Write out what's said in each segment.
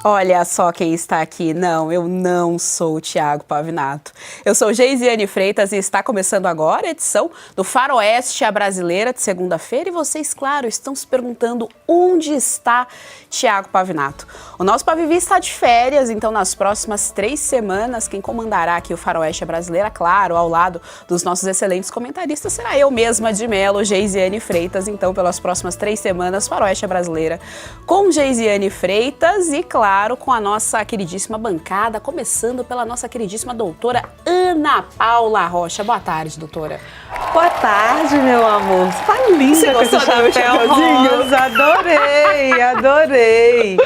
Olha só quem está aqui. Não, eu não sou o Thiago Pavinato. Eu sou Geisiane Freitas e está começando agora a edição do Faroeste, a Brasileira, de segunda-feira. E vocês, claro, estão se perguntando onde está Thiago Pavinato. O nosso Pavivi está de férias, então nas próximas 3 semanas, quem comandará aqui o Faroeste, a Brasileira, claro, ao lado dos nossos excelentes comentaristas, será eu mesma de Melo, Geisiane Freitas. Então, pelas próximas 3 semanas, Faroeste, a Brasileira, com Geisiane Freitas e, claro, com a nossa queridíssima bancada, começando pela nossa queridíssima doutora Ana Paula Rocha. Boa tarde, doutora. Boa tarde, meu amor. Você tá linda com esse chapéu rosa. Adorei.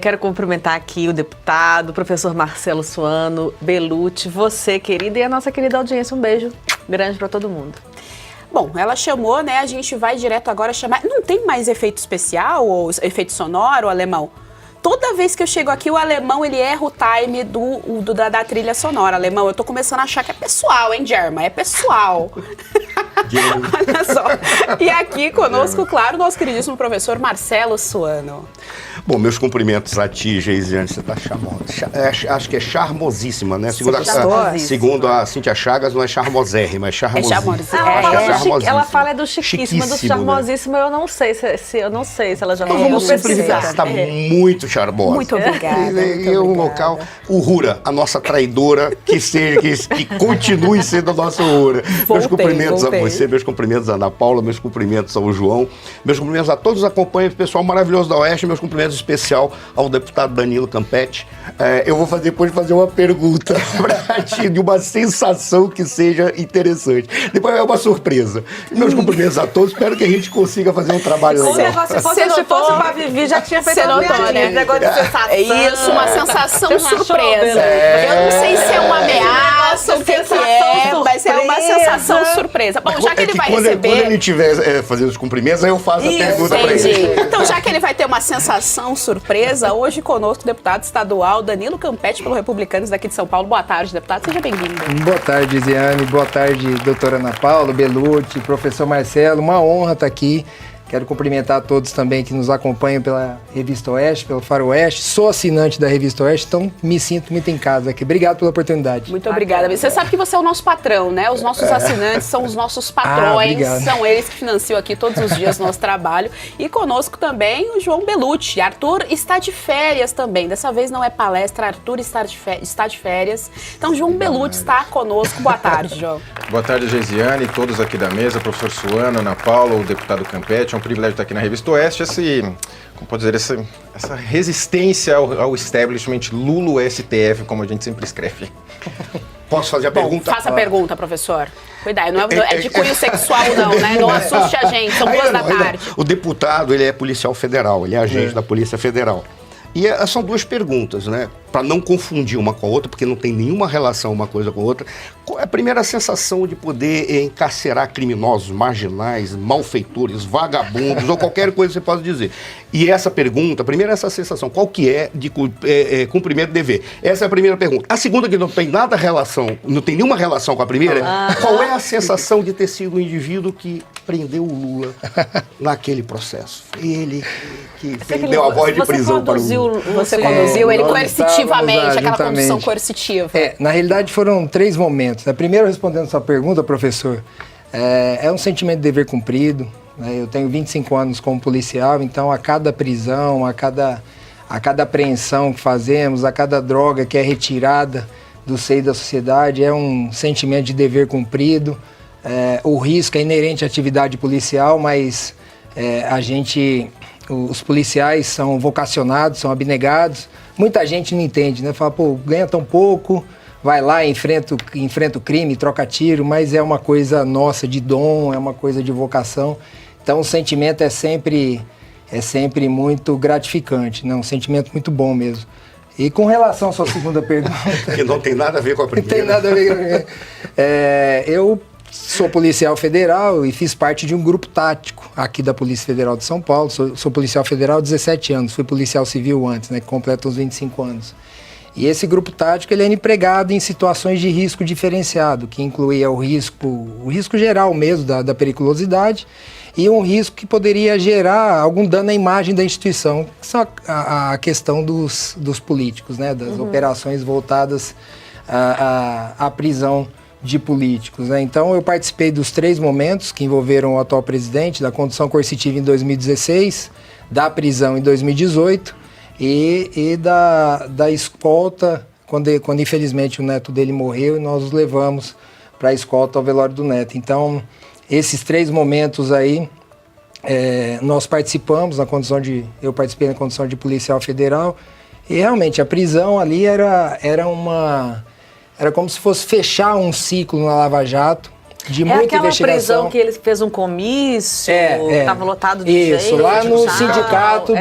Quero cumprimentar aqui o deputado, o professor Marcelo Suano, Belucci, você, querida, e a nossa querida audiência. Um beijo grande para todo mundo. Bom, ela chamou, né? A gente vai direto agora chamar... Não tem mais efeito especial ou efeito sonoro, alemão? Toda vez que eu chego aqui, o alemão, ele erra o time da trilha sonora. Alemão, eu tô começando a achar que é pessoal, hein, Germa? É pessoal. Olha só. E aqui conosco, claro, nosso queridíssimo professor Marcelo Suano. Bom, meus cumprimentos a ti, Geisiane, você tá charmosa. Acho que é charmosíssima, né? Segundo a Cíntia Chagas, não é charmosérrima, é charmosíssima. Ela fala do chiquíssima, do charmosíssimo, né? Eu não sei se ela já falou. Vamos simplificar, você tá muito charmosa. Muito obrigada. E um local, o Rura, a nossa traidora, que continue sendo a nossa Rura. Meus cumprimentos a você, meus cumprimentos a Ana Paula, meus cumprimentos ao João, meus cumprimentos a todos os acompanhantes, pessoal maravilhoso da Oeste, meus cumprimentos especial ao deputado Danilo Campetti. Eu vou depois fazer uma pergunta para ti, de uma sensação que seja interessante. Depois é uma surpresa. Meus cumprimentos a todos, espero que a gente consiga fazer um trabalho legal. Se fosse para Vivi, já tinha feito negócio de sensação. É isso, uma sensação surpresa. Eu não sei se é uma ameaça, o que é, mas é uma sensação surpresa. Bom, já que ele vai receber... Quando ele estiver fazendo os cumprimentos, aí eu faço a pergunta para ele. Então, já que ele vai ter uma sensação surpresa, hoje conosco o deputado estadual Danilo Campetti, pelo Republicanos daqui de São Paulo. Boa tarde, deputado. Seja bem-vindo. Boa tarde, Geisiane. Boa tarde, doutora Ana Paula, Belucci, professor Marcelo. Uma honra estar aqui. Quero cumprimentar a todos também que nos acompanham pela Revista Oeste, pelo Faroeste. Sou assinante da Revista Oeste, então me sinto muito em casa aqui. Obrigado pela oportunidade. Muito obrigada. Você sabe que você é o nosso patrão, né? Os nossos assinantes são os nossos patrões. São eles que financiam aqui todos os dias o nosso trabalho. E conosco também o João Belucci. Arthur está de férias também. Dessa vez não é palestra, Arthur está de férias. Então, João Belucci está conosco. Boa tarde, João. Boa tarde, Geisiane, todos aqui da mesa, professor Suano, Ana Paula, o deputado Campetti. É um privilégio estar aqui na Revista Oeste, como pode dizer, essa resistência ao establishment Lulo-STF, como a gente sempre escreve. Posso fazer a pergunta? Faça a pergunta, professor. Cuidado, não é de cunho sexual não, né? Não assuste a gente, são 2 da tarde. O deputado, ele é policial federal, ele é agente da Polícia Federal. E são 2 perguntas, né? Para não confundir uma com a outra, porque não tem nenhuma relação uma coisa com a outra. Qual é a primeira sensação de poder encarcerar criminosos, marginais, malfeitores, vagabundos, ou qualquer coisa que você possa dizer? E essa pergunta, primeiro essa sensação, qual que é de cumprimento de dever? Essa é a primeira pergunta. A segunda, que não tem nenhuma relação com a primeira, qual é a sensação de ter sido o indivíduo que prendeu o Lula naquele processo? Ele que deu a voz de prisão para o Lula. Você conduziu ele coercitivamente, aquela condução coercitiva. Na realidade foram 3 momentos. Primeiro, respondendo a sua pergunta, professor, é um sentimento de dever cumprido. Eu tenho 25 anos como policial, então a cada prisão, a cada apreensão que fazemos, a cada droga que é retirada do seio da sociedade, é um sentimento de dever cumprido. O risco é inerente à atividade policial, mas os policiais são vocacionados, são abnegados. Muita gente não entende, né? Fala, pô, ganha tão pouco, vai lá, enfrenta o crime, troca tiro, mas é uma coisa nossa, de dom, é uma coisa de vocação. Então o sentimento é sempre muito gratificante, né? Um sentimento muito bom mesmo. E com relação à sua segunda pergunta... Que não tem nada a ver com a primeira. Não tem nada a ver com a primeira. Eu sou policial federal e fiz parte de um grupo tático aqui da Polícia Federal de São Paulo. Sou policial federal há 17 anos, fui policial civil antes, né, que completa os 25 anos. E esse grupo tático ele era empregado em situações de risco diferenciado, que incluía o risco geral mesmo da periculosidade e um risco que poderia gerar algum dano à imagem da instituição, que são a questão dos políticos, né, das operações voltadas à prisão de políticos, né? Então eu participei dos 3 momentos que envolveram o atual presidente, da condução coercitiva em 2016, da prisão em 2018 e da escolta, quando infelizmente o neto dele morreu e nós os levamos para a escolta ao velório do neto. Então esses 3 momentos aí, nós participamos eu participei na condição de policial federal e realmente a prisão ali era como se fosse fechar um ciclo na Lava Jato de muita investigação. É aquela prisão que ele fez um comício, estava lotado de isso, gente. lá no sindicato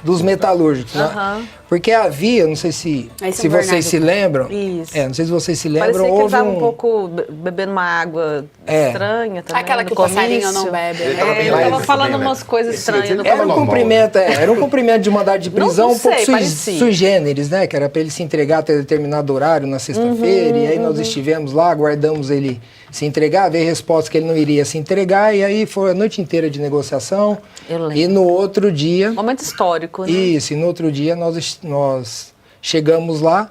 dos metalúrgicos, né? Porque havia, não sei se vocês se lembram. Isso. Não sei se vocês se lembram. Parecia que ele estava um pouco bebendo uma água estranha também. Aquela que o passarinho não bebe. Ele estava falando umas coisas estranhas. Era um cumprimento de mandado de prisão um pouco sui generis, né? Que era para ele se entregar até determinado horário na sexta-feira. E aí nós estivemos lá, aguardamos ele se entregar, veio a resposta que ele não iria se entregar. E aí foi a noite inteira de negociação. Eu lembro. E no outro dia... Momento histórico, né? Isso, e no outro dia nós chegamos lá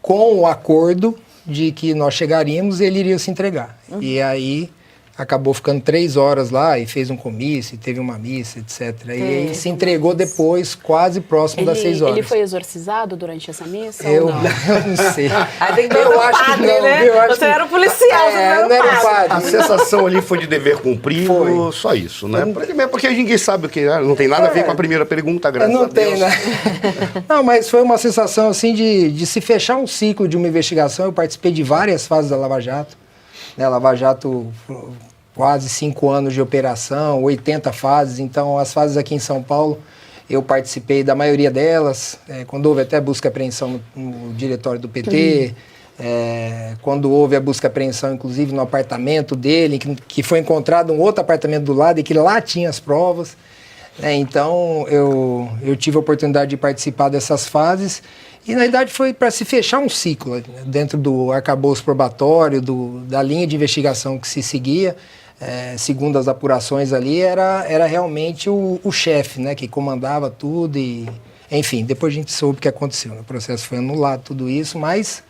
com o acordo de que nós chegaríamos e ele iria se entregar. E aí acabou ficando 3 horas lá e fez um comício, teve uma missa, etc. E aí se entregou depois, quase próximo das 6 horas. Ele foi exorcizado durante essa missa? Eu ou não? não sei. Aí tem que Eu acho que padre, não, né? eu acho Você que- era um policial, você não era o padre. A sensação ali foi de dever cumprido, Foi. só isso, né? Porque ninguém sabe o que é, não tem nada a ver com a primeira pergunta, graças Não a Deus. tem, né? Não, mas foi uma sensação assim de se fechar um ciclo de uma investigação. Eu participei de várias fases da Lava Jato. Né? Lava Jato, quase 5 anos de operação, 80 fases. Então, as fases aqui em São Paulo, eu participei da maioria delas. Quando houve até busca e apreensão no diretório do PT, quando houve a busca e apreensão, inclusive, no apartamento dele, que foi encontrado um outro apartamento do lado e que lá tinha as provas. Então, eu tive a oportunidade de participar dessas fases e, na verdade, foi para se fechar um ciclo né, dentro do arcabouço probatório, da linha de investigação que se seguia. Segundo as apurações ali, era realmente o chefe, né, que comandava tudo e... Enfim, depois a gente soube o que aconteceu. O processo foi anulado, tudo isso, mas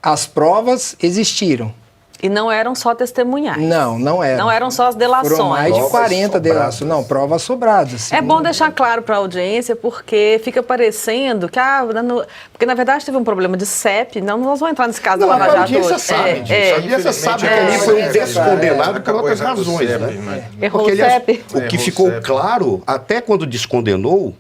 as provas existiram. E não eram só testemunhais. Não eram. Não eram só as delações. Foram mais de Provas 40 delações. Não, provas sobradas. Assim. É bom deixar claro para a audiência, porque fica parecendo que... porque, na verdade, teve um problema de CEP. Não, nós vamos entrar nesse caso da Não, Lava a Jato audiência hoje. sabe disso. A audiência sabe que ali foi um descondenado por outras razões, né? Errou Porque, o aliás, CEP. o que Errou ficou o CEP. claro, até quando descondenou,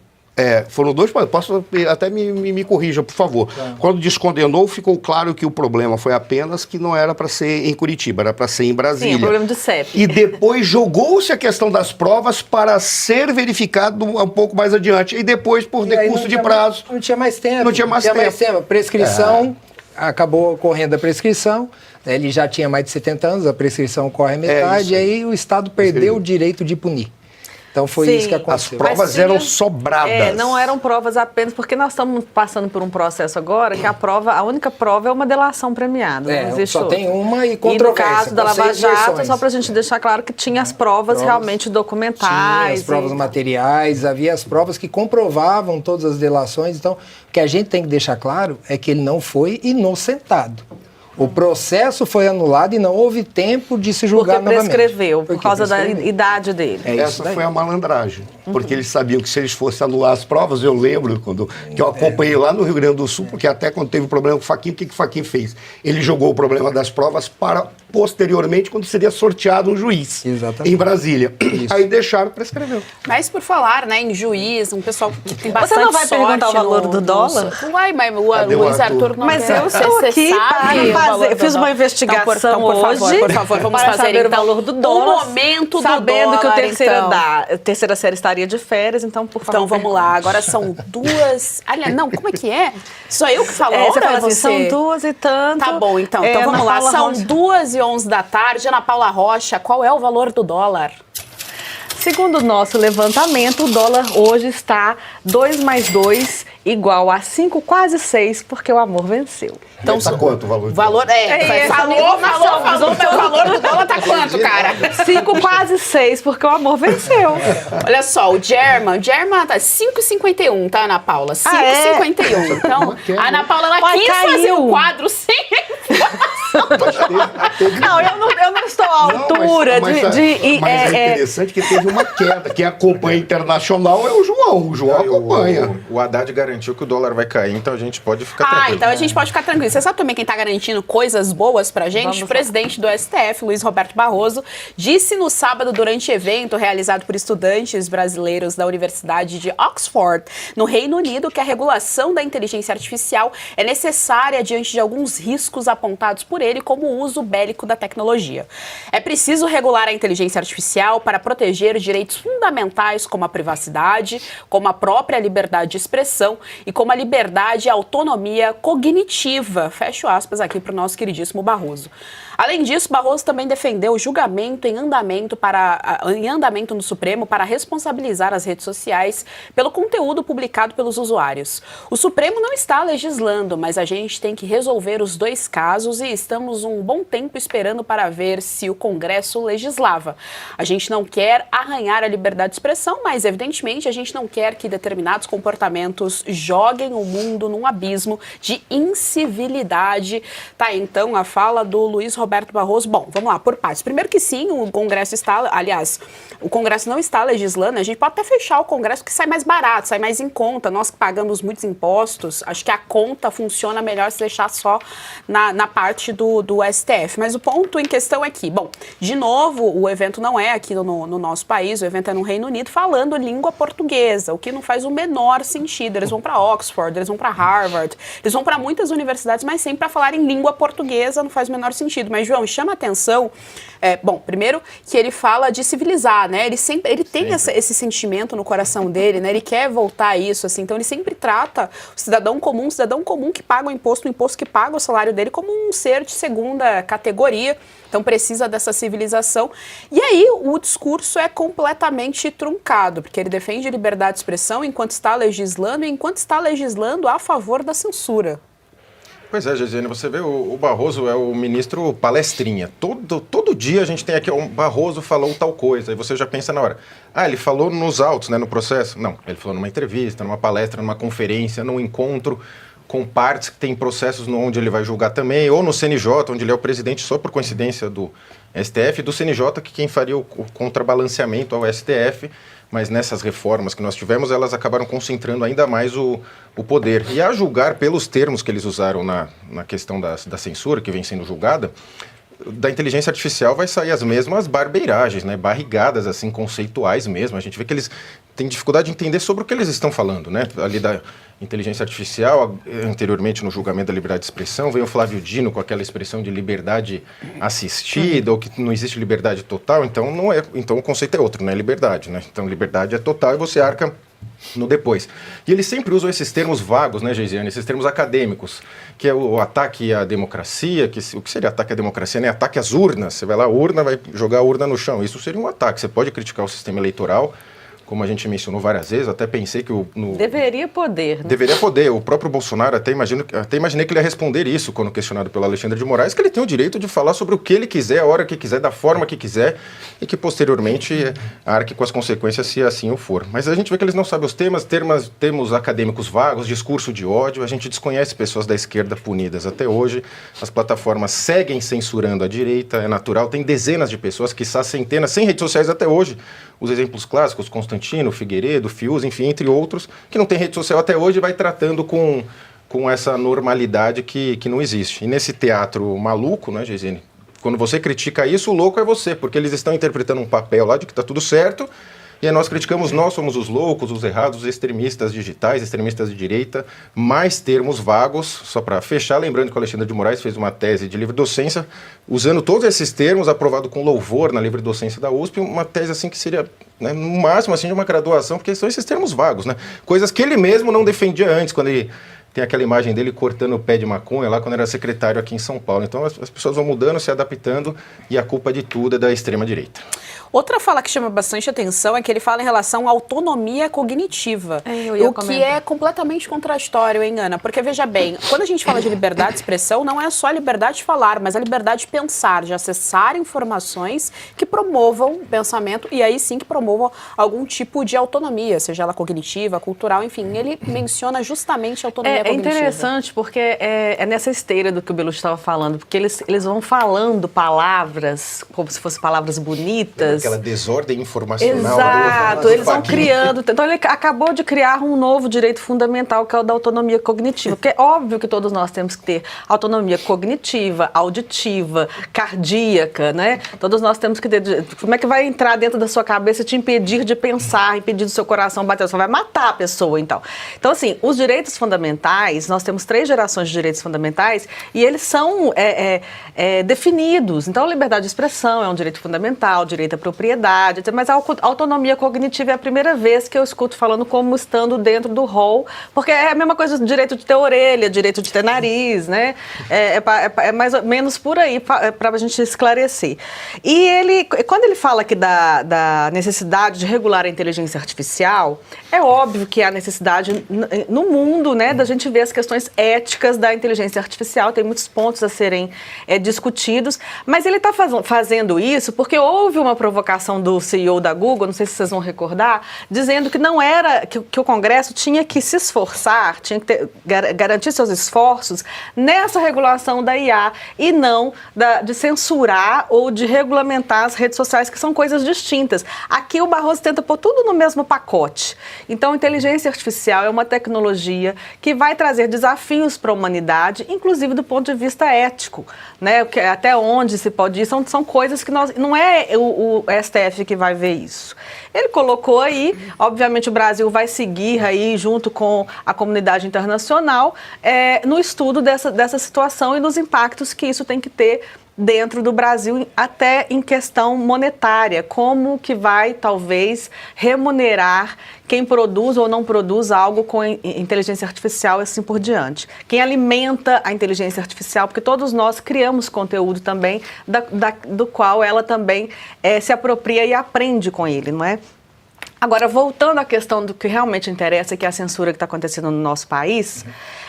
foram 2 pontos. Posso até me corrija, por favor. Quando descondenou, ficou claro que o problema foi apenas que não era para ser em Curitiba, era para ser em Brasília. Sim, o problema de CEP. E depois jogou-se a questão das provas para ser verificado um pouco mais adiante. E depois, por E aí decurso não de tinha prazo. Não tinha mais tempo. Não tinha mais tempo. Prescrição, acabou ocorrendo a prescrição. Né, ele já tinha mais de 70 anos, a prescrição corre a metade. isso E aí. aí o Estado perdeu o direito de punir. Então foi Sim. isso que As aconteceu. provas Mas tinha- eram sobradas. Não eram provas apenas, porque nós estamos passando por um processo agora que a única prova é uma delação premiada. Não existe só outra. tem uma e E no controvérsia. caso da com Lava 6 Jato, versões. só para a gente deixar claro que tinha as provas realmente Tinha documentais. as provas e- materiais, havia as provas que comprovavam todas as delações. Então, o que a gente tem que deixar claro é que ele não foi inocentado. O processo foi anulado e não houve tempo de se julgar Porque novamente. prescreveu, por Porque causa da prescreveu. idade dele. É isso Essa daí. foi a malandragem. Porque eles sabiam que se eles fossem anular as provas, eu lembro que eu acompanhei lá no Rio Grande do Sul, porque até quando teve o problema com o Fachin, o que o Fachin fez? Ele jogou o problema das provas para posteriormente, quando seria sorteado um juiz. Exatamente. Em Brasília. Aí deixaram, prescreveu. Mas por falar, né, em juiz, um pessoal que tem bastante não vai perguntar sorte o valor no- do no- dólar? Uai, mas Cadê o Luiz Arthur? Arthur não Mas quer. eu estou Você aqui sabe para o valor fazer. do Eu fiz uma dólar? investigação por favor, hoje. por favor, vamos para fazer saber então o valor do dólar. O momento do sabendo dólar, que então. terceira série estaria de férias, então por favor. Então vamos lá, agora são 2... Aliás, não, como é que é? Sou eu que falo a Você hora, fala assim, você? são 2 e tanto. Tá bom, então. Então vamos Ana lá, Paula são Rocha. 2h11 da tarde. Ana Paula Rocha, qual é o valor do dólar? Segundo o nosso levantamento, o dólar hoje está 2 mais 2 igual a 5, quase 6, porque o amor venceu. Então, tá quanto o valor? O valor falou, meu valor do dólar tá quanto, cara? 5, quase 6, porque o amor venceu. Olha só, o German tá 5,51, tá, Ana Paula? 5,51. Então, a Ana Paula, ela quis fazer o quadro sem Não, eu não estou à altura mas é interessante que teve uma queda. Quem acompanha internacional é o João. O João acompanha. O Haddad garantiu que o dólar vai cair, então a gente pode ficar tranquilo. Então a gente pode ficar tranquilo. Você sabe também quem está garantindo coisas boas pra gente? O presidente do STF, Luiz Roberto Barroso, disse no sábado, durante evento realizado por estudantes brasileiros da Universidade de Oxford, no Reino Unido, que a regulação da inteligência artificial é necessária diante de alguns riscos apontados por ele, como o uso bélico da tecnologia. É preciso regular a inteligência artificial para proteger direitos fundamentais como a privacidade, como a própria liberdade de expressão e como a liberdade e autonomia cognitiva. Fecho aspas aqui para o nosso queridíssimo Barroso. Além disso, Barroso também defendeu o julgamento em andamento no Supremo para responsabilizar as redes sociais pelo conteúdo publicado pelos usuários. O Supremo não está legislando, mas a gente tem que resolver os dois casos e estamos um bom tempo esperando para ver se o Congresso legislava. A gente não quer arranhar a liberdade de expressão, mas evidentemente a gente não quer que determinados comportamentos joguem o mundo num abismo de incivilidade. Tá, então a fala do Luiz Roberto Barroso. Bom, vamos lá, por partes. Primeiro que sim, o Congresso o Congresso não está legislando, a gente pode até fechar o Congresso que sai mais barato, sai mais em conta. Nós que pagamos muitos impostos, acho que a conta funciona melhor se deixar só na parte do STF. Mas o ponto em questão é que, bom, de novo, o evento não é aqui no nosso país, o evento é no Reino Unido, falando língua portuguesa, o que não faz o menor sentido. Eles vão para Oxford, eles vão para Harvard, eles vão para muitas universidades, mas sempre para falar em língua portuguesa não faz o menor sentido. Mas, João, chama a atenção, bom, primeiro que ele fala de civilizar, né? Ele tem esse sentimento no coração dele, né? Ele quer voltar a isso, assim, então ele sempre trata o cidadão comum que paga o imposto que paga o salário dele como um ser de segunda categoria, então precisa dessa civilização. E aí o discurso é completamente truncado, porque ele defende liberdade de expressão enquanto está legislando a favor da censura. Pois é, Gesiane, você vê, o Barroso é o ministro palestrinha. Todo dia a gente tem aqui, o Barroso falou tal coisa, aí você já pensa na hora. Ele falou nos autos, né, no processo? Não, ele falou numa entrevista, numa palestra, numa conferência, num encontro com partes que tem processos onde ele vai julgar também, ou no CNJ, onde ele é o presidente, só por coincidência do STF, do CNJ, que quem faria o contrabalanceamento ao STF, mas nessas reformas que nós tivemos, elas acabaram concentrando ainda mais o poder. E a julgar pelos termos que eles usaram na questão da censura, que vem sendo julgada, da inteligência artificial vai sair as mesmas barbeiragens, né? Barrigadas assim, conceituais mesmo. A gente vê que eles têm dificuldade de entender sobre o que eles estão falando, né? Ali da inteligência artificial, anteriormente no julgamento da liberdade de expressão, veio o Flávio Dino com aquela expressão de liberdade assistida, ou que não existe liberdade total, então não é, então o conceito é outro, não é liberdade, né? Então liberdade é total e você arca no depois. E eles sempre usam esses termos vagos, né, Geisiane, esses termos acadêmicos, que é o ataque à democracia, o que seria ataque à democracia, né? Ataque às urnas, você vai lá, a urna, vai jogar a urna no chão, isso seria um ataque, você pode criticar o sistema eleitoral, como a gente mencionou várias vezes, até pensei que deveria poder, né? Deveria poder. O próprio Bolsonaro, até imaginei que ele ia responder isso quando questionado pelo Alexandre de Moraes, que ele tem o direito de falar sobre o que ele quiser, a hora que quiser, da forma que quiser, e que posteriormente arque com as consequências se assim o for. Mas a gente vê que eles não sabem os termos acadêmicos vagos, discurso de ódio, a gente desconhece pessoas da esquerda punidas até hoje, as plataformas seguem censurando a direita, é natural, tem dezenas de pessoas, quiçá centenas, sem redes sociais até hoje, os exemplos clássicos, Constantino, Figueiredo, Fius, enfim, entre outros, que não tem rede social até hoje, vai tratando com essa normalidade que não existe. E nesse teatro maluco, né, Geisiane, quando você critica isso, o louco é você, porque eles estão interpretando um papel lá de que está tudo certo, e aí nós criticamos, nós somos os loucos, os errados, os extremistas digitais, extremistas de direita, mais termos vagos, só para fechar, lembrando que o Alexandre de Moraes fez uma tese de livre docência, usando todos esses termos, aprovado com louvor na livre docência da USP, uma tese assim que seria, né, no máximo assim, de uma graduação, porque são esses termos vagos, né? Coisas que ele mesmo não defendia antes, quando ele tem aquela imagem dele cortando o pé de maconha lá quando era secretário aqui em São Paulo. Então as pessoas vão mudando, se adaptando e a culpa de tudo é da extrema-direita. Outra fala que chama bastante atenção é que ele fala em relação à autonomia cognitiva. O que é completamente contraditório, hein, Ana? Porque, veja bem, quando a gente fala de liberdade de expressão, não é só a liberdade de falar, mas a liberdade de pensar, de acessar informações que promovam o pensamento e aí sim que promovam algum tipo de autonomia, seja ela cognitiva, cultural, enfim. Ele menciona justamente a autonomia cognitiva. É interessante porque é nessa esteira do que o Belucci estava falando, porque eles vão falando palavras como se fossem palavras bonitas. Aquela desordem informacional. Exato, eles vão criando. Então ele acabou de criar um novo direito fundamental, que é o da autonomia cognitiva. Porque é óbvio que todos nós temos que ter autonomia cognitiva, auditiva, cardíaca, né? Todos nós temos que ter. Como é que vai entrar dentro da sua cabeça e te impedir de pensar, impedir do seu coração bater? Você vai matar a pessoa, então. Então, assim, os direitos fundamentais, nós temos 3 gerações de direitos fundamentais e eles são definidos. Então, a liberdade de expressão é um direito fundamental, direito à propriedade, mas a autonomia cognitiva é a primeira vez que eu escuto falando como estando dentro do rol, porque é a mesma coisa do direito de ter orelha, direito de ter nariz, né? É mais ou menos por aí, para a gente esclarecer. E ele, quando ele fala aqui da necessidade de regular a inteligência artificial, é óbvio que há necessidade no mundo, né, da gente ver as questões éticas da inteligência artificial, tem muitos pontos a serem discutidos, mas ele está fazendo isso porque houve uma provocação do CEO da Google, não sei se vocês vão recordar, dizendo que não era, que o Congresso tinha que se esforçar, tinha que garantir seus esforços nessa regulação da IA e não de censurar ou de regulamentar as redes sociais, que são coisas distintas. Aqui o Barroso tenta pôr tudo no mesmo pacote. Então, inteligência artificial é uma tecnologia que vai trazer desafios para a humanidade, inclusive do ponto de vista ético, né? Até onde se pode ir, são coisas que não é o STF que vai ver isso. Ele colocou aí, obviamente o Brasil vai seguir aí junto com a comunidade internacional no estudo dessa situação e dos impactos que isso tem que ter dentro do Brasil, até em questão monetária, como que vai talvez remunerar quem produz ou não produz algo com inteligência artificial e assim por diante. Quem alimenta a inteligência artificial, porque todos nós criamos conteúdo também, do qual ela também se apropria e aprende com ele, não é? Agora, voltando à questão do que realmente interessa, que é a censura que está acontecendo no nosso país,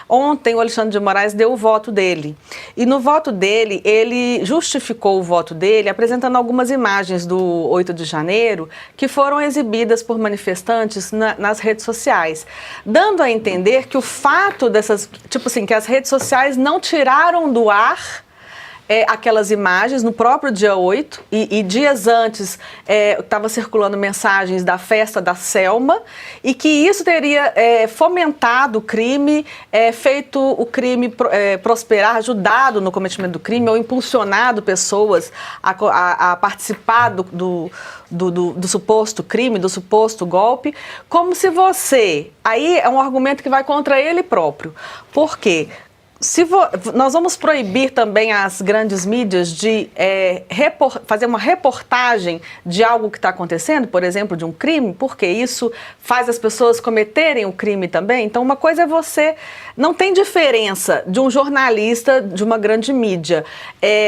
ontem o Alexandre de Moraes deu o voto dele. E no voto dele, ele justificou o voto dele apresentando algumas imagens do 8 de janeiro que foram exibidas por manifestantes nas redes sociais, dando a entender que o fato dessas, tipo assim, que as redes sociais não tiraram do ar aquelas imagens no próprio dia 8 e dias antes estava circulando mensagens da festa da Selma e que isso teria fomentado o crime, feito o crime prosperar, ajudado no cometimento do crime ou impulsionado pessoas a participar do suposto crime, do suposto golpe, como se você... Aí é um argumento que vai contra ele próprio. Por quê? Nós vamos proibir também as grandes mídias de fazer uma reportagem de algo que está acontecendo, por exemplo, de um crime, porque isso faz as pessoas cometerem o crime também. Então, uma coisa é você... Não tem diferença de um jornalista de uma grande mídia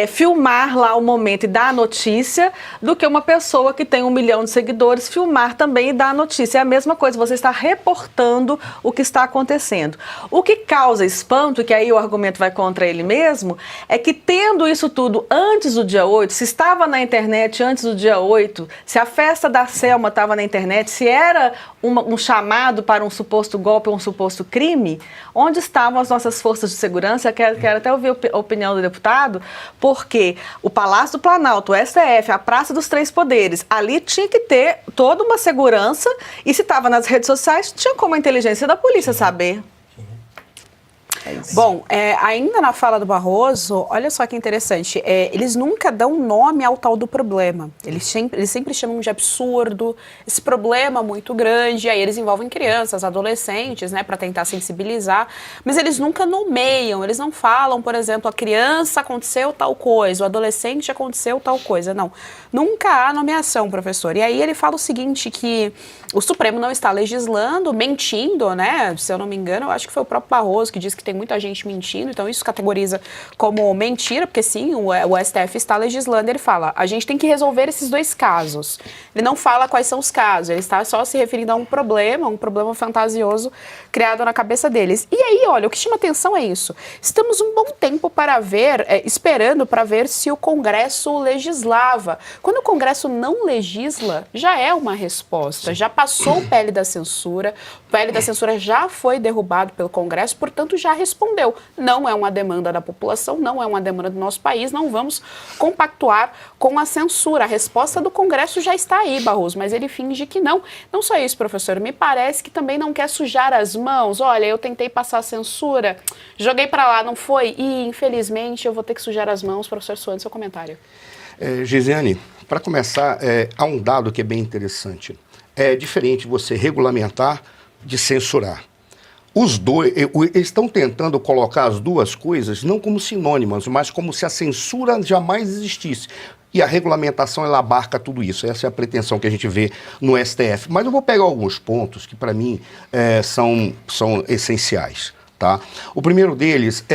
filmar lá o momento e dar a notícia do que uma pessoa que tem 1 milhão de seguidores filmar também e dar a notícia. É a mesma coisa, você está reportando o que está acontecendo. O que causa espanto, que aí o argumento vai contra ele mesmo, é que tendo isso tudo antes do dia 8, se estava na internet antes do dia 8, se a festa da Selma estava na internet, se era um chamado para um suposto golpe ou um suposto crime, onde estavam as nossas forças de segurança? Quero até ouvir a opinião do deputado, porque o Palácio do Planalto, o STF, a Praça dos Três Poderes, ali tinha que ter toda uma segurança e se estava nas redes sociais, tinha como a inteligência da polícia saber. Bom, ainda na fala do Barroso, olha só que interessante, eles nunca dão nome ao tal do problema. Eles sempre chamam de absurdo, esse problema muito grande, aí eles envolvem crianças, adolescentes, né, para tentar sensibilizar, mas eles nunca nomeiam, eles não falam, por exemplo, a criança aconteceu tal coisa, o adolescente aconteceu tal coisa, não. Nunca há nomeação, professor. E aí ele fala o seguinte, que o Supremo não está legislando, mentindo, né, se eu não me engano, eu acho que foi o próprio Barroso que disse que tem muita gente mentindo, então isso categoriza como mentira, porque sim, o STF está legislando, ele fala, a gente tem que resolver esses dois casos. Ele não fala quais são os casos, ele está só se referindo a um problema fantasioso criado na cabeça deles. E aí, olha, o que chama atenção é isso. Estamos um bom tempo para ver, esperando para ver se o Congresso legislava. Quando o Congresso não legisla, já é uma resposta, já passou o PL da censura, o PL da censura já foi derrubado pelo Congresso, portanto já respondeu. Não é uma demanda da população, não é uma demanda do nosso país, não vamos compactuar com a censura. A resposta do Congresso já está aí, Barroso, mas ele finge que não. Não só isso, professor, me parece que também não quer sujar as mãos. Olha, eu tentei passar a censura, joguei para lá, não foi? E, infelizmente, eu vou ter que sujar as mãos. Professor Suane, seu comentário. Geisiane, para começar, há um dado que é bem interessante. É diferente você regulamentar de censurar. Os dois, eles estão tentando colocar as duas coisas não como sinônimas, mas como se a censura jamais existisse. E a regulamentação, ela abarca tudo isso. Essa é a pretensão que a gente vê no STF. Mas eu vou pegar alguns pontos que, para mim, são essenciais. Tá? O primeiro deles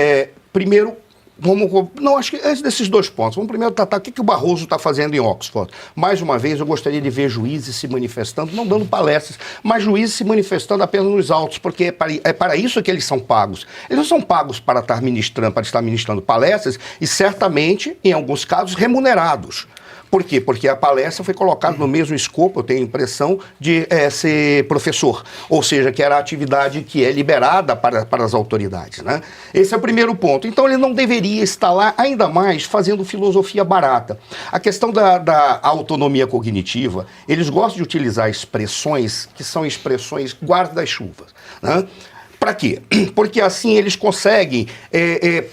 acho que antes desses dois pontos, vamos primeiro tratar o que o Barroso está fazendo em Oxford. Mais uma vez, eu gostaria de ver juízes se manifestando, não dando palestras, mas juízes se manifestando apenas nos autos, porque é para isso que eles são pagos. Eles não são pagos para estar ministrando palestras e, certamente, em alguns casos, remunerados. Por quê? Porque a palestra foi colocada no mesmo escopo, eu tenho a impressão, de ser professor. Ou seja, que era a atividade que é liberada para as autoridades. Né? Esse é o primeiro ponto. Então, ele não deveria estar lá, ainda mais, fazendo filosofia barata. A questão da autonomia cognitiva, eles gostam de utilizar expressões que são expressões guarda-chuvas. Né? Para quê? Porque assim eles conseguem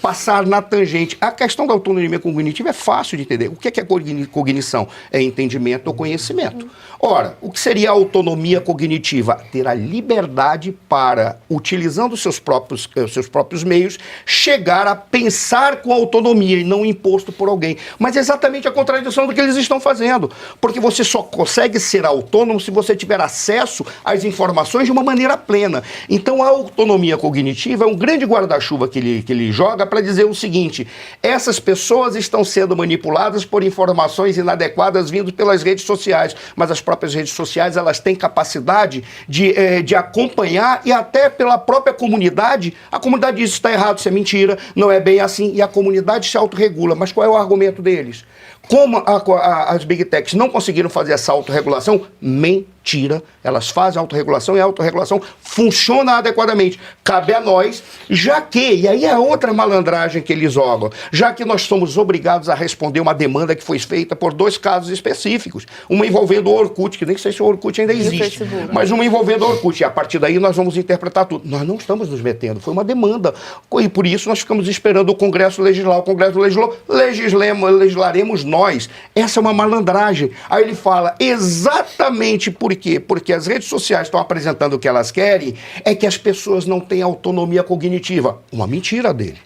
passar na tangente. A questão da autonomia cognitiva é fácil de entender. O que é cognição? É entendimento ou conhecimento. Ora, o que seria a autonomia cognitiva? Ter a liberdade para, utilizando os seus próprios meios, chegar a pensar com autonomia e não imposto por alguém. Mas é exatamente a contradição do que eles estão fazendo. Porque você só consegue ser autônomo se você tiver acesso às informações de uma maneira plena. Então, a autonomia cognitiva é um grande guarda-chuva que ele joga para dizer o seguinte: essas pessoas estão sendo manipuladas por informações inadequadas vindas pelas redes sociais, mas as próprias redes sociais, elas têm capacidade de acompanhar, e até pela própria comunidade, a comunidade diz: isso está errado, isso é mentira, não é bem assim, e a comunidade se autorregula. Mas qual é o argumento deles? Como as Big Techs não conseguiram fazer essa autorregulação, mentira. Elas fazem a autorregulação e a autorregulação funciona adequadamente. Cabe a nós, já que, e aí é outra malandragem que eles jogam, já que nós somos obrigados a responder uma demanda que foi feita por dois casos específicos. Uma envolvendo o Orkut, que nem sei se o Orkut ainda existe, mas uma envolvendo o Orkut. E a partir daí nós vamos interpretar tudo. Nós não estamos nos metendo, foi uma demanda. E por isso nós ficamos esperando o Congresso legislar. O Congresso legislou, legislaremos nós. Essa é uma malandragem. Aí ele fala exatamente por quê? Porque as redes sociais estão apresentando o que elas querem, é que as pessoas não têm autonomia cognitiva. Uma mentira dele.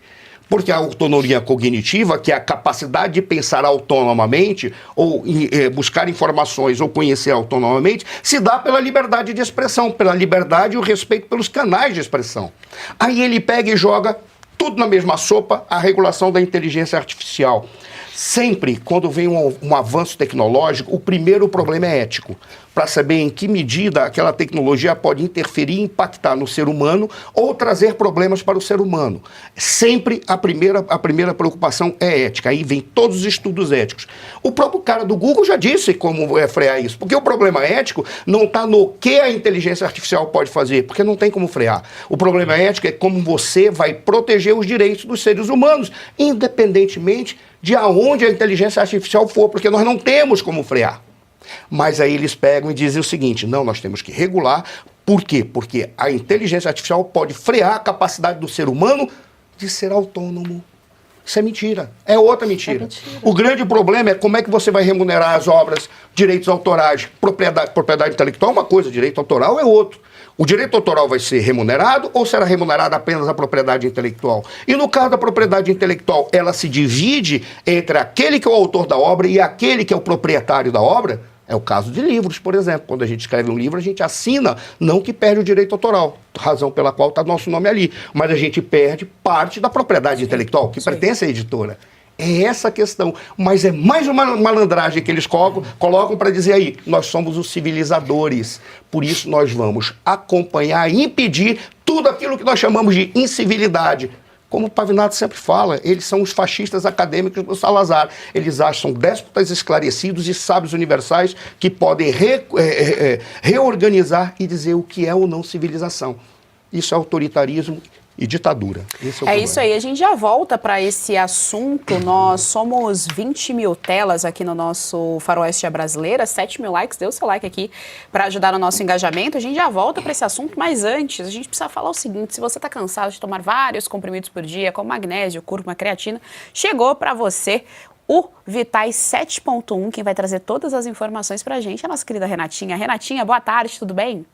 Porque a autonomia cognitiva, que é a capacidade de pensar autonomamente, ou buscar informações, ou conhecer autonomamente, se dá pela liberdade de expressão, pela liberdade e o respeito pelos canais de expressão. Aí ele pega e joga tudo na mesma sopa, a regulação da inteligência artificial. Sempre, quando vem um avanço tecnológico, o primeiro problema é ético. Para saber em que medida aquela tecnologia pode interferir e impactar no ser humano ou trazer problemas para o ser humano. Sempre a primeira preocupação é ética. Aí vem todos os estudos éticos. O próprio cara do Google já disse como frear isso. Porque o problema ético não está no que a inteligência artificial pode fazer, porque não tem como frear. O problema ético é como você vai proteger os direitos dos seres humanos, independentemente de aonde a inteligência artificial for, porque nós não temos como frear. Mas aí eles pegam e dizem o seguinte, não, nós temos que regular. Por quê? Porque a inteligência artificial pode frear a capacidade do ser humano de ser autônomo. Isso é mentira. É outra mentira. O grande problema é como é que você vai remunerar as obras, direitos autorais, propriedade intelectual é uma coisa, direito autoral é outro. O direito autoral vai ser remunerado ou será remunerada apenas a propriedade intelectual? E no caso da propriedade intelectual, ela se divide entre aquele que é o autor da obra e aquele que é o proprietário da obra? É o caso de livros, por exemplo. Quando a gente escreve um livro, a gente assina, não que perde o direito autoral, razão pela qual está nosso nome ali, mas a gente perde parte da propriedade intelectual, que pertence à editora. É essa a questão. Mas é mais uma malandragem que eles colocam para dizer aí, nós somos os civilizadores. Por isso nós vamos acompanhar e impedir tudo aquilo que nós chamamos de incivilidade. Como o Pavinato sempre fala, eles são os fascistas acadêmicos do Salazar. Eles acham déspotas esclarecidos e sábios universais que podem reorganizar e dizer o que é ou não civilização. Isso é autoritarismo e ditadura. Esse é o isso aí, a gente já volta para esse assunto. Nós somos 20 mil telas aqui no nosso Faroeste Brasileira, 7 mil likes, dê o seu like aqui para ajudar no nosso engajamento. A gente já volta para esse assunto, mas antes a gente precisa falar o seguinte, se você está cansado de tomar vários comprimidos por dia, como magnésio, cúrcuma, creatina, chegou para você o Vitais 7.1, quem vai trazer todas as informações para a gente é a nossa querida Renatinha. Renatinha, boa tarde, tudo bem?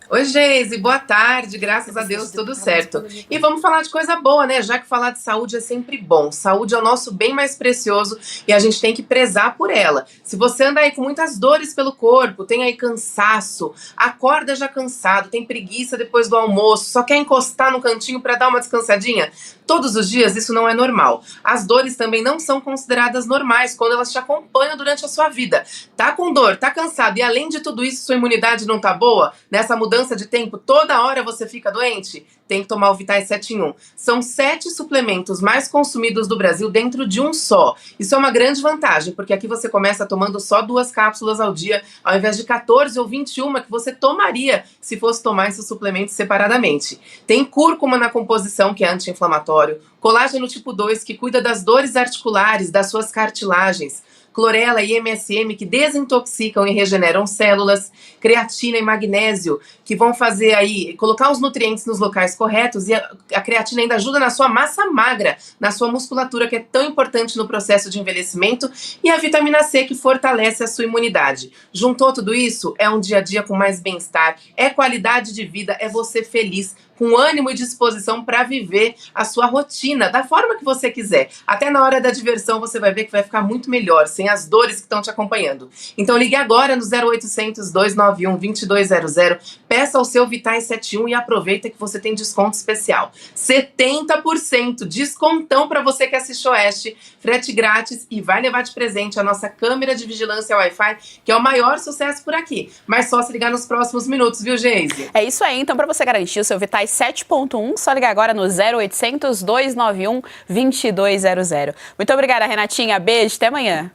Oi, Geise, boa tarde, graças a Deus, tudo certo. E vamos falar de coisa boa, né? Já que falar de saúde é sempre bom. Saúde é o nosso bem mais precioso e a gente tem que prezar por ela. Se você anda aí com muitas dores pelo corpo, tem aí cansaço, acorda já cansado, tem preguiça depois do almoço, só quer encostar no cantinho para dar uma descansadinha, todos os dias isso não é normal. As dores também não são consideradas normais quando elas te acompanham durante a sua vida. Tá com dor, tá cansado e além de tudo isso sua imunidade não tá boa, nessa mudança de tempo, toda hora você fica doente? Tem que tomar o Vitais 7 em 1. São 7 suplementos mais consumidos do Brasil dentro de um só. Isso é uma grande vantagem, porque aqui você começa tomando só 2 cápsulas ao dia, ao invés de 14 ou 21 que você tomaria se fosse tomar esses suplementos separadamente. Tem cúrcuma na composição, que é anti-inflamatório, colágeno tipo 2, que cuida das dores articulares, das suas cartilagens, clorela e MSM, que desintoxicam e regeneram células, creatina e magnésio, que vão fazer aí, colocar os nutrientes nos locais corretos, e a creatina ainda ajuda na sua massa magra, na sua musculatura, que é tão importante no processo de envelhecimento, e a vitamina C, que fortalece a sua imunidade. Juntou tudo isso, é um dia a dia com mais bem-estar, é qualidade de vida, é você feliz, com ânimo e disposição para viver a sua rotina da forma que você quiser. Até na hora da diversão você vai ver que vai ficar muito melhor, sem as dores que estão te acompanhando. Então ligue agora no 0800 291 2200, peça o seu Vitais 71 e aproveita que você tem desconto especial. 70% descontão para você que assiste Oeste, frete grátis e vai levar de presente a nossa câmera de vigilância Wi-Fi, que é o maior sucesso por aqui. Mas só se ligar nos próximos minutos, viu, Geise? É isso aí, então para você garantir o seu Vitais 7.1, só ligar agora no 0800 291 2200. Muito obrigada, Renatinha. Beijo, até amanhã.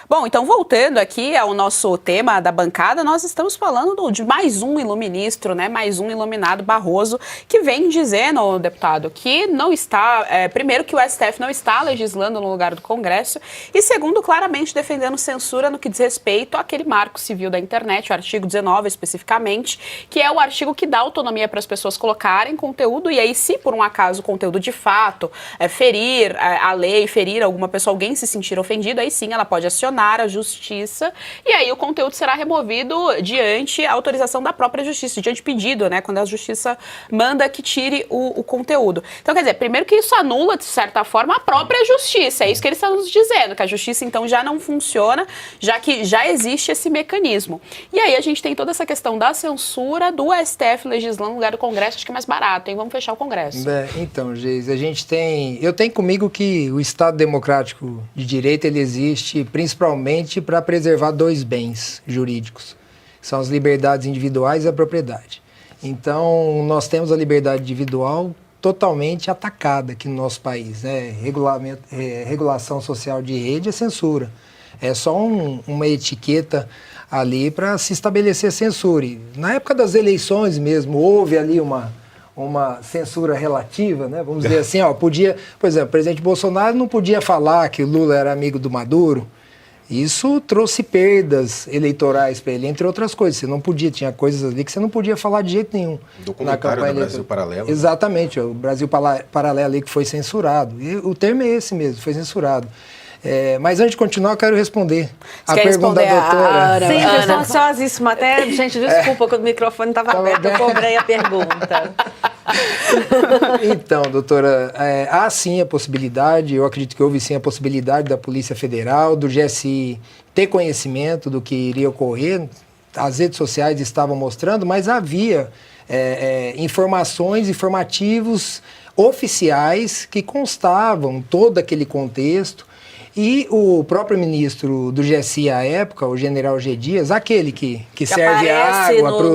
Bom, então voltando aqui ao nosso tema da bancada, nós estamos falando de mais um iluministro, né? Mais um iluminado Barroso, que vem dizendo, deputado, que não está, primeiro que o STF não está legislando no lugar do Congresso e segundo, claramente defendendo censura no que diz respeito àquele marco civil da internet, o artigo 19 especificamente, que é o artigo que dá autonomia para as pessoas colocarem conteúdo e aí se por um acaso o conteúdo de fato ferir a lei, ferir alguma pessoa, alguém se sentir ofendido, aí sim ela pode acionar a justiça e aí o conteúdo será removido diante a autorização da própria justiça, diante pedido, né, quando a justiça manda que tire o conteúdo. Então, quer dizer, primeiro que isso anula, de certa forma, a própria justiça, é isso que eles estão nos dizendo, que a justiça, então, já não funciona, já que já existe esse mecanismo. E aí a gente tem toda essa questão da censura do STF legislando no lugar do Congresso, acho que é mais barato, hein? Vamos fechar o Congresso. Então, Geise, eu tenho comigo que o Estado Democrático de Direito, ele existe principalmente para preservar 2 bens jurídicos, que são as liberdades individuais e a propriedade. Então, nós temos a liberdade individual totalmente atacada aqui no nosso país, né? Regulação social de rede é censura. É só uma etiqueta ali para se estabelecer censura. E na época das eleições mesmo, houve ali uma censura relativa, né? Vamos dizer assim, por exemplo, o presidente Bolsonaro não podia falar que o Lula era amigo do Maduro, Isso trouxe perdas eleitorais para ele, entre outras coisas. Você não podia, tinha coisas ali que você não podia falar de jeito nenhum. Documentário do Brasil Paralelo. Exatamente, o Brasil Paralelo ali que foi censurado. E o termo é esse mesmo, foi censurado. Mas antes de continuar, eu quero responder a pergunta da doutora. Sim, eu estou ansiosíssima. Até, gente, desculpa que o microfone estava aberto, eu cobrei a pergunta. Então, doutora, há sim a possibilidade, eu acredito que houve sim a possibilidade da Polícia Federal, do GSI ter conhecimento do que iria ocorrer. As redes sociais estavam mostrando, mas havia informativos oficiais que constavam todo aquele contexto. E o próprio ministro do GSI à época, o general G. Dias, aquele que serve água para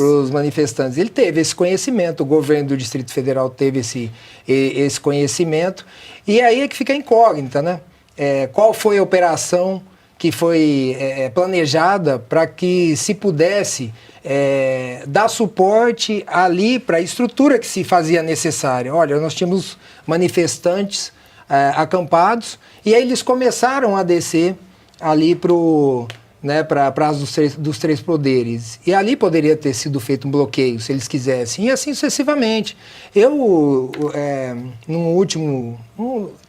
os manifestantes, ele teve esse conhecimento, o governo do Distrito Federal teve esse conhecimento, e aí é que fica a incógnita, né? Qual foi a operação que foi planejada para que se pudesse dar suporte ali para a estrutura que se fazia necessária? Olha, nós tínhamos manifestantes acampados, e aí eles começaram a descer ali para dos três poderes. E ali poderia ter sido feito um bloqueio, se eles quisessem, e assim sucessivamente. Eu,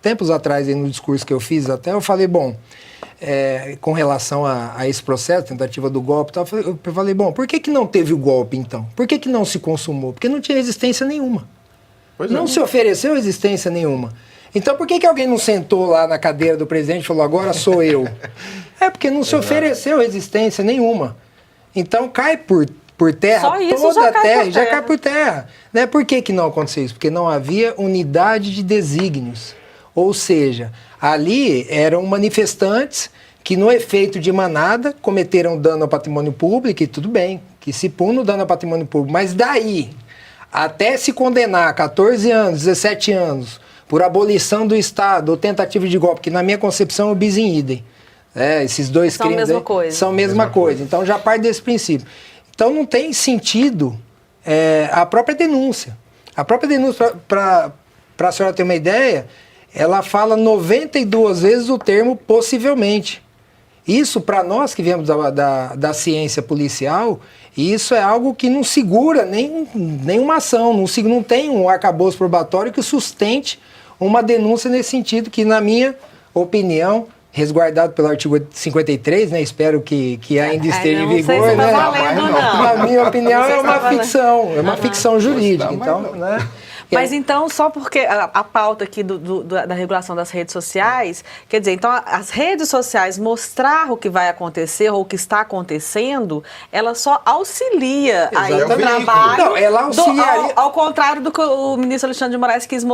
tempos atrás, aí, no discurso que eu fiz até, eu falei, com relação a esse processo, tentativa do golpe, eu falei, por que não teve o golpe, então? Por que não se consumou? Porque não tinha resistência nenhuma. Não se ofereceu resistência nenhuma. Então, por que alguém não sentou lá na cadeira do presidente e falou, agora sou eu? Porque não se ofereceu resistência nenhuma. Então, cai por terra, toda a terra, já cai por terra. Né? Por que não aconteceu isso? Porque não havia unidade de desígnios. Ou seja, ali eram manifestantes que, no efeito de manada, cometeram dano ao patrimônio público, e tudo bem, que se puna o dano ao patrimônio público. Mas daí, até se condenar 14 anos, 17 anos... por abolição do Estado ou tentativa de golpe, que na minha concepção é o bis in idem. Esses dois crimes são a mesma coisa. Então já parte desse princípio. Então não tem sentido a própria denúncia. A própria denúncia, para a senhora ter uma ideia, ela fala 92 vezes o termo possivelmente. Isso, para nós que viemos da ciência policial, isso é algo que não segura nenhuma ação, não tem um arcabouço probatório que sustente uma denúncia nesse sentido, que, na minha opinião, resguardado pelo artigo 53, né? Espero que ainda esteja em vigor, né? Na minha opinião, é uma ficção, ficção jurídica. Então, né? Mas então, só porque a pauta aqui da regulação das redes sociais, quer dizer, então as redes sociais mostrar o que vai acontecer ou o que está acontecendo, ela só auxilia aí no trabalho. Não, ela auxiliaria... ao contrário do que o ministro Alexandre de Moraes quis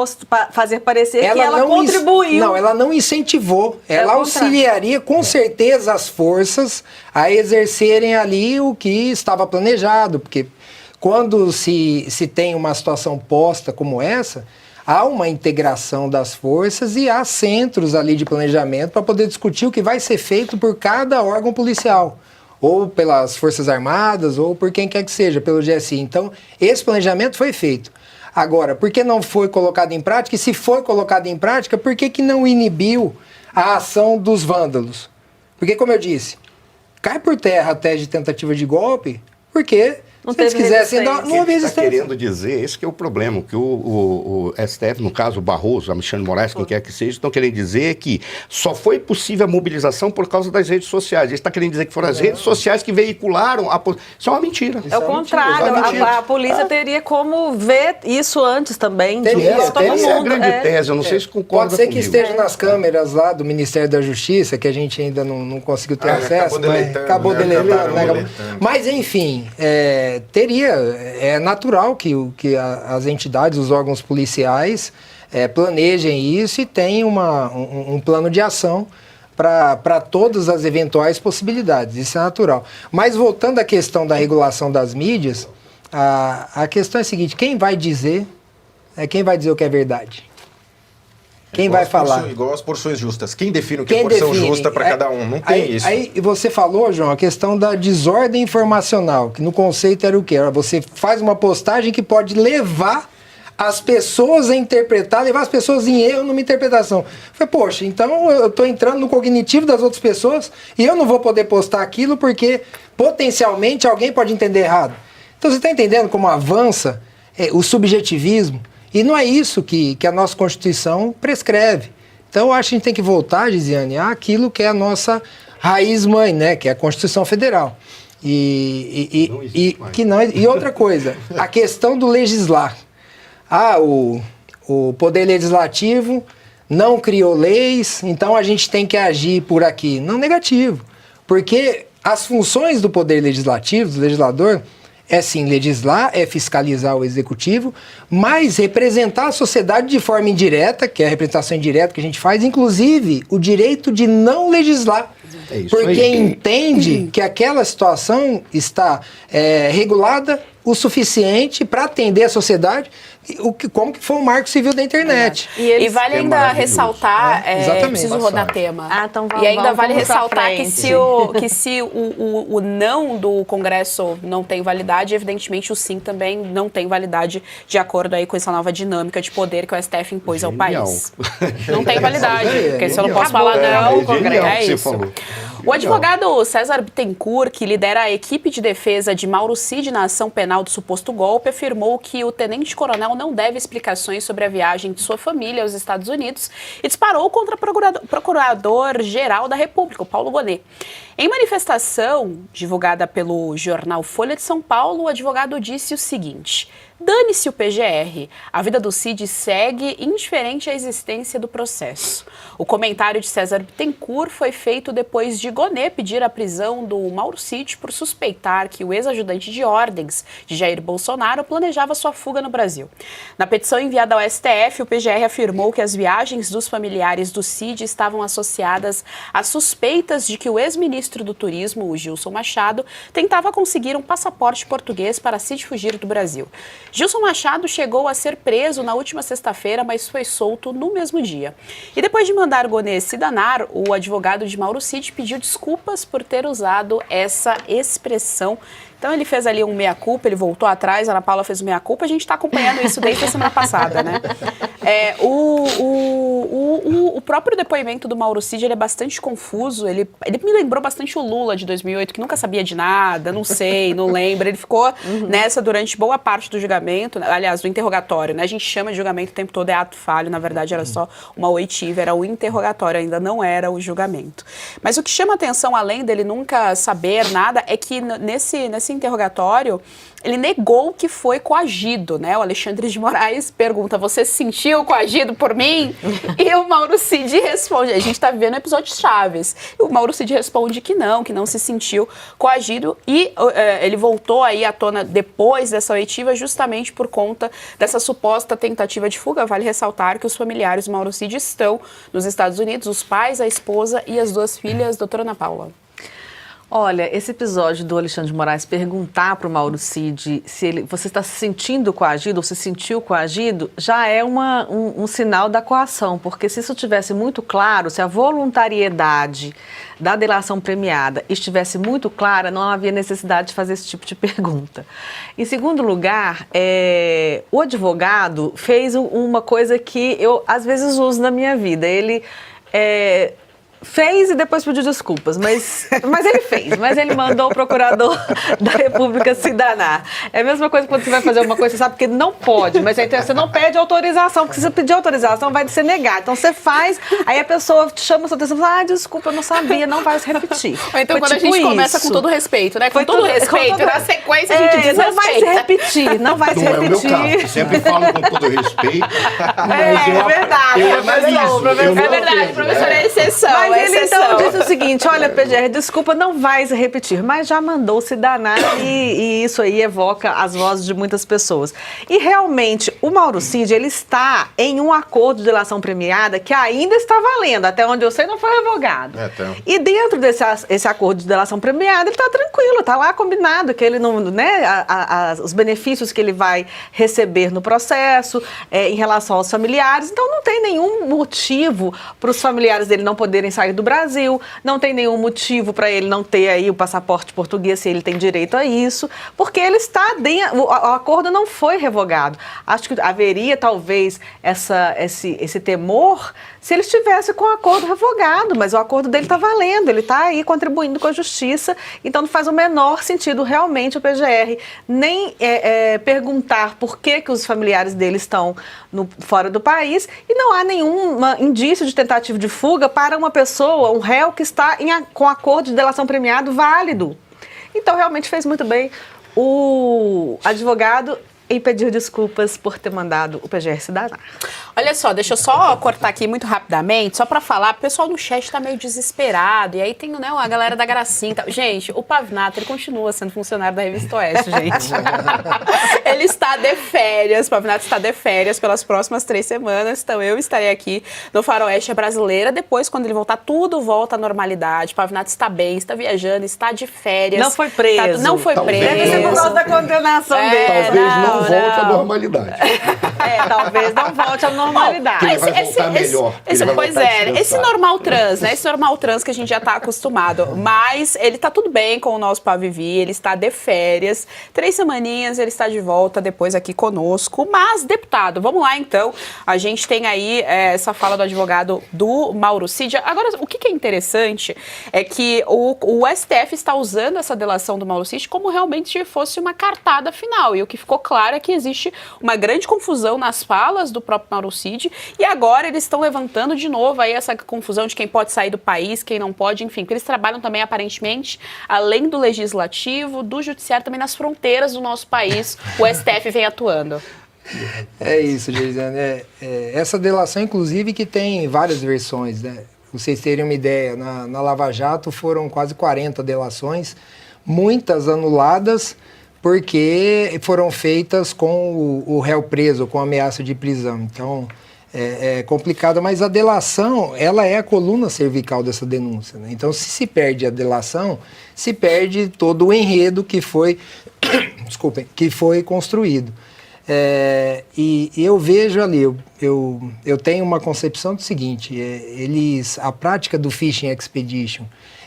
fazer parecer que ela contribuiu. Não, ela não incentivou. Ela auxiliaria com certeza as forças a exercerem ali o que estava planejado, porque... quando se tem uma situação posta como essa, há uma integração das forças e há centros ali de planejamento para poder discutir o que vai ser feito por cada órgão policial, ou pelas Forças Armadas, ou por quem quer que seja, pelo GSI. Então, esse planejamento foi feito. Agora, por que não foi colocado em prática? E se foi colocado em prática, por que não inibiu a ação dos vândalos? Porque, como eu disse, cai por terra a tese de tentativa de golpe, porque... não se eles quisessem dar, não havia resistência. Está resistência. querendo dizer, esse que é o problema, que o STF, no caso o Barroso, o Alexandre de Moraes, quem quer que seja, estão querendo dizer que só foi possível a mobilização por causa das redes sociais. Eles estão querendo dizer que foram as redes sociais que veicularam a... Isso é uma mentira. É o contrário, a polícia teria como ver isso antes também. Essa é a grande tese, eu não sei se concorda Pode ser comigo. que esteja nas câmeras lá do Ministério da Justiça, que a gente ainda não conseguiu ter acesso, acabou deletando. Mas, enfim, é natural que as entidades, os órgãos policiais planejem isso e tenham um plano de ação para todas as eventuais possibilidades. Isso é natural. Mas voltando à questão da regulação das mídias, a questão é a seguinte: quem vai dizer o que é verdade? Quem vai falar? Igual as porções justas. Quem define o que é porção justa para cada um? Não tem isso. Aí você falou, João, a questão da desordem informacional, que no conceito era o quê? Você faz uma postagem que pode levar as pessoas a interpretar, levar as pessoas em erro numa interpretação. Eu falei, poxa, então eu estou entrando no cognitivo das outras pessoas e eu não vou poder postar aquilo porque potencialmente alguém pode entender errado. Então você está entendendo como avança o subjetivismo? E não é isso que a nossa Constituição prescreve. Então eu acho que a gente tem que voltar, Gisiane, àquilo que é a nossa raiz mãe, né? Que é a Constituição Federal. E outra coisa, a questão do legislar. O Poder Legislativo não criou leis, então a gente tem que agir por aqui. Não, negativo. Porque as funções do Poder Legislativo, do legislador, é sim legislar, é fiscalizar o executivo, mas representar a sociedade de forma indireta, que é a representação indireta que a gente faz, inclusive o direito de não legislar. É isso porque aí. entende que aquela situação está regulada o suficiente para atender a sociedade, como que foi o Marco Civil da internet. E vale ainda ressaltar, exatamente. preciso rodar tema. Então e ainda vale vamos ressaltar que se o não do Congresso não tem validade, evidentemente o sim também não tem validade, de acordo aí com essa nova dinâmica de poder que o STF impôs ao país. Não tem validade, porque se eu não posso falar não, Congresso, é isso. O advogado César Bittencourt, que lidera a equipe de defesa de Mauro Cid na ação penal do suposto golpe, afirmou que o tenente-coronel não deve explicações sobre a viagem de sua família aos Estados Unidos e disparou contra o procurador-geral da República, o Paulo Gonet. Em manifestação divulgada pelo jornal Folha de São Paulo, o advogado disse o seguinte: dane-se o PGR, a vida do Cid segue indiferente à existência do processo. O comentário de César Bittencourt foi feito depois de Gonet pedir a prisão do Mauro Cid por suspeitar que o ex-ajudante de ordens de Jair Bolsonaro planejava sua fuga no Brasil. Na petição enviada ao STF, o PGR afirmou que as viagens dos familiares do Cid estavam associadas a suspeitas de que o ex-ministro do Turismo, o Gilson Machado, tentava conseguir um passaporte português para Cid fugir do Brasil. Gilson Machado chegou a ser preso na última sexta-feira, mas foi solto no mesmo dia. E depois de mandar Gonet se danar, o advogado de Mauro Cid pediu desculpas por ter usado essa expressão. Então ele fez ali um meia-culpa, ele voltou atrás, a Ana Paula fez um meia-culpa, a gente está acompanhando isso desde a semana passada, né? O próprio depoimento do Mauro Cid, ele é bastante confuso, ele me lembrou bastante o Lula de 2008, que nunca sabia de nada, não sei, não lembra, ele ficou nessa durante boa parte do julgamento, aliás, do interrogatório, né? A gente chama de julgamento o tempo todo, é ato falho, na verdade era só uma oitiva, era o interrogatório, ainda não era o julgamento. Mas o que chama atenção, além dele nunca saber nada, é que nesse interrogatório, ele negou que foi coagido, né? O Alexandre de Moraes pergunta: você se sentiu coagido por mim? E o Mauro Cid responde, a gente tá vendo episódios chaves, o Mauro Cid responde que não se sentiu coagido e ele voltou aí à tona depois dessa oitiva justamente por conta dessa suposta tentativa de fuga. Vale ressaltar que os familiares do Mauro Cid estão nos Estados Unidos, os pais, a esposa e as duas filhas, doutora Ana Paula. Olha, esse episódio do Alexandre de Moraes perguntar para o Mauro Cid se você está se sentindo coagido ou se sentiu coagido, já é um sinal da coação, porque se isso tivesse muito claro, se a voluntariedade da delação premiada estivesse muito clara, não havia necessidade de fazer esse tipo de pergunta. Em segundo lugar, o advogado fez uma coisa que eu às vezes uso na minha vida. Ele fez e depois pediu desculpas, mas ele fez, mas ele mandou o procurador da República se danar. É a mesma coisa quando você vai fazer uma coisa, você sabe que não pode, mas aí você não pede autorização, porque se você pedir autorização vai ser negado. Então você faz, aí a pessoa te chama a sua atenção e fala: desculpa, eu não sabia, não vai se repetir. Ou então quando tipo a gente começa com todo respeito, né? Com todo respeito, na sequência a gente diz não vai se repetir, não vai se repetir. Não é o meu caso, sempre falo com todo respeito. É verdade, é verdade, professor, é exceção. Mas ele então disse o seguinte: olha, PGR, desculpa, não vai se repetir, mas já mandou se danar e isso aí evoca as vozes de muitas pessoas. E realmente, o Mauro Cid, ele está em um acordo de delação premiada que ainda está valendo, até onde eu sei não foi revogado. E dentro desse acordo de delação premiada, ele está tranquilo, está lá combinado que ele não, né, os benefícios que ele vai receber no processo, em relação aos familiares, então não tem nenhum motivo para os familiares dele não poderem saber sair do Brasil, não tem nenhum motivo para ele não ter aí o passaporte português, se ele tem direito a isso, porque ele está dentro, o acordo não foi revogado. Acho que haveria talvez esse temor se ele estivesse com o acordo revogado, mas o acordo dele está valendo, ele está aí contribuindo com a justiça, então não faz o menor sentido realmente o PGR nem perguntar por que os familiares dele estão fora do país, e não há nenhum indício de tentativa de fuga para uma pessoa, um réu que está com acordo de delação premiado válido. Então realmente fez muito bem o advogado em pedir desculpas por ter mandado o PGR se danar. Olha só, deixa eu só cortar aqui muito rapidamente, só pra falar, o pessoal no chat tá meio desesperado, e aí tem, né, a galera da Gracinha. Tá... Gente, o Pavinato, ele continua sendo funcionário da Revista Oeste, gente. Ele está de férias, o Pavinato está de férias pelas próximas 3 semanas, então eu estarei aqui no Faroeste Brasileira. Depois, quando ele voltar, tudo volta à normalidade. O Pavinato está bem, está viajando, está de férias. Não foi preso. Não foi Talvez. preso. Deve ser por causa da condenação dele. Talvez não volte à normalidade. Talvez não volte à normalidade. Ele vai voltar melhor. Pois é, esse normal trans, né? Esse normal trans que a gente já tá acostumado. Mas ele tá tudo bem com o nosso Pavivi, ele está de férias. 3 semaninhas, ele está de volta depois aqui conosco. Mas, deputado, vamos lá então. A gente tem aí essa fala do advogado do Mauro Cid. Agora, o que é interessante é que o STF está usando essa delação do Mauro Cid como realmente fosse uma cartada final. E o que ficou claro é que existe uma grande confusão nas falas do próprio Mauro Cid, e agora eles estão levantando de novo aí essa confusão de quem pode sair do país, quem não pode, enfim, porque eles trabalham também aparentemente, além do legislativo, do judiciário, também nas fronteiras do nosso país, o STF vem atuando. É isso, Geisiane. Essa delação, inclusive, que tem várias versões, né? Pra vocês terem uma ideia, na Lava Jato foram quase 40 delações, muitas anuladas, porque foram feitas com o réu preso, com ameaça de prisão. Então, é complicado, mas a delação, ela é a coluna cervical dessa denúncia, né? Então, se perde a delação, se perde todo o enredo que foi, que foi construído. E eu vejo ali, eu tenho uma concepção do seguinte, a prática do Fishing Expedition,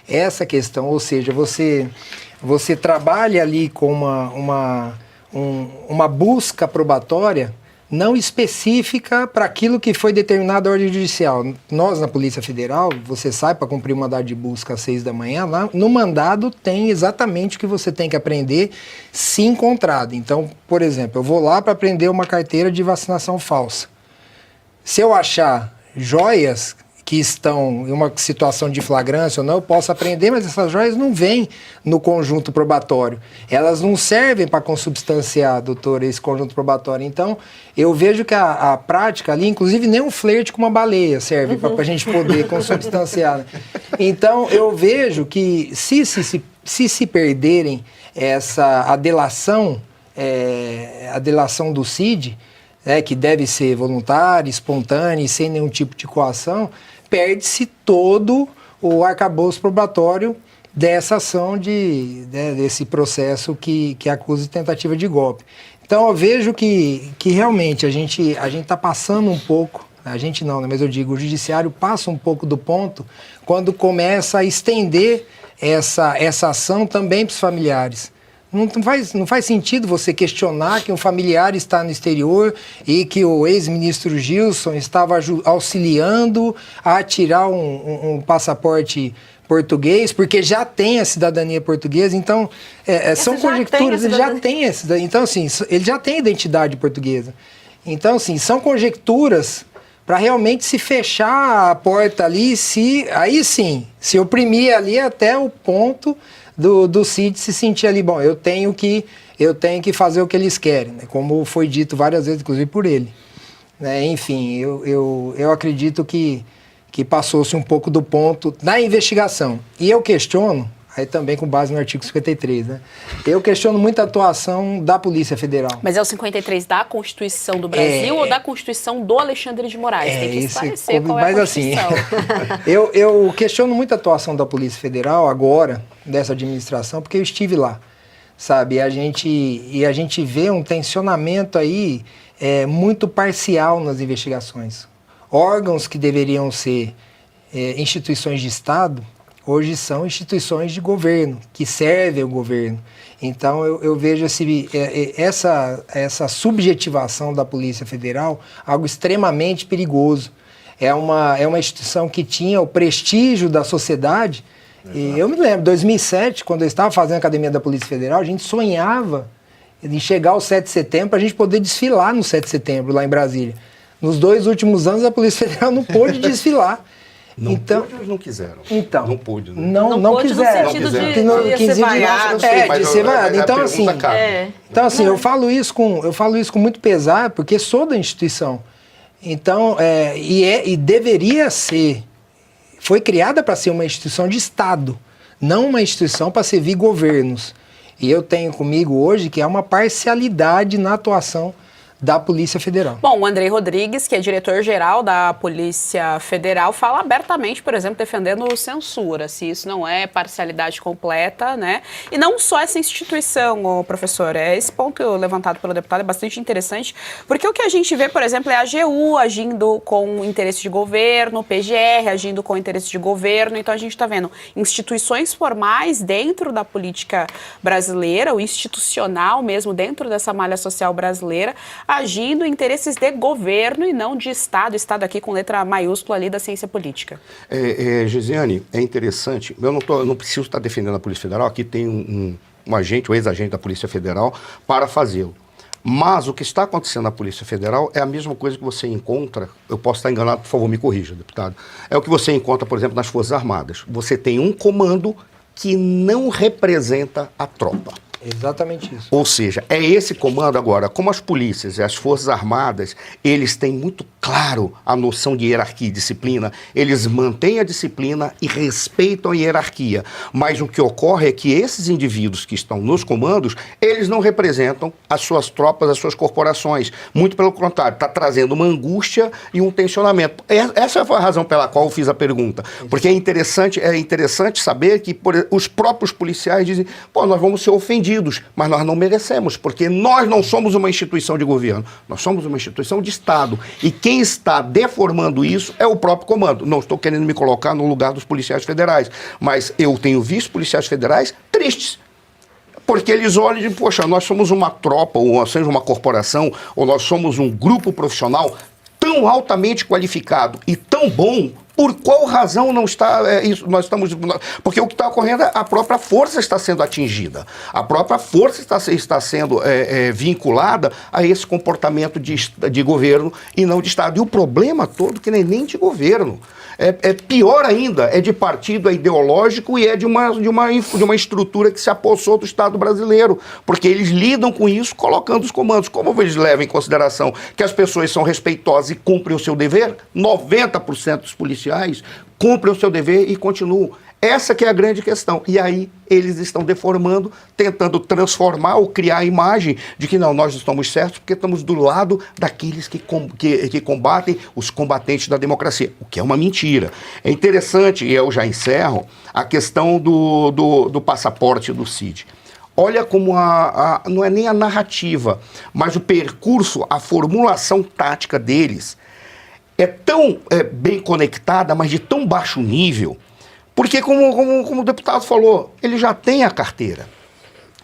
essa questão, ou seja, você trabalha ali com uma busca probatória não específica para aquilo que foi determinado a ordem judicial. Nós, na Polícia Federal, você sai para cumprir o mandado de busca às 6 da manhã, lá no mandado tem exatamente o que você tem que aprender se encontrado. Então, por exemplo, eu vou lá para aprender uma carteira de vacinação falsa. Se eu achar joias que estão em uma situação de flagrância ou não, eu posso apreender, mas essas joias não vêm no conjunto probatório. Elas não servem para consubstanciar, doutor, esse conjunto probatório. Então, eu vejo que a prática ali, inclusive nem um flerte com uma baleia serve para a gente poder consubstanciar. Né? Então, eu vejo que se perderem a delação do CID, que deve ser voluntária, espontânea e sem nenhum tipo de coação, perde-se todo o arcabouço probatório dessa ação, desse processo que acusa de tentativa de golpe. Então, eu vejo que realmente a gente está passando um pouco, a gente não, né, mas eu digo, o judiciário passa um pouco do ponto quando começa a estender essa ação também para os familiares. Não faz sentido você questionar que um familiar está no exterior e que o ex-ministro Gilson estava auxiliando a tirar um passaporte português, porque já tem a cidadania portuguesa. Então, são conjecturas, ele já tem essa. Então, assim, ele já tem a identidade portuguesa. Então, assim, são conjecturas para realmente se fechar a porta ali, aí sim, se oprimir ali até o ponto do CID se sentir ali, bom, eu tenho que fazer o que eles querem, né? Como foi dito várias vezes, inclusive por ele. Né? Enfim, eu acredito que passou-se um pouco do ponto na investigação. E eu questiono, aí também com base no artigo 53, né? Eu questiono muito a atuação da Polícia Federal. Mas é o 53 da Constituição do Brasil ou da Constituição do Alexandre de Moraes? Tem que esclarecer qual é a Constituição. Assim, eu questiono muito a atuação da Polícia Federal agora, dessa administração, porque eu estive lá, sabe? E a gente vê um tensionamento aí muito parcial nas investigações. Órgãos que deveriam ser instituições de Estado, hoje são instituições de governo, que servem ao governo. Então, eu vejo essa subjetivação da Polícia Federal algo extremamente perigoso. É uma instituição que tinha o prestígio da sociedade. E eu me lembro, em 2007, quando eu estava fazendo a Academia da Polícia Federal, a gente sonhava em chegar ao 7 de setembro para a gente poder desfilar no 7 de setembro, lá em Brasília. Nos 2 últimos anos, a Polícia Federal não pôde desfilar. Não pôde, eles não quiseram. Então, não pôde, né? Não quiseram. No sentido de ser vaiado. De ser vaiado. Então, assim, eu falo isso com muito pesar, porque sou da instituição. Então, e deveria ser, foi criada para ser uma instituição de Estado, não uma instituição para servir governos. E eu tenho comigo hoje que é uma parcialidade na atuação da Polícia Federal. Bom, o Andrei Rodrigues, que é diretor-geral da Polícia Federal, fala abertamente, por exemplo, defendendo censura, se isso não é parcialidade completa, né? E não só essa instituição, professor, esse ponto levantado pelo deputado é bastante interessante, porque o que a gente vê, por exemplo, é a AGU agindo com interesse de governo, o PGR agindo com interesse de governo, então a gente está vendo instituições formais dentro da política brasileira, o institucional mesmo dentro dessa malha social brasileira, agindo em interesses de governo e não de Estado aqui com letra maiúscula ali da ciência política. Gesiane, é interessante, eu não preciso estar defendendo a Polícia Federal, aqui tem um agente, um ex-agente da Polícia Federal para fazê-lo. Mas o que está acontecendo na Polícia Federal é a mesma coisa que você encontra, eu posso estar enganado, por favor me corrija, deputado, é o que você encontra, por exemplo, nas Forças Armadas. Você tem um comando que não representa a tropa. Exatamente isso. Ou seja, é esse comando agora, como as polícias e as Forças Armadas, eles têm muito claro a noção de hierarquia e disciplina, eles mantêm a disciplina e respeitam a hierarquia. Mas o que ocorre é que esses indivíduos que estão nos comandos, eles não representam as suas tropas, as suas corporações. Muito pelo contrário, está trazendo uma angústia e um tensionamento. Essa foi a razão pela qual eu fiz a pergunta. Porque é interessante saber que os próprios policiais dizem, nós vamos ser ofendidos, mas nós não merecemos, porque nós não somos uma instituição de governo, nós somos uma instituição de Estado. E quem está deformando isso é o próprio comando. Não estou querendo me colocar no lugar dos policiais federais, mas eu tenho visto policiais federais tristes. Porque eles olham e dizem, poxa, nós somos uma tropa, ou nós somos uma corporação, ou nós somos um grupo profissional tão altamente qualificado e tão bom. Por qual razão não está isso? Nós estamos. Porque o que está ocorrendo é a própria força está sendo atingida. A própria força está sendo vinculada a esse comportamento de governo e não de Estado. E o problema todo que não é nem de governo. É pior ainda, é de partido, é ideológico e é de uma estrutura que se apossou do Estado brasileiro. Porque eles lidam com isso colocando os comandos. Como eles levam em consideração que as pessoas são respeitosas e cumprem o seu dever? 90% dos policiais cumprem o seu dever e continuam. Essa que é a grande questão. E aí eles estão deformando, tentando transformar ou criar a imagem de que não, nós estamos certos porque estamos do lado daqueles que combatem os combatentes da democracia, o que é uma mentira. É interessante, e eu já encerro, a questão do passaporte do Cid. Olha como não é nem a narrativa, mas o percurso, a formulação tática deles é tão bem conectada, mas de tão baixo nível, porque como o deputado falou, ele já tem a carteira.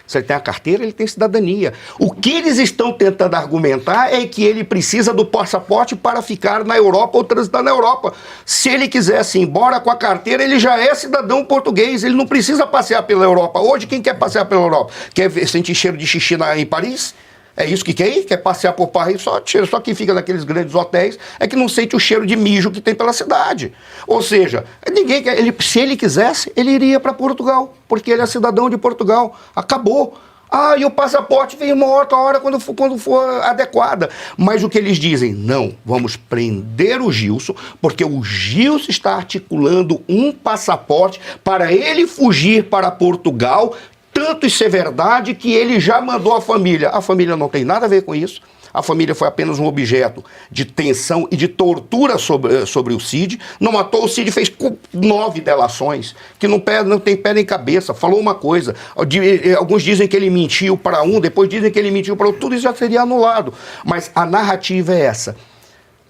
Se ele tem a carteira, ele tem cidadania. O que eles estão tentando argumentar é que ele precisa do passaporte para ficar na Europa ou transitar na Europa. Se ele quisesse ir embora com a carteira, ele já é cidadão português, ele não precisa passear pela Europa. Hoje, quem quer passear pela Europa? Quer sentir cheiro de xixi em Paris? É isso que quer ir? Quer passear por Paris? Só quem fica naqueles grandes hotéis é que não sente o cheiro de mijo que tem pela cidade. Ou seja, ninguém quer, se ele quisesse, ele iria para Portugal, porque ele é cidadão de Portugal. Acabou. E o passaporte vem uma outra hora quando for adequada. Mas o que eles dizem? Não, vamos prender o Gilson, porque o Gilson está articulando um passaporte para ele fugir para Portugal. Tanto isso é verdade que ele já mandou a família. A família não tem nada a ver com isso. A família foi apenas um objeto de tensão e de tortura sobre o Cid. Não matou o Cid, fez 9 delações, que não tem pé nem cabeça. Falou uma coisa. Alguns dizem que ele mentiu para um, depois dizem que ele mentiu para outro. Tudo isso já seria anulado. Mas a narrativa é essa.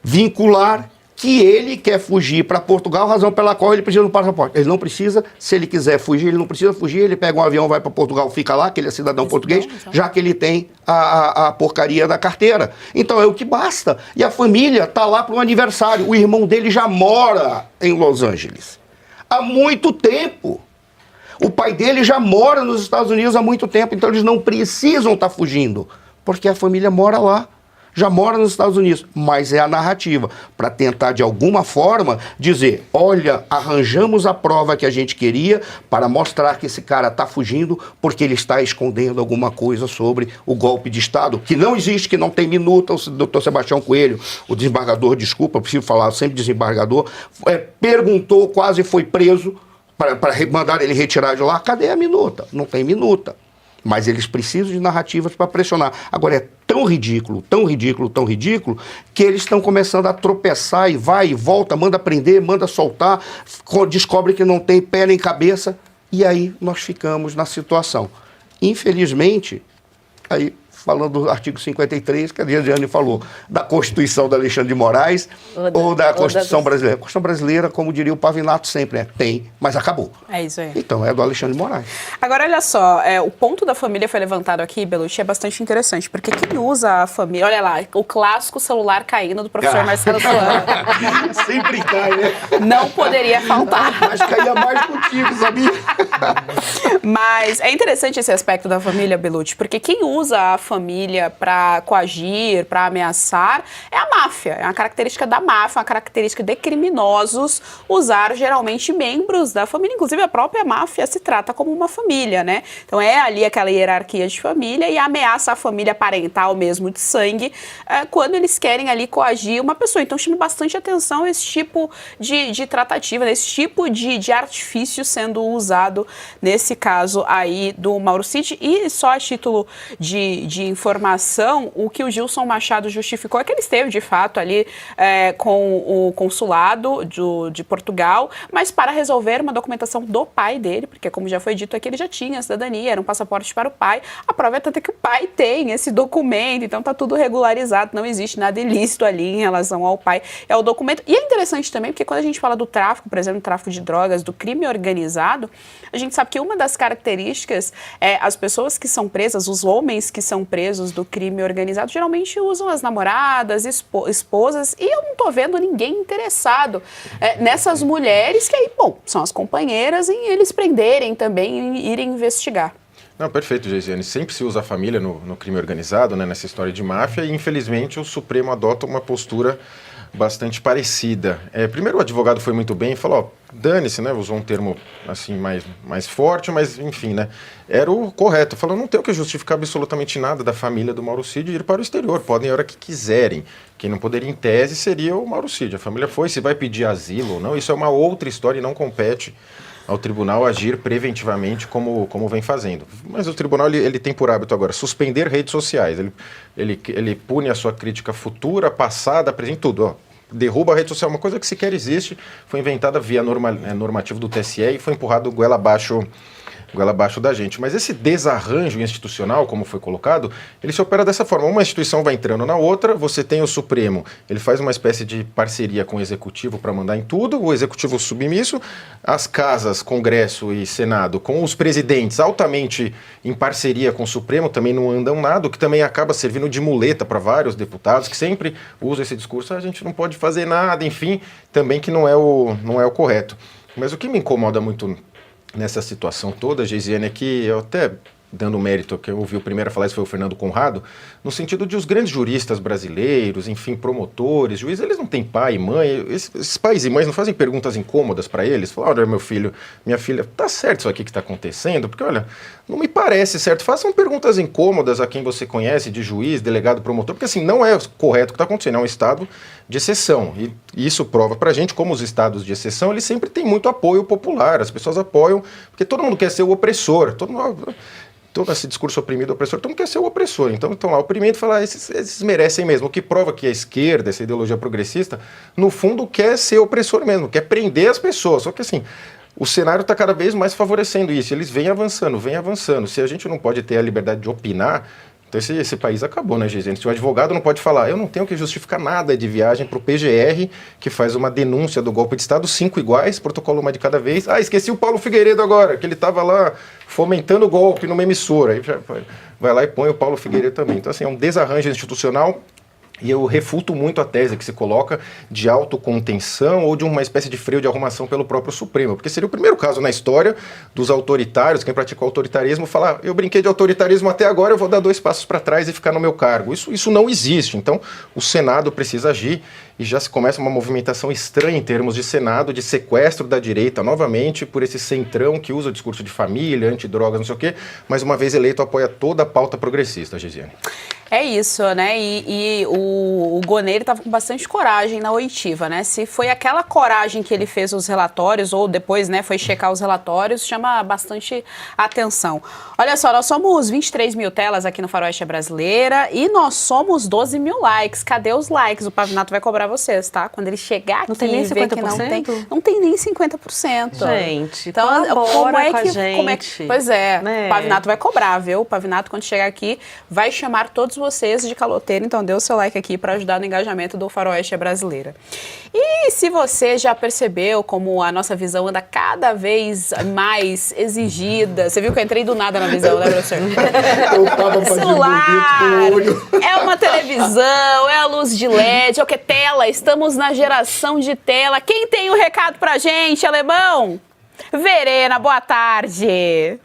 Vincular que ele quer fugir para Portugal, razão pela qual ele precisa do passaporte. Ele não precisa, se ele quiser fugir, ele não precisa fugir, ele pega um avião, vai para Portugal, fica lá, que ele é cidadão português, já que ele tem a porcaria da carteira. Então é o que basta. E a família está lá para um aniversário. O irmão dele já mora em Los Angeles há muito tempo. O pai dele já mora nos Estados Unidos há muito tempo, então eles não precisam estar fugindo, porque a família mora lá. Já mora nos Estados Unidos, mas é a narrativa, para tentar de alguma forma dizer, olha, arranjamos a prova que a gente queria para mostrar que esse cara está fugindo porque ele está escondendo alguma coisa sobre o golpe de Estado, que não existe, que não tem minuta. O doutor Sebastião Coelho, o desembargador, desculpa, preciso falar sempre desembargador, perguntou, quase foi preso para mandar ele retirar de lá. Cadê a minuta? Não tem minuta. Mas eles precisam de narrativas para pressionar. Agora, é tão ridículo, tão ridículo, tão ridículo, que eles estão começando a tropeçar e vai e volta, manda prender, manda soltar, descobre que não tem pé nem cabeça, e aí nós ficamos na situação. Infelizmente, aí falando do artigo 53, que a Diane falou, da Constituição do Alexandre de Moraes ou da Constituição brasileira. A Constituição brasileira, como diria o Pavinato sempre, tem, mas acabou. É isso aí. Então, é do Alexandre de Moraes. Agora, olha só, o ponto da família foi levantado aqui, Belucci, é bastante interessante, porque quem usa a família... Olha lá, o clássico celular caindo do professor Marcelo Solano. Sempre cai, né? Não poderia faltar. Mas caía mais contigo, sabia? Mas é interessante esse aspecto da família, Belucci, porque quem usa a família para coagir, para ameaçar, é a máfia. É uma característica da máfia, uma característica de criminosos usar geralmente membros da família. Inclusive, a própria máfia se trata como uma família, né? Então, é ali aquela hierarquia de família e ameaça a família parental mesmo de sangue quando eles querem ali coagir uma pessoa. Então, chama bastante atenção esse tipo de tratativa, esse tipo de artifício sendo usado nesse caso aí do Mauro Cid. E só a título de informação, o que o Gilson Machado justificou é que ele esteve, de fato, ali com o consulado de Portugal, mas para resolver uma documentação do pai dele, porque, como já foi dito aqui, ele já tinha a cidadania, era um passaporte para o pai. A prova é tanto que o pai tem esse documento, então tá tudo regularizado, não existe nada ilícito ali em relação ao pai, é o documento. E é interessante também, porque quando a gente fala do tráfico, por exemplo, do tráfico de drogas, do crime organizado, a gente sabe que uma das características é as pessoas que são presas, os homens que são presos do crime organizado, geralmente usam as namoradas, esposas, e eu não tô vendo ninguém interessado nessas mulheres que aí, bom, são as companheiras em eles prenderem também e irem investigar. Não, perfeito, Geisiane. Sempre se usa a família no crime organizado, né, nessa história de máfia, e infelizmente o Supremo adota uma postura bastante parecida. Primeiro o advogado foi muito bem e falou, dane-se, né, usou um termo assim mais forte, mas enfim, né, era o correto. Falou, não tem o que justificar absolutamente nada da família do Mauro Cid ir para o exterior, podem ir a hora que quiserem. Quem não poderia em tese seria o Mauro Cid. A família foi, se vai pedir asilo ou não, isso é uma outra história e não compete ao tribunal agir preventivamente como vem fazendo. Mas o tribunal ele tem por hábito agora suspender redes sociais. Ele pune a sua crítica futura, passada, presente, tudo. Ó. Derruba a rede social, uma coisa que sequer existe, foi inventada via normativo do TSE e foi empurrado goela abaixo da gente. Mas esse desarranjo institucional, como foi colocado, ele se opera dessa forma. Uma instituição vai entrando na outra, você tem o Supremo, ele faz uma espécie de parceria com o Executivo para mandar em tudo, o Executivo submisso, as casas, Congresso e Senado, com os presidentes altamente em parceria com o Supremo, também não andam nada, o que também acaba servindo de muleta para vários deputados que sempre usam esse discurso, a gente não pode fazer nada, enfim, também que não é o correto. Mas o que me incomoda muito nessa situação toda, Geisiane, é que eu até, dando mérito, que eu ouvi o primeiro a falar isso foi o Fernando Conrado, no sentido de os grandes juristas brasileiros, enfim, promotores, juízes, eles não têm pai e mãe, esses pais e mães não fazem perguntas incômodas para eles, falam, olha, meu filho, minha filha, tá certo isso aqui que está acontecendo? Porque, olha, não me parece certo, façam perguntas incômodas a quem você conhece, de juiz, delegado, promotor, porque assim, não é correto o que está acontecendo, é um estado de exceção, e isso prova pra gente como os estados de exceção, eles sempre têm muito apoio popular, as pessoas apoiam, porque todo mundo quer ser o opressor, todo esse discurso oprimido, opressor, todo mundo quer ser o opressor, então estão lá oprimindo e falar, esses merecem mesmo, o que prova que a esquerda, essa ideologia progressista, no fundo quer ser opressor mesmo, quer prender as pessoas, só que assim, o cenário está cada vez mais favorecendo isso, eles vêm avançando, se a gente não pode ter a liberdade de opinar, Então esse país acabou, né, Gisele? Se o advogado não pode falar, eu não tenho que justificar nada de viagem para o PGR, que faz uma denúncia do golpe de Estado, 5 iguais, protocolo uma de cada vez. Ah, esqueci o Paulo Figueiredo agora, que ele estava lá fomentando o golpe numa emissora. Aí vai lá e põe o Paulo Figueiredo também. Então, assim, é um desarranjo institucional. E eu refuto muito a tese que se coloca de autocontenção ou de uma espécie de freio de arrumação pelo próprio Supremo, porque seria o primeiro caso na história dos autoritários, quem pratica o autoritarismo, falar, eu brinquei de autoritarismo até agora, eu vou dar 2 passos para trás e ficar no meu cargo. Isso não existe. Então, o Senado precisa agir e já se começa uma movimentação estranha em termos de Senado, de sequestro da direita, novamente, por esse centrão que usa o discurso de família, antidrogas, não sei o quê, mas uma vez eleito apoia toda a pauta progressista, Gisiane. É isso, né? E o Gonet estava com bastante coragem na oitiva, né? Se foi aquela coragem que ele fez os relatórios, ou depois, né, foi checar os relatórios, chama bastante atenção. Olha só, nós somos 23 mil telas aqui no Faroeste Brasileira e nós somos 12 mil likes. Cadê os likes? O Pavinato vai cobrar vocês, tá? Quando ele chegar aqui, não tem nem 50%? Não tem nem 50%. Gente, então, como é que... Pois é, né? O Pavinato vai cobrar, viu? O Pavinato, quando chegar aqui, vai chamar todos vocês de caloteiro, então dê o seu like aqui para ajudar no engajamento do Faroeste Brasileira. E se você já percebeu como a nossa visão anda cada vez mais exigida, você viu que eu entrei do nada na visão, né, professor? Eu tava fazendo celular, com o olho. É uma televisão, é a luz de LED, é o que? Tela, estamos na geração de tela. Quem tem um recado pra gente, Alemão? Verena, boa tarde.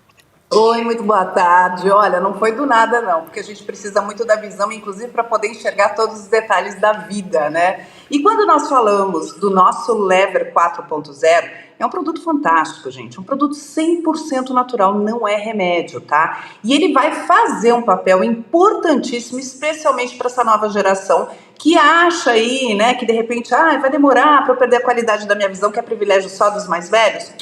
Oi, muito boa tarde. Olha, não foi do nada não, porque a gente precisa muito da visão, inclusive para poder enxergar todos os detalhes da vida, né? E quando nós falamos do nosso Lever 4.0, é um produto fantástico, gente, um produto 100% natural, não é remédio, tá? E ele vai fazer um papel importantíssimo, especialmente para essa nova geração que acha aí, né, que de repente, vai demorar para eu perder a qualidade da minha visão, que é privilégio só dos mais velhos.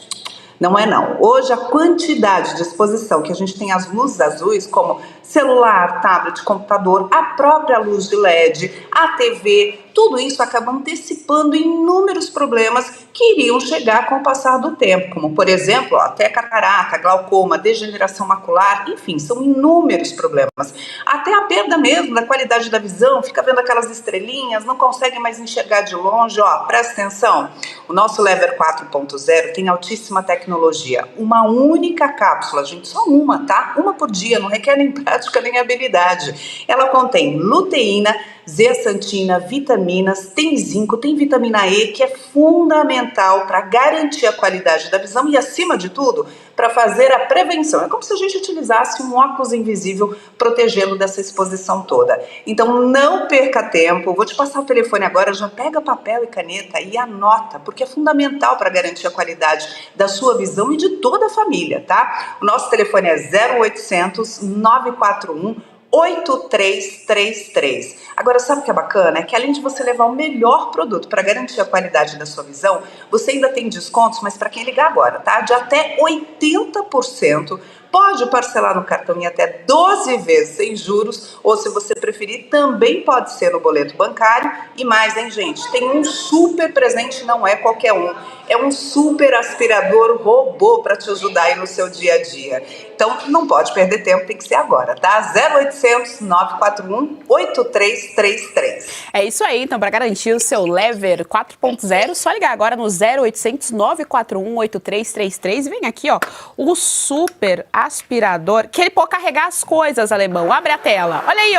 Não é não. Hoje a quantidade de exposição que a gente tem às luzes azuis, como celular, tablet, computador, a própria luz de LED, a TV, tudo isso acaba antecipando inúmeros problemas que iriam chegar com o passar do tempo, como por exemplo, até catarata, glaucoma, degeneração macular, enfim, são inúmeros problemas. Até a perda mesmo da qualidade da visão, fica vendo aquelas estrelinhas, não consegue mais enxergar de longe, presta atenção. O nosso Lever 4.0 tem altíssima tecnologia, uma única cápsula, gente, só uma, tá? Uma por dia, não requer nem prática nem habilidade. Ela contém luteína, zeaxantina, vitaminas, tem zinco, tem vitamina E, que é fundamental para garantir a qualidade da visão e, acima de tudo, para fazer a prevenção. É como se a gente utilizasse um óculos invisível protegê-lo dessa exposição toda. Então, não perca tempo. Vou te passar o telefone agora, já pega papel e caneta e anota, porque é fundamental para garantir a qualidade da sua visão e de toda a família, tá? O nosso telefone é 0800 941 8333. Agora, sabe o que é bacana? É que além de você levar o melhor produto para garantir a qualidade da sua visão, você ainda tem descontos, mas para quem ligar agora, tá? De até 80%. Pode parcelar no cartão em até 12 vezes sem juros, ou se você preferir, também pode ser no boleto bancário. E mais, hein, gente? Tem um super presente, não é qualquer um. É um super aspirador robô para te ajudar aí no seu dia a dia. Então, não pode perder tempo, tem que ser agora, tá? 0800 941 8333. É isso aí, então, para garantir o seu Lever 4.0, só ligar agora no 0800 941 8333 e vem aqui, o super aspirador, que ele pode carregar as coisas, Alemão. Abre a tela. Olha aí,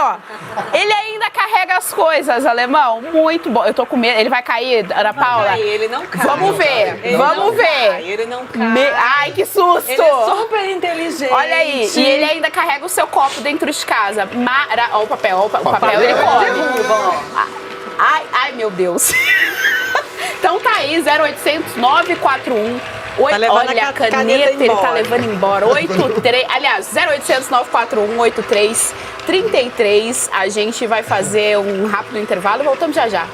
Ele ainda carrega as coisas, Alemão. Muito bom. Eu tô com medo. Ele vai cair, Ana Paula? Vai, ele não cai. Vamos ver. Vamos ver. Ele não cai. Ai, que susto. Ele é super inteligente. Olha aí. E ele ainda carrega o seu copo dentro de casa. Ó o papel. O papel ele pode. Ai, meu Deus. Então tá aí, 0800 941 olha a caneta, ele tá levando embora. 83, aliás, 0800 941 8333. A gente vai fazer um rápido intervalo e voltamos já já.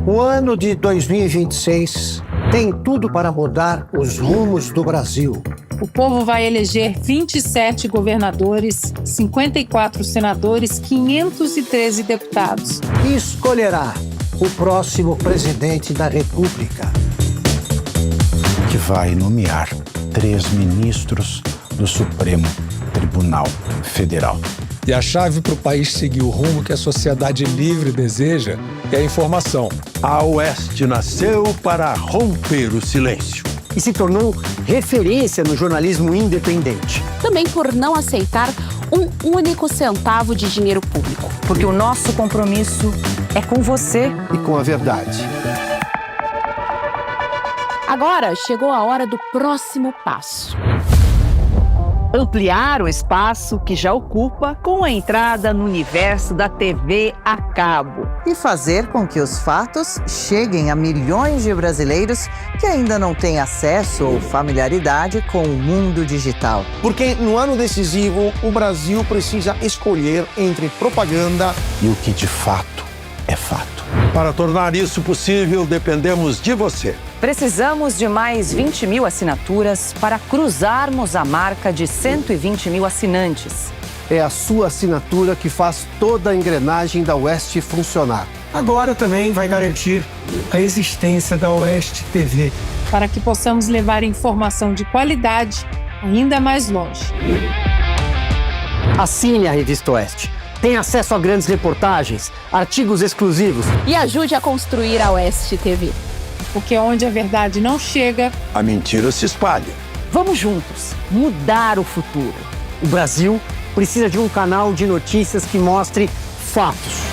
O ano de 2026 tem tudo para mudar os rumos do Brasil. O povo vai eleger 27 governadores, 54 senadores, 513 deputados. E escolherá o próximo presidente da República, que vai nomear 3 ministros do Supremo Tribunal Federal. E a chave para o país seguir o rumo que a sociedade livre deseja é a informação. A Oeste nasceu para romper o silêncio. E se tornou referência no jornalismo independente. Também por não aceitar um único centavo de dinheiro público. Porque o nosso compromisso é com você e com a verdade. Agora chegou a hora do próximo passo. Ampliar o espaço que já ocupa com a entrada no universo da TV a cabo. E fazer com que os fatos cheguem a milhões de brasileiros que ainda não têm acesso ou familiaridade com o mundo digital. Porque no ano decisivo, o Brasil precisa escolher entre propaganda e o que de fato é fato. Para tornar isso possível, dependemos de você. Precisamos de mais 20 mil assinaturas para cruzarmos a marca de 120 mil assinantes. É a sua assinatura que faz toda a engrenagem da Oeste funcionar. Agora também vai garantir a existência da Oeste TV. Para que possamos levar informação de qualidade ainda mais longe. Assine a Revista Oeste. Tem acesso a grandes reportagens, artigos exclusivos. E ajude a construir a Oeste TV. Porque onde a verdade não chega, a mentira se espalha. Vamos juntos mudar o futuro. O Brasil precisa de um canal de notícias que mostre fatos.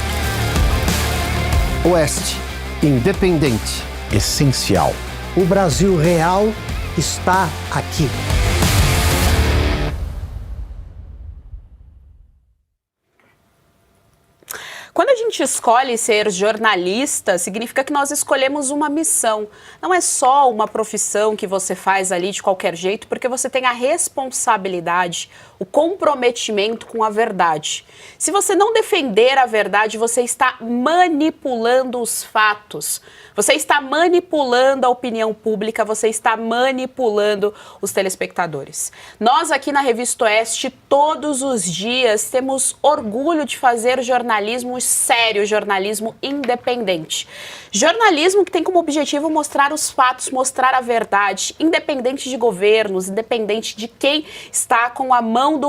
Oeste, independente, essencial. O Brasil real está aqui. Quando a gente escolhe ser jornalista, significa que nós escolhemos uma missão. Não é só uma profissão que você faz ali de qualquer jeito, porque você tem a responsabilidade, o comprometimento com a verdade. Se você não defender a verdade, você está manipulando os fatos. Você está manipulando a opinião pública, você está manipulando os telespectadores. Nós aqui na Revista Oeste, todos os dias, temos orgulho de fazer jornalismo sério, jornalismo independente. Jornalismo que tem como objetivo mostrar os fatos, mostrar a verdade, independente de governos, independente de quem está com a mão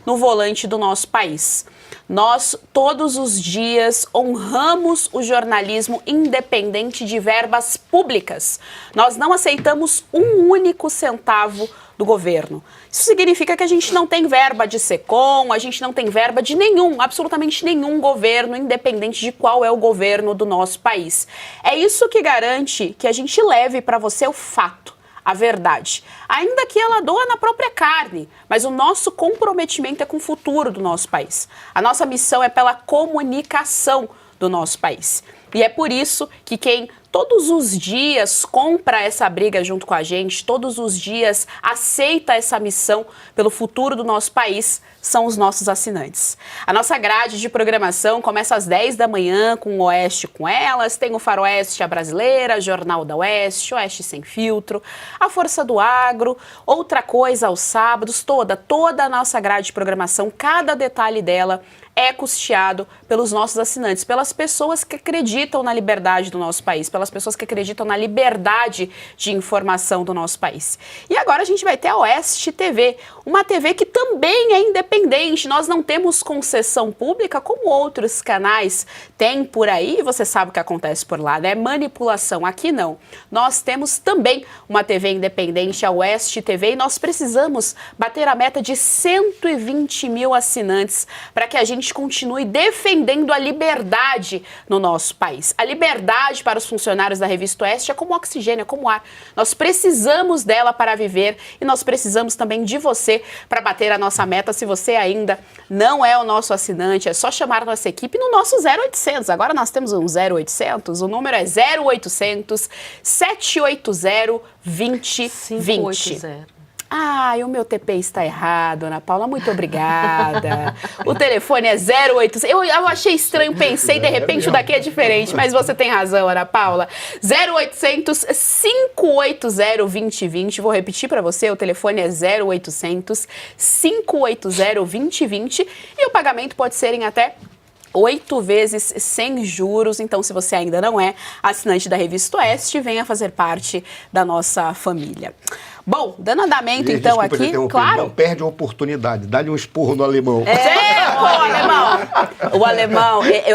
no volante do nosso país. Nós, todos os dias, honramos o jornalismo independente de verbas públicas. Nós não aceitamos um único centavo do governo. Isso significa que a gente não tem verba de SECOM, a gente não tem verba de nenhum, absolutamente nenhum governo, independente de qual é o governo do nosso país. É isso que garante que a gente leve para você o fato, a verdade. Ainda que ela doa na própria carne, mas o nosso comprometimento é com o futuro do nosso país. A nossa missão é pela comunicação do nosso país. E é por isso que quem todos os dias compra essa briga junto com a gente, todos os dias aceita essa missão pelo futuro do nosso país, são os nossos assinantes. A nossa grade de programação começa às 10 da manhã com o Oeste com Elas, tem o Faroeste a Brasileira, Jornal da Oeste, Oeste Sem Filtro, a Força do Agro, Outra Coisa aos sábados, toda a nossa grade de programação, cada detalhe dela é custeado pelos nossos assinantes, pelas pessoas que acreditam na liberdade do nosso país, pelas pessoas que acreditam na liberdade de informação do nosso país. E agora a gente vai ter a Oeste TV, uma TV que também é independente. Nós não temos concessão pública como outros canais têm por aí, você sabe o que acontece por lá, né? Manipulação. Aqui não. Nós temos também uma TV independente, a Oeste TV, e nós precisamos bater a meta de 120 mil assinantes para que a gente continue defendendo a liberdade no nosso país. A liberdade para os funcionários da Revista Oeste é como oxigênio, é como ar. Nós precisamos dela para viver e nós precisamos também de você para bater a nossa meta. Se você ainda não é o nosso assinante, é só chamar a nossa equipe no nosso 0800. Agora nós temos um 0800, o número é 0800 780 2020. Ai, o meu TP está errado, Ana Paula, muito obrigada. O telefone é 0800. Eu achei estranho, pensei, de repente o daqui é diferente, mas você tem razão, Ana Paula. 0800 580 2020. Vou repetir para você, o telefone é 0800 580 2020 e o pagamento pode ser em até 8 vezes sem juros. Então, se você ainda não é assinante da Revista Oeste, venha fazer parte da nossa família. Bom, dando andamento então aqui, claro. Não perde a oportunidade, dá-lhe um esporro no alemão. O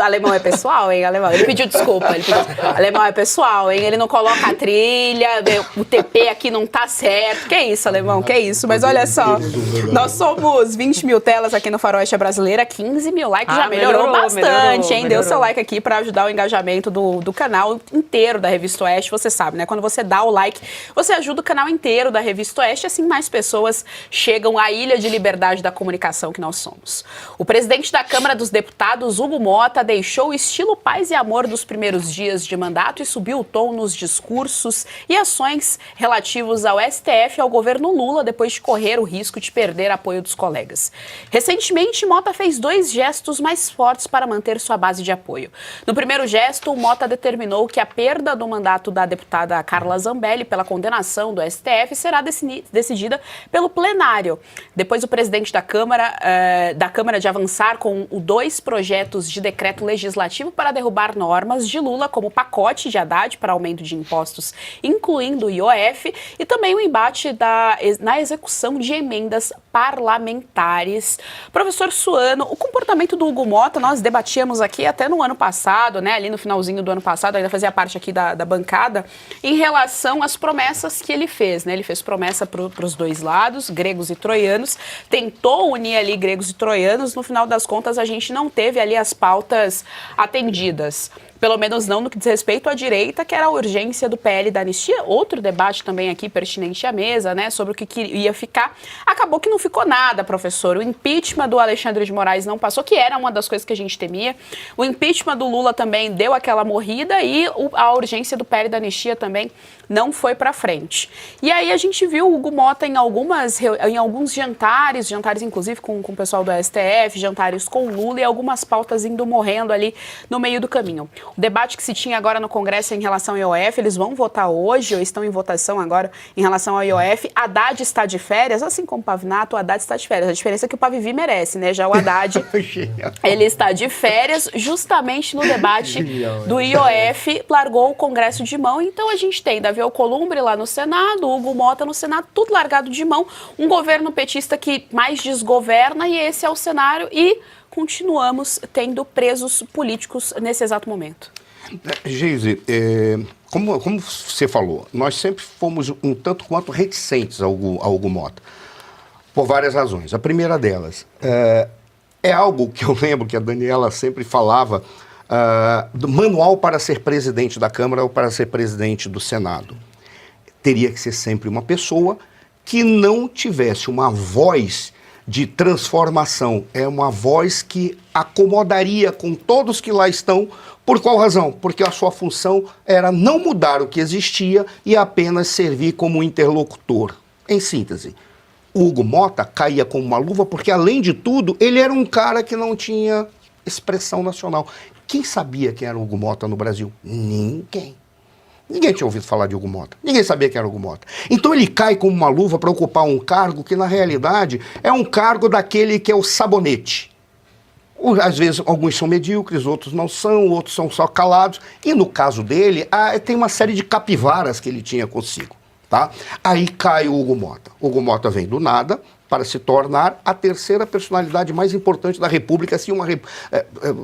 alemão é pessoal, hein, alemão? Ele pediu desculpa, o alemão é pessoal, hein? Ele não coloca a trilha, o TP aqui não tá certo. Que isso, alemão, que isso? Mas olha só, nós somos 20 mil telas aqui no Faroeste Brasileira, 15 mil likes, já melhorou bastante, hein? Deu seu like aqui para ajudar o engajamento do canal inteiro da Revista Oeste, você sabe, né? Quando você dá o like, você ajuda o canal inteiro da Revista Oeste, assim mais pessoas chegam à ilha de liberdade da comunicação que nós somos. O presidente da Câmara dos Deputados, Hugo Motta, deixou o estilo paz e amor dos primeiros dias de mandato e subiu o tom nos discursos e ações relativos ao STF e ao governo Lula, depois de correr o risco de perder apoio dos colegas. Recentemente, Motta fez 2 gestos mais fortes para manter sua base de apoio. No primeiro gesto, Motta determinou que a perda do mandato da deputada Carla Zambelli pela condenação do STF será decidida pelo plenário. Depois, o presidente da Câmara de avançar com 2 projetos de decreto legislativo para derrubar normas de Lula, como o pacote de Haddad para aumento de impostos, incluindo o IOF, e também o embate na execução de emendas parlamentares. Professor Suano, o comportamento do Hugo Motta, nós debatíamos aqui até no ano passado, né, ali no finalzinho do ano passado, ainda fazia parte aqui da bancada, em relação às promessas que ele fez, né? Ele fez promessa para os 2 lados, gregos e troianos, tentou unir ali gregos e troianos, no final das contas a gente não teve ali as pautas atendidas. Pelo menos não no que diz respeito à direita, que era a urgência do PL da anistia. Outro debate também aqui pertinente à mesa, né, sobre o que ia ficar. Acabou que não ficou nada, professor. O impeachment do Alexandre de Moraes não passou, que era uma das coisas que a gente temia. O impeachment do Lula também deu aquela morrida e a urgência do PL da anistia também não foi para frente. E aí a gente viu o Hugo Motta em alguns jantares inclusive com o pessoal do STF, jantares com Lula e algumas pautas indo morrendo ali no meio do caminho. O debate que se tinha agora no Congresso em relação ao IOF, eles vão votar hoje, ou estão em votação agora em relação ao IOF. Haddad está de férias, assim como o Pavinato, o Haddad está de férias. A diferença é que o Pavivi merece, né? Já o Haddad, ele está de férias justamente no debate do IOF, largou o Congresso de mão. Então a gente tem Davi Alcolumbre lá no Senado, Hugo Motta no Senado, tudo largado de mão. Um governo petista que mais desgoverna e esse é o cenário e continuamos tendo presos políticos nesse exato momento. Geise, como você falou, nós sempre fomos um tanto quanto reticentes ao Hugo Motta, por várias razões. A primeira delas é algo que eu lembro que a Daniela sempre falava, do manual para ser presidente da Câmara ou para ser presidente do Senado. Teria que ser sempre uma pessoa que não tivesse uma voz de transformação, é uma voz que acomodaria com todos que lá estão. Por qual razão? Porque a sua função era não mudar o que existia e apenas servir como interlocutor. Em síntese, o Hugo Motta caía como uma luva porque, além de tudo, ele era um cara que não tinha expressão nacional. Quem sabia quem era o Hugo Motta no Brasil? Ninguém. Ninguém tinha ouvido falar de Hugo Motta. Ninguém sabia que era Hugo Motta. Então ele cai como uma luva para ocupar um cargo que, na realidade, é um cargo daquele que é o sabonete. Às vezes, alguns são medíocres, outros não são, outros são só calados. E, no caso dele, tem uma série de capivaras que ele tinha consigo. Tá? Aí cai o Hugo Motta. O Hugo Motta vem do nada para se tornar a terceira personalidade mais importante da República, assim,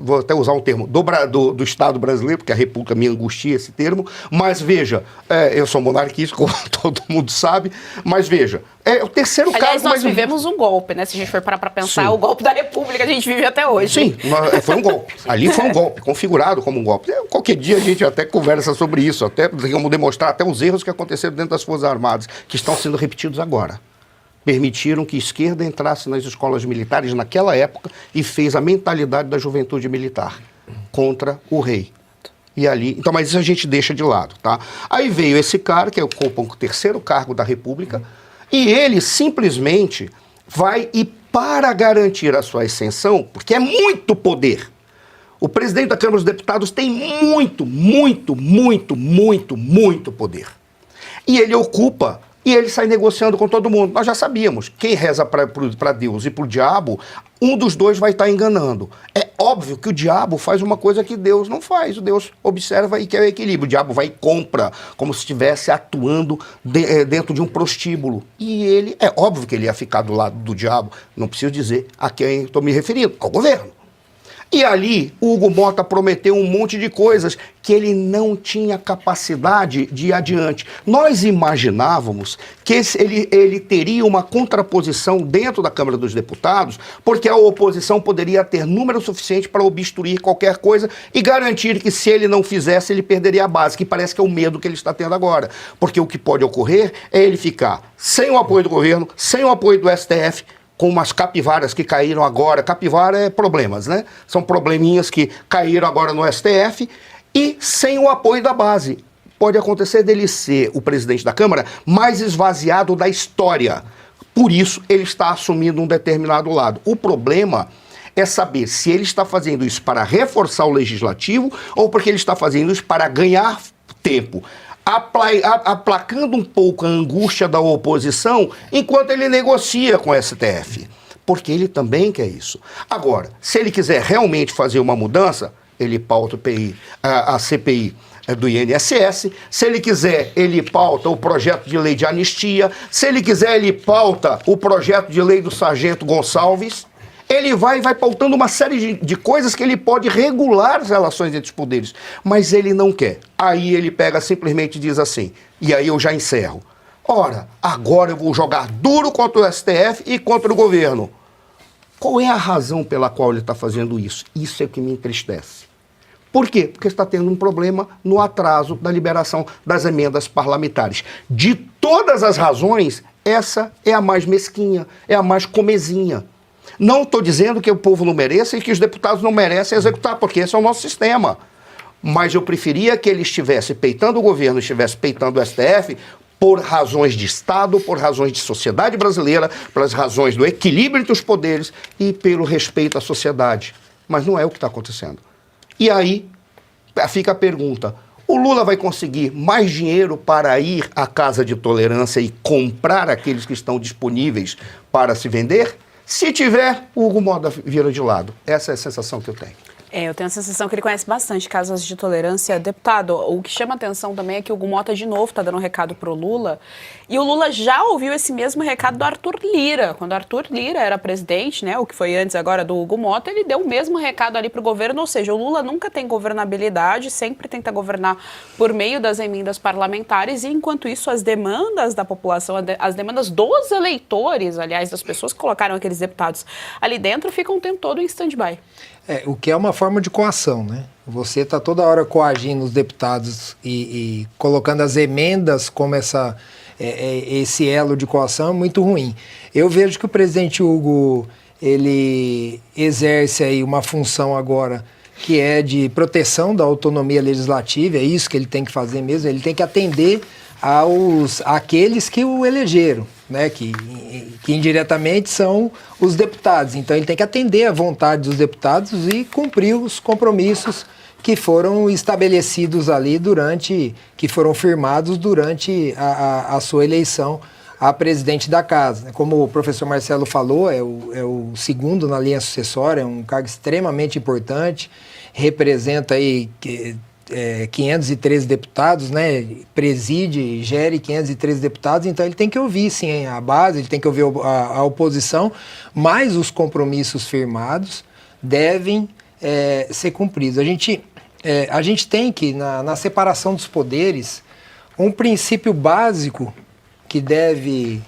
vou até usar um termo, do Estado brasileiro, porque a República me angustia esse termo, mas veja, eu sou monarquista, como todo mundo sabe, mas veja, é o terceiro cargo mais... Aliás, nós vivemos um golpe, né? Se a gente for parar para pensar, sim, o golpe da República a gente vive até hoje. Sim, foi um golpe. Ali foi um golpe, configurado como um golpe. Qualquer dia a gente até conversa sobre isso, até vamos demonstrar até os erros que aconteceram dentro das Forças Armadas, que estão sendo repetidos agora. Permitiram que a esquerda entrasse nas escolas militares naquela época e fez a mentalidade da juventude militar contra o rei. E ali, então, mas isso a gente deixa de lado, tá? Aí veio esse cara, que ocupa o terceiro cargo da República, e ele simplesmente vai, e para garantir a sua ascensão, porque é muito poder, o presidente da Câmara dos Deputados tem muito poder. E ele ocupa E ele sai negociando com todo mundo. Nós já sabíamos, quem reza para Deus e para o diabo, um dos dois vai estar enganando. É óbvio que o diabo faz uma coisa que Deus não faz. Deus observa e quer o equilíbrio. O diabo vai e compra, como se estivesse atuando dentro de um prostíbulo. E ele, é óbvio que ele ia ficar do lado do diabo. Não preciso dizer a quem estou me referindo, ao governo. E ali, o Hugo Mota prometeu um monte de coisas que ele não tinha capacidade de ir adiante. Nós imaginávamos que ele teria uma contraposição dentro da Câmara dos Deputados, porque a oposição poderia ter número suficiente para obstruir qualquer coisa e garantir que, se ele não fizesse, ele perderia a base, que parece que é o medo que ele está tendo agora. Porque o que pode ocorrer é ele ficar sem o apoio do governo, sem o apoio do STF, com umas capivaras que caíram agora. Capivara é problemas, né? São probleminhas que caíram agora no STF e sem o apoio da base. Pode acontecer dele ser o presidente da Câmara mais esvaziado da história. Por isso, ele está assumindo um determinado lado. O problema é saber se ele está fazendo isso para reforçar o legislativo ou porque ele está fazendo isso para ganhar tempo, aplacando um pouco a angústia da oposição enquanto ele negocia com o STF. Porque ele também quer isso. Agora, se ele quiser realmente fazer uma mudança, ele pauta a CPI do INSS. Se ele quiser, ele pauta o projeto de lei de anistia. Se ele quiser, ele pauta o projeto de lei do Sargento Gonçalves. Ele vai pautando uma série de coisas que ele pode regular as relações entre os poderes, mas ele não quer. Aí ele pega simplesmente e diz assim, e aí eu já encerro. Ora, agora eu vou jogar duro contra o STF e contra o governo. Qual é a razão pela qual ele está fazendo isso? Isso é o que me entristece. Por quê? Porque está tendo um problema no atraso da liberação das emendas parlamentares. De todas as razões, essa é a mais mesquinha, é a mais comezinha. Não estou dizendo que o povo não mereça e que os deputados não merecem executar, porque esse é o nosso sistema. Mas eu preferia que ele estivesse peitando o governo, estivesse peitando o STF, por razões de Estado, por razões de sociedade brasileira, pelas razões do equilíbrio entre os poderes e pelo respeito à sociedade. Mas não é o que está acontecendo. E aí fica a pergunta, o Lula vai conseguir mais dinheiro para ir à Casa de Tolerância e comprar aqueles que estão disponíveis para se vender? Se tiver, o Hugo Mota vira de lado. Essa é a sensação que eu tenho. Eu tenho a sensação que ele conhece bastante casas de tolerância. Deputado, o que chama atenção também é que o Hugo Mota, de novo, está dando um recado para o Lula. E o Lula já ouviu esse mesmo recado do Arthur Lira. Quando o Arthur Lira era presidente, né, o que foi antes agora do Hugo Mota, ele deu o mesmo recado ali para o governo. Ou seja, o Lula nunca tem governabilidade, sempre tenta governar por meio das emendas parlamentares. E, enquanto isso, as demandas da população, as demandas dos eleitores, aliás, das pessoas que colocaram aqueles deputados ali dentro, ficam o tempo todo em stand-by. O que é uma forma de coação, né? Você está toda hora coagindo os deputados e colocando as emendas como esse elo de coação é muito ruim. Eu vejo que o presidente Hugo, ele exerce aí uma função agora que é de proteção da autonomia legislativa, é isso que ele tem que fazer mesmo, ele tem que atender àqueles que o elegeram, né, que indiretamente são os deputados. Então ele tem que atender à vontade dos deputados e cumprir os compromissos que foram estabelecidos ali que foram firmados durante a sua eleição a presidente da casa. Como o professor Marcelo falou, é o segundo na linha sucessória, é um cargo extremamente importante, representa aí 513 deputados, né? Preside e gere 513 deputados, então ele tem que ouvir, sim, a base, ele tem que ouvir a oposição, mas os compromissos firmados devem ser cumpridos. A gente tem que, na separação dos poderes, um princípio básico que deve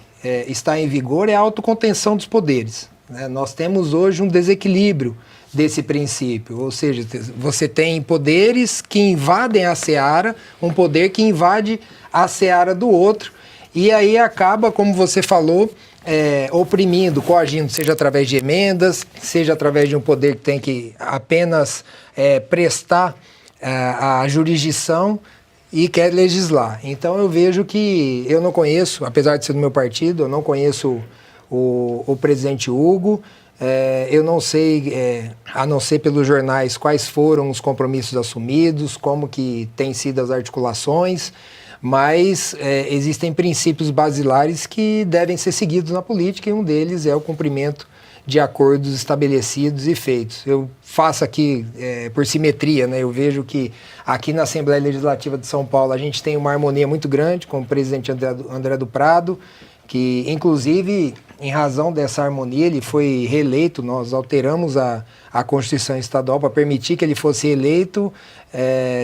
estar em vigor é a autocontenção dos poderes, né? Nós temos hoje um desequilíbrio desse princípio, ou seja, você tem poderes que invadem a seara, um poder que invade a seara do outro, e aí acaba, como você falou, oprimindo, coagindo, seja através de emendas, seja através de um poder que tem que apenas prestar a jurisdição e quer legislar. Então eu vejo que eu não conheço, apesar de ser do meu partido, eu não conheço o presidente Hugo. Eu não sei, a não ser pelos jornais, quais foram os compromissos assumidos, como que têm sido as articulações, mas existem princípios basilares que devem ser seguidos na política, e um deles é o cumprimento de acordos estabelecidos e feitos. Eu faço aqui por simetria, né? Eu vejo que aqui na Assembleia Legislativa de São Paulo a gente tem uma harmonia muito grande com o presidente André do Prado, que inclusive, em razão dessa harmonia, ele foi reeleito. Nós alteramos a Constituição Estadual para permitir que ele fosse eleito,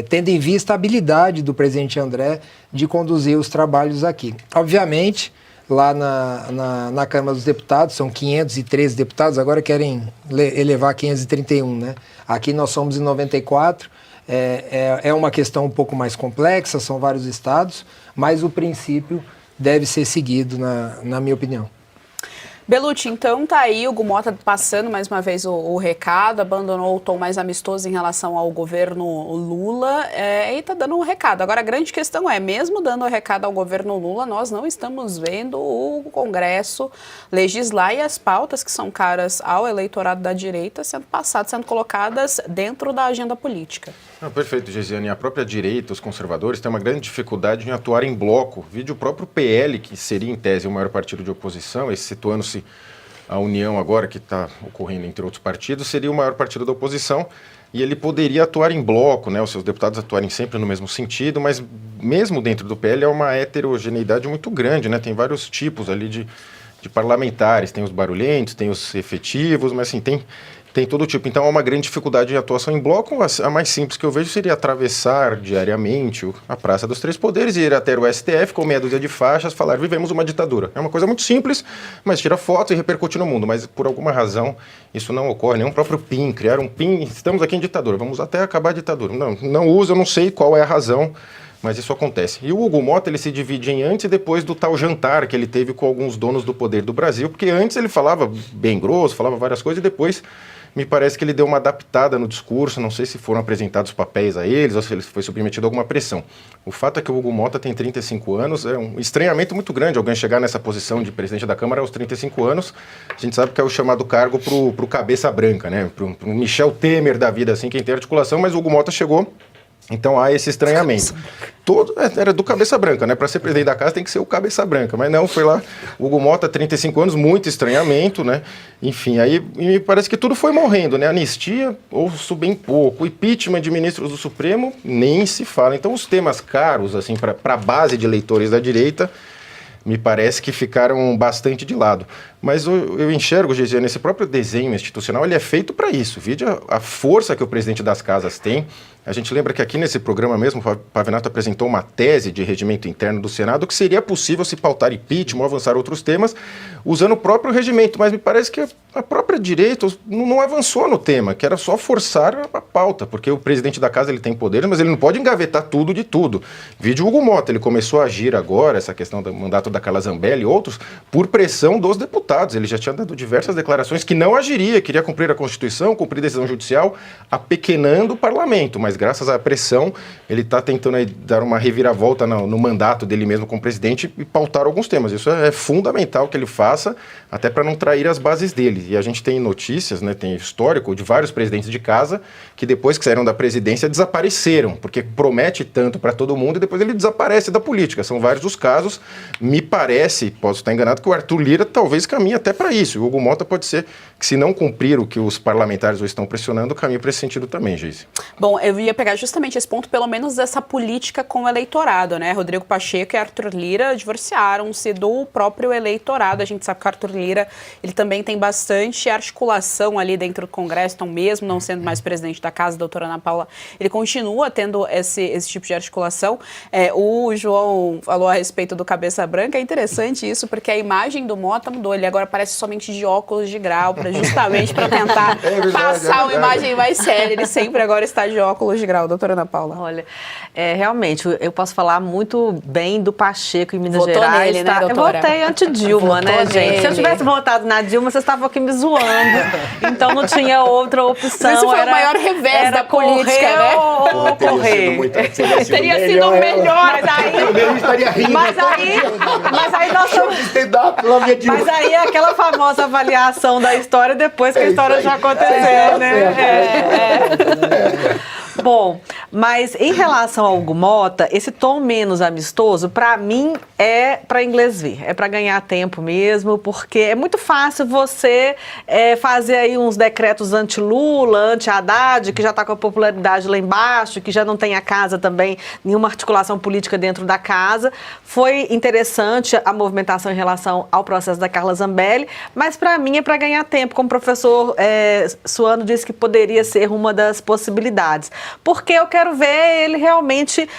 tendo em vista a habilidade do presidente André de conduzir os trabalhos aqui. Obviamente, lá na Câmara dos Deputados, são 513 deputados, agora querem elevar a 531, né? Aqui nós somos em 94, é uma questão um pouco mais complexa, são vários estados, mas o princípio deve ser seguido, na minha opinião. Bellucci, então tá aí o Hugo Motta passando mais uma vez o recado, abandonou o tom mais amistoso em relação ao governo Lula e tá dando um recado. Agora a grande questão é, mesmo dando o recado ao governo Lula, nós não estamos vendo o Congresso legislar e as pautas que são caras ao eleitorado da direita sendo passadas, sendo colocadas dentro da agenda política. Perfeito, Geisiane. A própria direita, os conservadores, têm uma grande dificuldade em atuar em bloco. Vide o próprio PL, que seria em tese o maior partido de oposição, esse situando-se a união agora, que está ocorrendo entre outros partidos, seria o maior partido da oposição, e ele poderia atuar em bloco, né, os seus deputados atuarem sempre no mesmo sentido, mas mesmo dentro do PL é uma heterogeneidade muito grande, né, tem vários tipos ali de parlamentares, tem os barulhentos, tem os efetivos, mas assim, tem todo tipo. Então há uma grande dificuldade de atuação em bloco. A mais simples que eu vejo seria atravessar diariamente a Praça dos Três Poderes e ir até o STF com meia dúzia de faixas, falar: vivemos uma ditadura. É uma coisa muito simples, mas tira foto e repercute no mundo. Mas por alguma razão isso não ocorre. Nem o próprio PIN, criar um PIN, estamos aqui em ditadura, vamos até acabar a ditadura. Não usa, eu não sei qual é a razão, mas isso acontece. E o Hugo Motta, ele se divide em antes e depois do tal jantar que ele teve com alguns donos do poder do Brasil, porque antes ele falava bem grosso, falava várias coisas, e depois me parece que ele deu uma adaptada no discurso, não sei se foram apresentados papéis a eles ou se ele foi submetido a alguma pressão. O fato é que o Hugo Motta tem 35 anos, é um estranhamento muito grande alguém chegar nessa posição de presidente da Câmara aos 35 anos. A gente sabe que é o chamado cargo pro cabeça branca, né? Pro Michel Temer da vida, assim, quem tem articulação, mas o Hugo Motta chegou. Então há esse estranhamento. Era do cabeça branca, né? Para ser presidente da casa tem que ser o cabeça branca, mas não, foi lá. O Hugo Motta, 35 anos, muito estranhamento, né? Enfim, aí me parece que tudo foi morrendo, né? Anistia, ouço bem pouco. O impeachment de ministros do Supremo, nem se fala. Então os temas caros, assim, para a base de eleitores da direita, me parece que ficaram bastante de lado. Mas eu enxergo, Geisiane, esse próprio desenho institucional, ele é feito para isso. Vide a força que o presidente das casas tem. A gente lembra que aqui nesse programa mesmo, o Pavinato apresentou uma tese de regimento interno do Senado que seria possível se pautar impeachment ou avançar outros temas usando o próprio regimento. Mas me parece que a própria direita não avançou no tema, que era só forçar a pauta, porque o presidente da casa ele tem poderes, mas ele não pode engavetar tudo de tudo. Vide o Hugo Motta, ele começou a agir agora, essa questão do mandato da Carla Zambelli e outros, por pressão dos deputados. Ele já tinha dado diversas declarações que não agiria, queria cumprir a Constituição, cumprir decisão judicial, apequenando o parlamento, mas graças à pressão, ele está tentando aí dar uma reviravolta no mandato dele mesmo como presidente e pautar alguns temas. Isso é fundamental que ele faça, até para não trair as bases dele. E a gente tem notícias, né, tem histórico de vários presidentes de casa que depois que saíram da presidência desapareceram, porque promete tanto para todo mundo e depois ele desaparece da política. São vários os casos. Me parece, posso estar enganado, que o Arthur Lira talvez caminhe até para isso. O Hugo Motta pode ser que, se não cumprir o que os parlamentares o estão pressionando, caminhe para esse sentido também, Geise. Bom, eu ia pegar justamente esse ponto, pelo menos dessa política com o eleitorado, né? Rodrigo Pacheco e Arthur Lira divorciaram-se do próprio eleitorado. A gente sabe que o Arthur Lira, ele também tem bastante articulação ali dentro do Congresso, então mesmo não sendo mais presidente da casa, a doutora Ana Paula, ele continua tendo esse tipo de articulação. O João falou a respeito do cabeça branca, é interessante isso, porque a imagem do Motta mudou, ele agora parece somente de óculos de grau, justamente para tentar passar uma imagem mais séria. Ele sempre agora está de óculos de grau, doutora Ana Paula. Olha, realmente, eu posso falar muito bem do Pacheco em Minas Votou Gerais. Nele, né, doutora? Eu votei anti-Dilma, né, gente? Se eu tivesse votado na Dilma, vocês estavam aqui me zoando. Então não tinha outra opção. Isso foi o maior revés da política, né? Ou correr. Teria sido melhor. Mas aí é aquela famosa avaliação da história depois que a história já aconteceu, né? Bom, mas em relação ao Hugo Mota, esse tom menos amistoso, para mim, é para inglês ver. É para ganhar tempo mesmo, porque é muito fácil você fazer aí uns decretos anti-Lula, anti-Haddad, que já está com a popularidade lá embaixo, que já não tem a casa também, nenhuma articulação política dentro da casa. Foi interessante a movimentação em relação ao processo da Carla Zambelli, mas para mim é para ganhar tempo, como o professor Suano disse que poderia ser uma das possibilidades. Porque eu quero ver ele realmente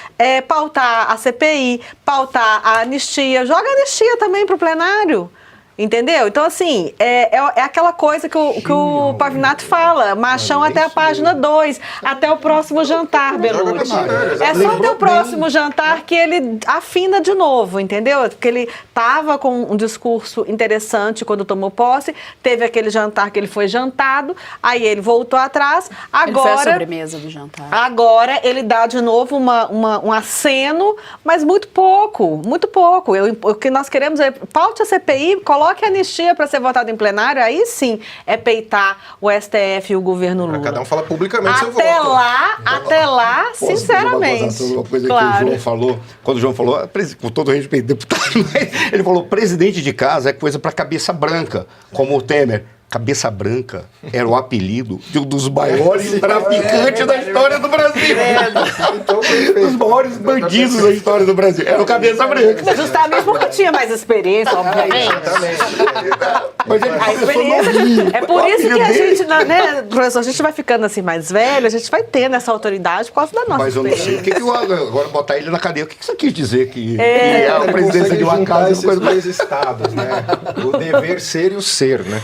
pautar a CPI, pautar a anistia, joga a anistia também para o plenário. Entendeu? Então, assim, é aquela coisa que o Pavinato fala, machão até a página 2, até o próximo jantar, Belucci. É só até o próximo jantar que ele afina de novo, entendeu? Porque ele estava com um discurso interessante quando tomou posse, teve aquele jantar que ele foi jantado, aí ele voltou atrás, agora... Ele foi a sobremesa do jantar. Agora ele dá de novo um aceno, mas muito pouco, muito pouco. O que nós queremos é paute a CPI, coloque a anistia para ser votada em plenário, aí sim é peitar o STF e o governo Lula. Cada um fala publicamente seu voto. Até lá, sinceramente. Uma coisa que o João falou, quando o João falou, com todo respeito, deputado, mas ele falou, presidente de casa é coisa para cabeça branca, como o Temer. Cabeça Branca era o apelido de um dos maiores traficantes da história do Brasil. Dos maiores bandidos da história do Brasil. Era o Cabeça Branca. Justamente porque tinha mais experiência, obviamente. Mas ele a experiência, é por isso que a gente, né, professor, a gente vai ficando assim mais velho, a gente vai tendo essa autoridade por causa da nossa Mas eu não sei experiência. o que agora botar ele na cadeia. O que você quis dizer? Que é a presidência de uma casa. Esses dois estados, né? O dever ser e o ser, né?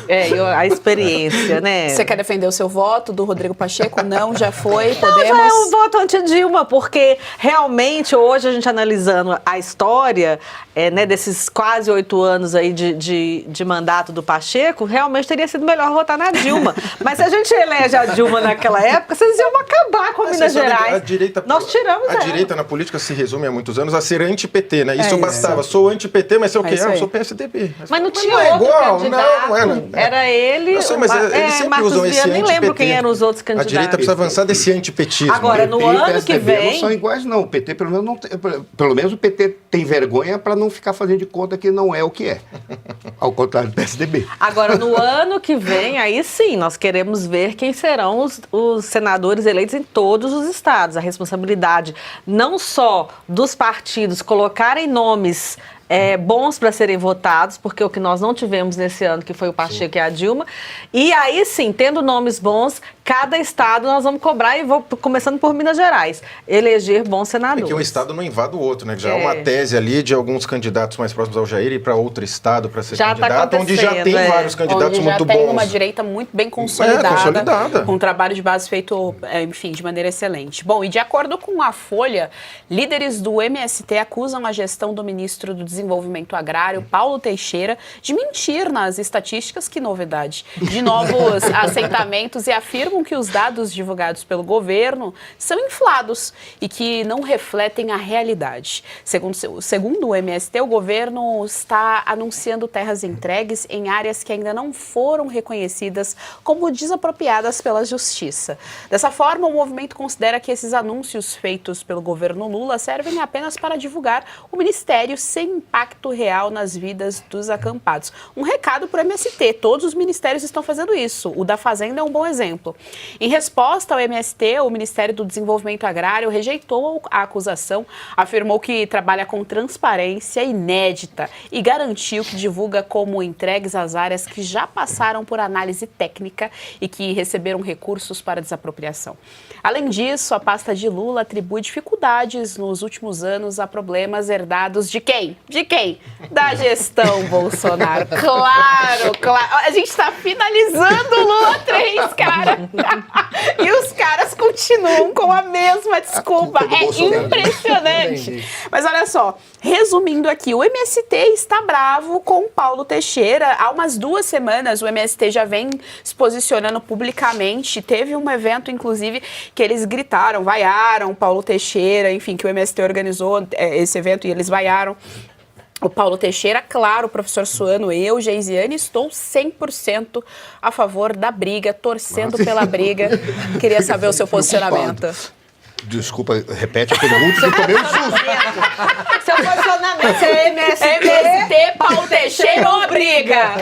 A experiência, né? Você quer defender o seu voto do Rodrigo Pacheco? Não, já foi, podemos... Não, já é um voto anti-Dilma, porque realmente hoje a gente analisando a história, né, desses quase 8 anos aí de mandato do Pacheco, realmente teria sido melhor votar na Dilma. Mas se a gente elege a Dilma naquela época, vocês iam acabar com Minas Gerais. Nós tiramos ela. A direita na política se resume há muitos anos a ser anti-PT, né? Isso bastava. Sou anti-PT, mas sei o quê? Eu sou PSDB. Mas não tinha outro candidato. Era ele, eu sei, mas eles sempre Marcos usam esse Vieira, nem anti-PT. lembro quem eram os outros candidatos. A direita precisa avançar desse antipetismo. Agora, no ano que vem... não são iguais, não. O PT, pelo menos, não tem, pelo menos o PT tem vergonha para não ficar fazendo de conta que não é o que é. Ao contrário do PSDB. Agora, no ano que vem, aí sim, nós queremos ver quem serão os senadores eleitos em todos os estados. A responsabilidade não só dos partidos colocarem nomes bons para serem votados, porque o que nós não tivemos nesse ano, que foi o Pacheco e a Dilma. E aí sim, tendo nomes bons, cada estado nós vamos cobrar, e começando por Minas Gerais, eleger bons senadores. É que um estado não invada o outro, né? Já é uma tese ali de alguns candidatos mais próximos ao Jair ir para outro estado para ser candidato, onde já tem vários candidatos muito bons. Onde já tem uma direita muito bem consolidada, com um trabalho de base feito, enfim, de maneira excelente. Bom, e de acordo com a Folha, líderes do MST acusam a gestão do ministro do Desenvolvimento Agrário, Paulo Teixeira, de mentir nas estatísticas, que novidade, de novos assentamentos, e afirmam que os dados divulgados pelo governo são inflados e que não refletem a realidade. Segundo o MST, o governo está anunciando terras entregues em áreas que ainda não foram reconhecidas como desapropriadas pela Justiça. Dessa forma, o movimento considera que esses anúncios feitos pelo governo Lula servem apenas para divulgar o ministério sem impacto real nas vidas dos acampados. Um recado para o MST, todos os ministérios estão fazendo isso. O da Fazenda é um bom exemplo. Em resposta ao MST, o Ministério do Desenvolvimento Agrário rejeitou a acusação, afirmou que trabalha com transparência inédita e garantiu que divulga como entregues as áreas que já passaram por análise técnica e que receberam recursos para desapropriação. Além disso, a pasta de Lula atribui dificuldades nos últimos anos a problemas herdados de quem? De quem? Da gestão Bolsonaro. Claro. A gente está finalizando o Lula 3, cara. E os caras continuam com a mesma desculpa. É impressionante. Mas olha só, resumindo aqui, o MST está bravo com o Paulo Teixeira. Há umas 2 semanas o MST já vem se posicionando publicamente. Teve um evento, inclusive, que eles gritaram, vaiaram Paulo Teixeira, enfim, que o MST organizou esse evento e eles vaiaram o Paulo Teixeira. Claro, professor Suano, eu, Geisiane, estou 100% a favor da briga, torcendo pela briga. Queria saber o seu posicionamento. Desculpa, repete a pergunta que eu tomei um susto. Seu posicionamento, você é MST, Paulo Teixeira ou briga?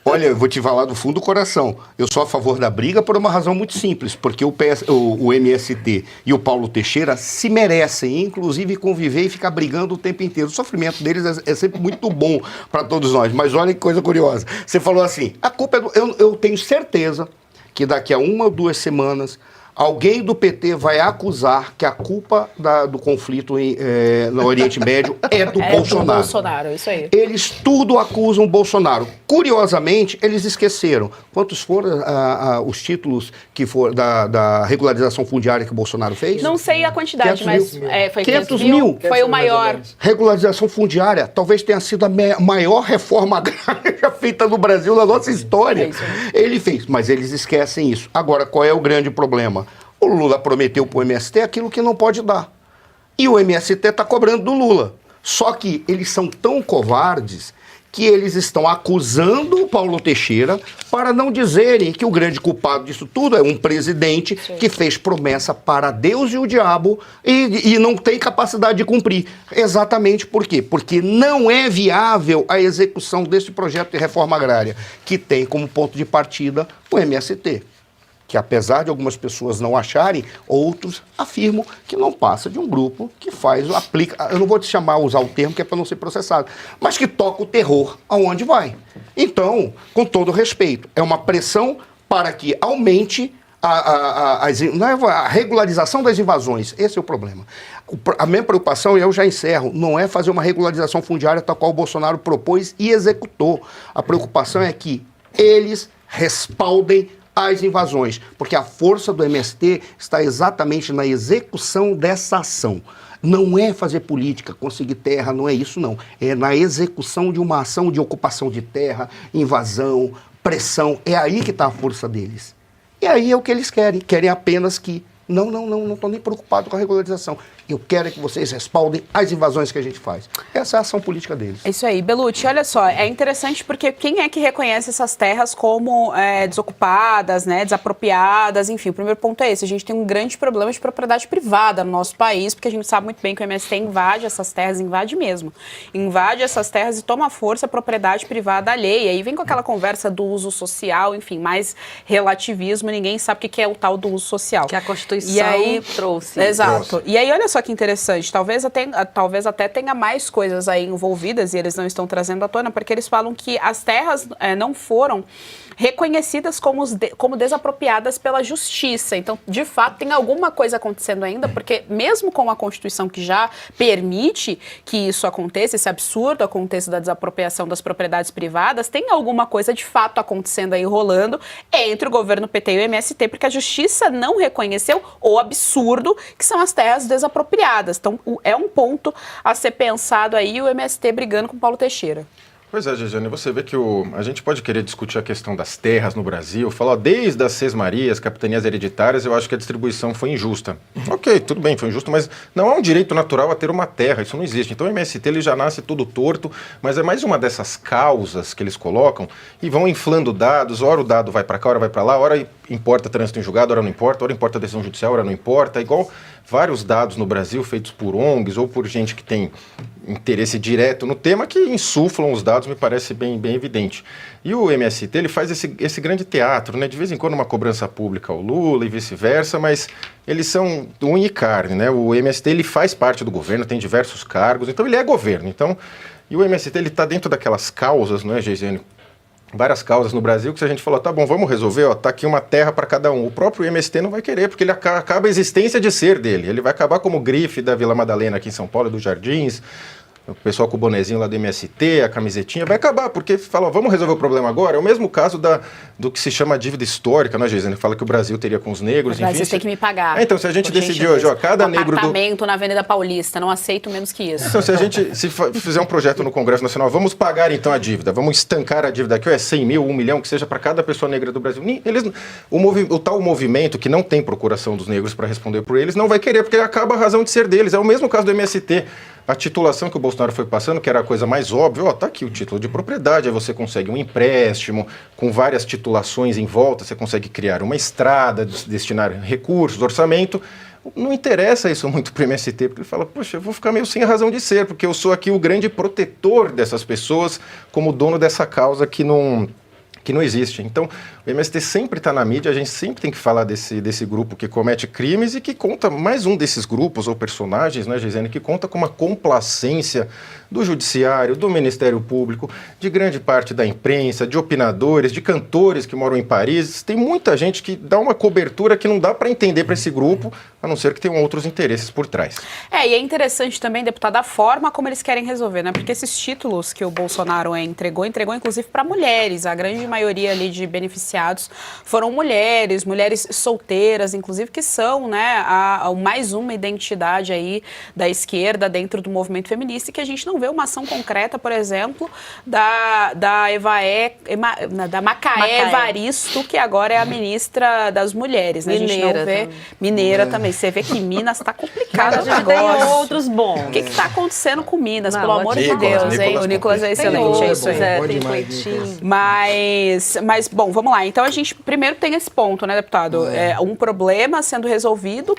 Olha, eu vou te falar do fundo do coração. Eu sou a favor da briga por uma razão muito simples, porque o MST e o Paulo Teixeira se merecem, inclusive, conviver e ficar brigando o tempo inteiro. O sofrimento deles é sempre muito bom para todos nós. Mas olha que coisa curiosa. Você falou assim, a culpa é eu tenho certeza que daqui a 1 ou 2 semanas alguém do PT vai acusar que a culpa do conflito no Oriente Médio é do Bolsonaro. Do Bolsonaro, isso aí. Eles tudo acusam o Bolsonaro. Curiosamente, eles esqueceram quantos foram os títulos que foram da regularização fundiária que o Bolsonaro fez? Não sei a quantidade, mas foi 500 mil. Foi o maior. Regularização fundiária talvez tenha sido a maior reforma agrária feita no Brasil na nossa história. Ele fez, mas eles esquecem isso. Agora, qual é o grande problema? O Lula prometeu para o MST aquilo que não pode dar. E o MST está cobrando do Lula. Só que eles são tão covardes que eles estão acusando o Paulo Teixeira para não dizerem que o grande culpado disso tudo é um presidente que fez promessa para Deus e o diabo e não tem capacidade de cumprir. Exatamente por quê? Porque não é viável a execução desse projeto de reforma agrária, que tem como ponto de partida o MST. Que apesar de algumas pessoas não acharem, outros afirmam que não passa de um grupo que aplica, eu não vou te usar o termo que é para não ser processado, mas que toca o terror aonde vai. Então, com todo respeito, é uma pressão para que aumente a regularização das invasões. Esse é o problema. A minha preocupação, e eu já encerro, não é fazer uma regularização fundiária tal qual o Bolsonaro propôs e executou. A preocupação é que eles respaldem as invasões, porque a força do MST está exatamente na execução dessa ação. Não é fazer política, conseguir terra, não é isso não. É na execução de uma ação de ocupação de terra, invasão, pressão. É aí que está a força deles. E aí é o que eles querem. Querem apenas que não estou nem preocupado com a regularização. Eu quero que vocês respaldem as invasões que a gente faz. Essa é a ação política deles. É isso aí. Belucci, olha só, é interessante porque quem é que reconhece essas terras como desocupadas, né, desapropriadas, enfim, o primeiro ponto é esse. A gente tem um grande problema de propriedade privada no nosso país, porque a gente sabe muito bem que o MST invade essas terras, invade mesmo. Invade essas terras e toma força a propriedade privada alheia. E vem com aquela conversa do uso social, enfim, mais relativismo, ninguém sabe o que é o tal do uso social. Que a Constituição trouxe. Exato. E aí, olha só que interessante, talvez até tenha mais coisas aí envolvidas e eles não estão trazendo à tona, porque eles falam que as terras não foram reconhecidas como desapropriadas pela justiça. Então, de fato, tem alguma coisa acontecendo ainda, porque mesmo com a Constituição que já permite que isso aconteça, esse absurdo aconteça da desapropriação das propriedades privadas, tem alguma coisa de fato acontecendo aí, rolando entre o governo PT e o MST, porque a justiça não reconheceu o absurdo que são as terras desapropriadas. Então, é um ponto a ser pensado aí, o MST brigando com o Paulo Teixeira. Pois é, Gigiane, você vê que a gente pode querer discutir a questão das terras no Brasil, falar desde as sesmarias, capitanias hereditárias, eu acho que a distribuição foi injusta. Ok, tudo bem, foi injusto, mas não há um direito natural a ter uma terra, isso não existe. Então o MST ele já nasce todo torto, mas é mais uma dessas causas que eles colocam e vão inflando dados, ora o dado vai para cá, ora vai para lá, ora importa trânsito em julgado, ora não importa, ora importa decisão judicial, ora não importa, igual vários dados no Brasil feitos por ONGs ou por gente que tem interesse direto no tema que insuflam os dados, me parece bem evidente. E o MST, ele faz esse grande teatro, né? De vez em quando uma cobrança pública ao Lula e vice-versa, mas eles são unha e carne, né? O MST, ele faz parte do governo, tem diversos cargos, então ele é governo. Então, e o MST, ele está dentro daquelas causas, não é, Geisiane? Várias causas no Brasil que se a gente falar, tá bom, vamos resolver, ó, tá aqui uma terra para cada um. O próprio MST não vai querer, porque ele acaba a existência de ser dele. Ele vai acabar como o grife da Vila Madalena aqui em São Paulo, dos Jardins, o pessoal com o bonezinho lá do MST, a camisetinha, vai acabar, porque fala, vamos resolver o problema agora. É o mesmo caso do que se chama dívida histórica, né, Geisiane? Fala que o Brasil teria com os negros, enfim. Vocês têm que me pagar. Então, se a gente decidir hoje, ó, cada negro apartamento na Avenida Paulista, não aceito menos que isso. Então, se a gente fizer um projeto no Congresso Nacional, vamos pagar então a dívida, vamos estancar a dívida aqui, ó, é 100 mil, 1 milhão, que seja para cada pessoa negra do Brasil. O tal movimento que não tem procuração dos negros para responder por eles, não vai querer, porque acaba a razão de ser deles. É o mesmo caso do MST. A titulação que o Bolsonaro foi passando, que era a coisa mais óbvia, ó, tá aqui o título de propriedade, aí você consegue um empréstimo, com várias titulações em volta, você consegue criar uma estrada, destinar recursos, orçamento. Não interessa isso muito para o MST, porque ele fala, poxa, eu vou ficar meio sem razão de ser, porque eu sou aqui o grande protetor dessas pessoas, como dono dessa causa que não existe. Então, o MST sempre está na mídia, a gente sempre tem que falar desse grupo que comete crimes e que conta, mais um desses grupos ou personagens, né, Geisiane, que conta com uma complacência do Judiciário, do Ministério Público, de grande parte da imprensa, de opinadores, de cantores que moram em Paris. Tem muita gente que dá uma cobertura que não dá para entender para esse grupo, a não ser que tenham outros interesses por trás. E é interessante também, deputada, a forma como eles querem resolver, né? Porque esses títulos que o Bolsonaro entregou inclusive para mulheres. A grande maioria ali de beneficiados foram mulheres solteiras, inclusive, que são, né, mais uma identidade aí da esquerda dentro do movimento feminista, e que a gente não vê uma ação concreta, por exemplo, da Macaé Evaristo, que agora é a ministra das Mulheres, né? Mineira, a gente não vê. também. Mineira também. Você vê que Minas está complicado Mas a gente tem outros bons. O que está acontecendo com Minas, Não, pelo amor de Deus, hein? O Nicolas é excelente, é isso aí. Tem pleitinho. Mas, bom, vamos lá. Então, a gente primeiro tem esse ponto, né, deputado? Um problema sendo resolvido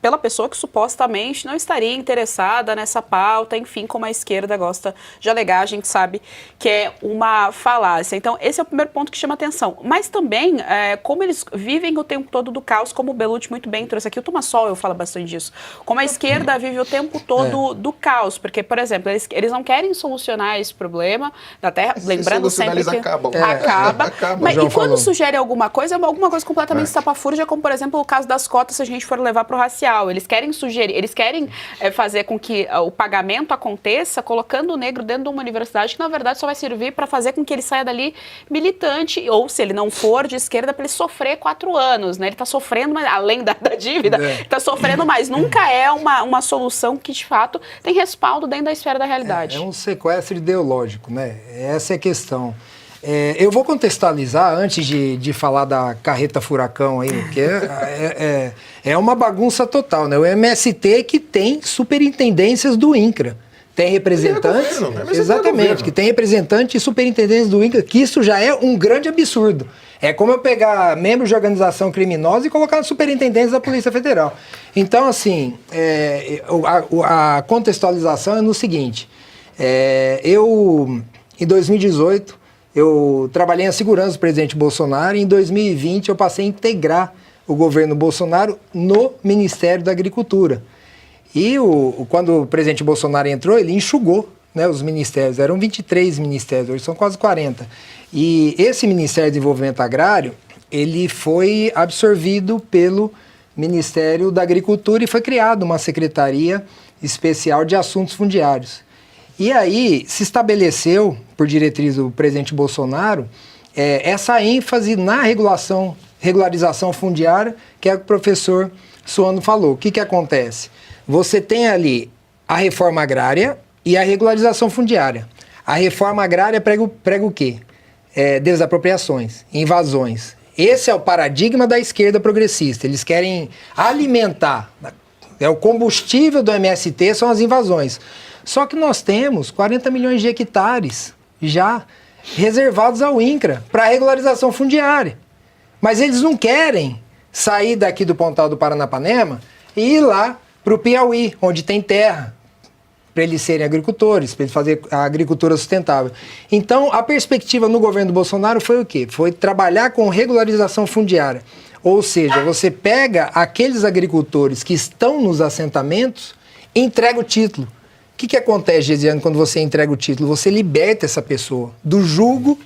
pela pessoa que supostamente não estaria interessada nessa pauta, enfim, como a esquerda gosta de alegar, a gente sabe que é uma falácia. Então, esse é o primeiro ponto que chama atenção. Mas também, como eles vivem o tempo todo do caos, como o Bellucci muito bem trouxe aqui, o Tomassol eu falo bastante disso, como a esquerda vive o tempo todo do caos, porque, por exemplo, eles não querem solucionar esse problema da terra, lembrando sempre que acaba. Mas e quando sugere alguma coisa, é alguma coisa completamente estapafúrdia, como, por exemplo, o caso das cotas, se a gente for levar para o racial. Eles querem sugerir, eles querem fazer com que o pagamento aconteça colocando o negro dentro de uma universidade que, na verdade, só vai servir para fazer com que ele saia dali militante, ou se ele não for de esquerda, para ele sofrer 4 anos, né? Ele está sofrendo, mas, além da dívida, está sofrendo mais. Nunca é uma solução que, de fato, tem respaldo dentro da esfera da realidade. É um sequestro ideológico, né? Essa é a questão. Eu vou contextualizar, antes de falar da carreta furacão aí, que é uma bagunça total, né? O MST que tem superintendências do INCRA. Tem representantes, exatamente, que tem representantes e superintendentes do INCRA, que isso já é um grande absurdo. É como eu pegar membros de organização criminosa e colocar nos superintendentes da Polícia Federal. Então, assim, a contextualização é no seguinte, em 2018, eu trabalhei na segurança do presidente Bolsonaro e em 2020 eu passei a integrar o governo Bolsonaro no Ministério da Agricultura. E quando o presidente Bolsonaro entrou, ele enxugou, né, os ministérios. Eram 23 ministérios, hoje são quase 40. E esse Ministério do Desenvolvimento Agrário, ele foi absorvido pelo Ministério da Agricultura e foi criada uma Secretaria Especial de Assuntos Fundiários. E aí se estabeleceu, por diretriz do presidente Bolsonaro, essa ênfase na regularização fundiária, que é o que o professor Suano falou. O que acontece? Você tem ali a reforma agrária e a regularização fundiária. A reforma agrária prega o quê? Desapropriações, invasões. Esse é o paradigma da esquerda progressista. Eles querem alimentar. O combustível do MST são as invasões. Só que nós temos 40 milhões de hectares já reservados ao INCRA para regularização fundiária. Mas eles não querem sair daqui do Pontal do Paranapanema e ir lá para o Piauí, onde tem terra, para eles serem agricultores, para eles fazerem a agricultura sustentável. Então, a perspectiva no governo do Bolsonaro foi o quê? Foi trabalhar com regularização fundiária. Ou seja, você pega aqueles agricultores que estão nos assentamentos e entrega o título. O que acontece, Geisiane, quando você entrega o título? Você liberta essa pessoa do jugo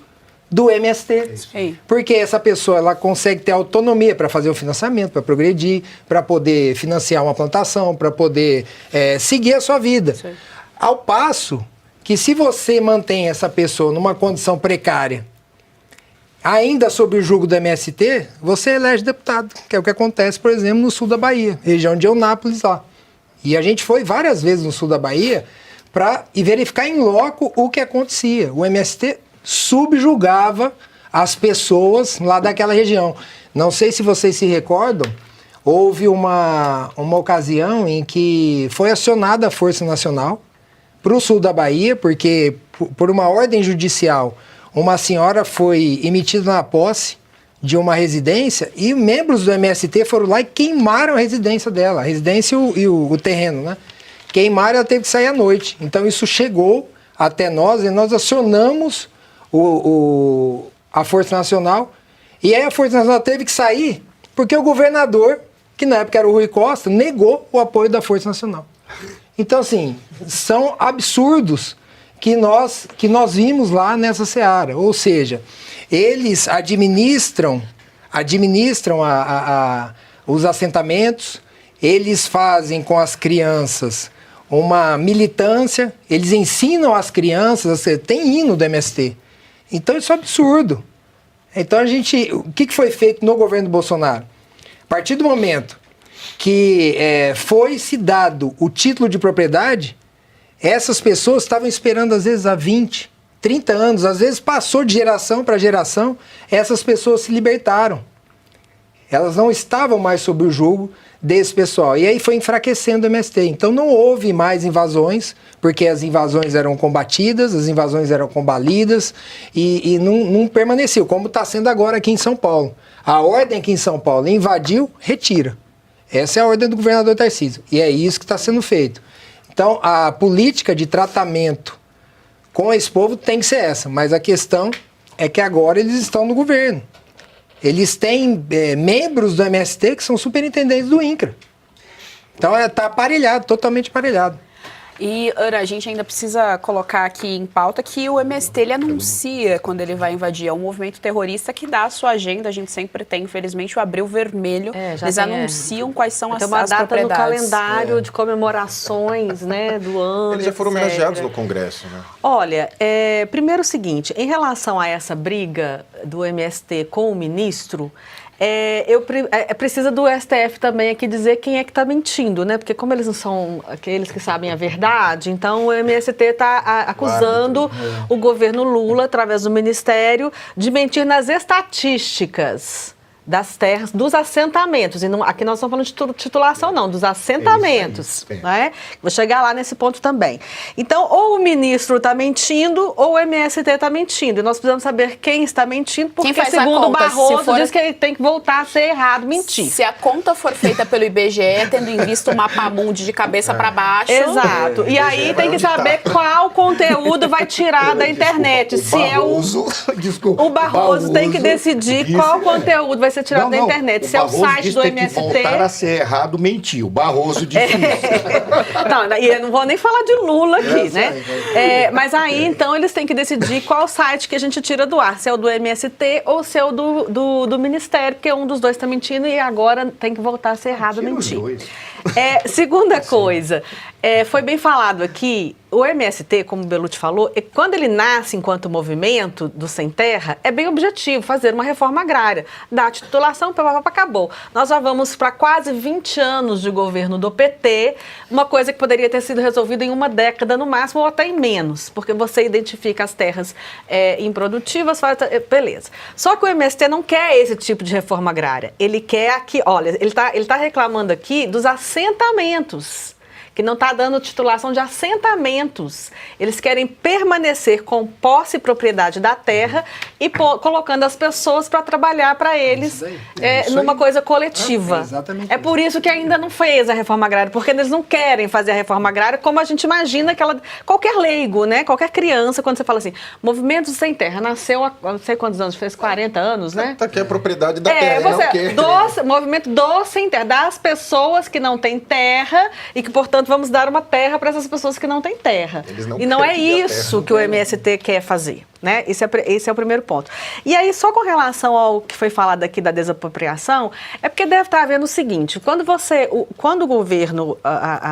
do MST. Porque essa pessoa ela consegue ter autonomia para fazer o financiamento, para progredir, para poder financiar uma plantação, para poder seguir a sua vida. Sim. Ao passo que se você mantém essa pessoa numa condição precária, ainda sob o jugo do MST, você elege deputado, que é o que acontece, por exemplo, no sul da Bahia, região de Eunápolis lá. E a gente foi várias vezes no sul da Bahia para verificar em loco o que acontecia. O MST subjugava as pessoas lá daquela região. Não sei se vocês se recordam, houve uma ocasião em que foi acionada a Força Nacional para o sul da Bahia, porque por uma ordem judicial, uma senhora foi emitida na posse de uma residência e membros do MST foram lá e queimaram a residência dela, a residência e o terreno, né? Queimaram, ela teve que sair à noite. Então isso chegou até nós e nós acionamos a Força Nacional e aí a Força Nacional teve que sair porque o governador, que na época era o Rui Costa, negou o apoio da Força Nacional. Então, assim, são absurdos que nós vimos lá nessa seara. Ou seja, eles administram os assentamentos, eles fazem com as crianças uma militância, eles ensinam as crianças, tem hino do MST. Então isso é absurdo. Então o que foi feito no governo Bolsonaro? A partir do momento que foi se dado o título de propriedade, essas pessoas estavam esperando às vezes há 20, 30 anos, às vezes passou de geração para geração, essas pessoas se libertaram. Elas não estavam mais sob o jugo desse pessoal. E aí foi enfraquecendo o MST. Então não houve mais invasões, porque as invasões eram combatidas, as invasões eram combalidas e não permaneceu, como está sendo agora aqui em São Paulo. A ordem aqui em São Paulo invadiu, retira. Essa é a ordem do governador Tarcísio. E é isso que está sendo feito. Então a política de tratamento com esse povo tem que ser essa. Mas a questão é que agora eles estão no governo. Eles têm membros do MST que são superintendentes do INCRA. Então está aparelhado, totalmente aparelhado. E, Ana, a gente ainda precisa colocar aqui em pauta que o MST, ele anuncia quando ele vai invadir. É um movimento terrorista que dá a sua agenda. A gente sempre tem, infelizmente, o Abril Vermelho. Eles anunciam quais são as propriedades. Tem uma data no calendário de comemorações, né, do ano. Eles já foram homenageados no Congresso, né? Olha, primeiro o seguinte, em relação a essa briga do MST com o ministro, precisa do STF também aqui dizer quem é que está mentindo, né? Porque como eles não são aqueles que sabem a verdade, então o MST está acusando o governo Lula, através do Ministério, de mentir nas estatísticas das terras, dos assentamentos. E não, aqui nós estamos falando de titulação, não, dos assentamentos. Né? Vou chegar lá nesse ponto também. Então, ou o ministro está mentindo, ou o MST está mentindo. E nós precisamos saber quem está mentindo, porque, segundo o Barroso, diz que ele tem que voltar a ser errado, mentir. Se a conta for feita pelo IBGE, tendo em vista o mapamundi de cabeça para baixo... Exato. E aí tem que saber qual conteúdo vai tirar da internet. O Barroso tem que decidir qual conteúdo vai ser tirado da internet. Se é o site do MST... que voltar a ser errado, mentir. O Barroso disse isso. Não, e eu não vou nem falar de Lula aqui, né? Mas aí, então, eles têm que decidir qual site que a gente tira do ar. Se é o do MST ou se é o do Ministério, porque um dos dois está mentindo e agora tem que voltar a ser errado, mentir. Segunda coisa, foi bem falado aqui, o MST, como o Belucci falou, quando ele nasce enquanto movimento do Sem Terra, é bem objetivo, fazer uma reforma agrária. Dá titulação, acabou. Nós já vamos para quase 20 anos de governo do PT, uma coisa que poderia ter sido resolvida em uma década no máximo, ou até em menos, porque você identifica as terras improdutivas, beleza. Só que o MST não quer esse tipo de reforma agrária. Ele quer aqui, olha, ele tá reclamando aqui dos assentamentos, que não está dando titulação de assentamentos. Eles querem permanecer com posse e propriedade da terra e colocando as pessoas para trabalhar para eles numa coisa coletiva. É por isso que ainda não fez a reforma agrária, porque eles não querem fazer a reforma agrária como a gente imagina que qualquer leigo, né? Qualquer criança, quando você fala assim, movimento sem terra, nasceu há não sei quantos anos, fez 40 anos, né? Tá aqui a propriedade da terra, movimento do sem terra, das pessoas que não têm terra e que, portanto, vamos dar uma terra para essas pessoas que não têm terra. E não é isso que o MST quer fazer, né? Esse é o primeiro ponto. E aí, só com relação ao que foi falado aqui da desapropriação, é porque deve estar havendo o seguinte, quando o governo,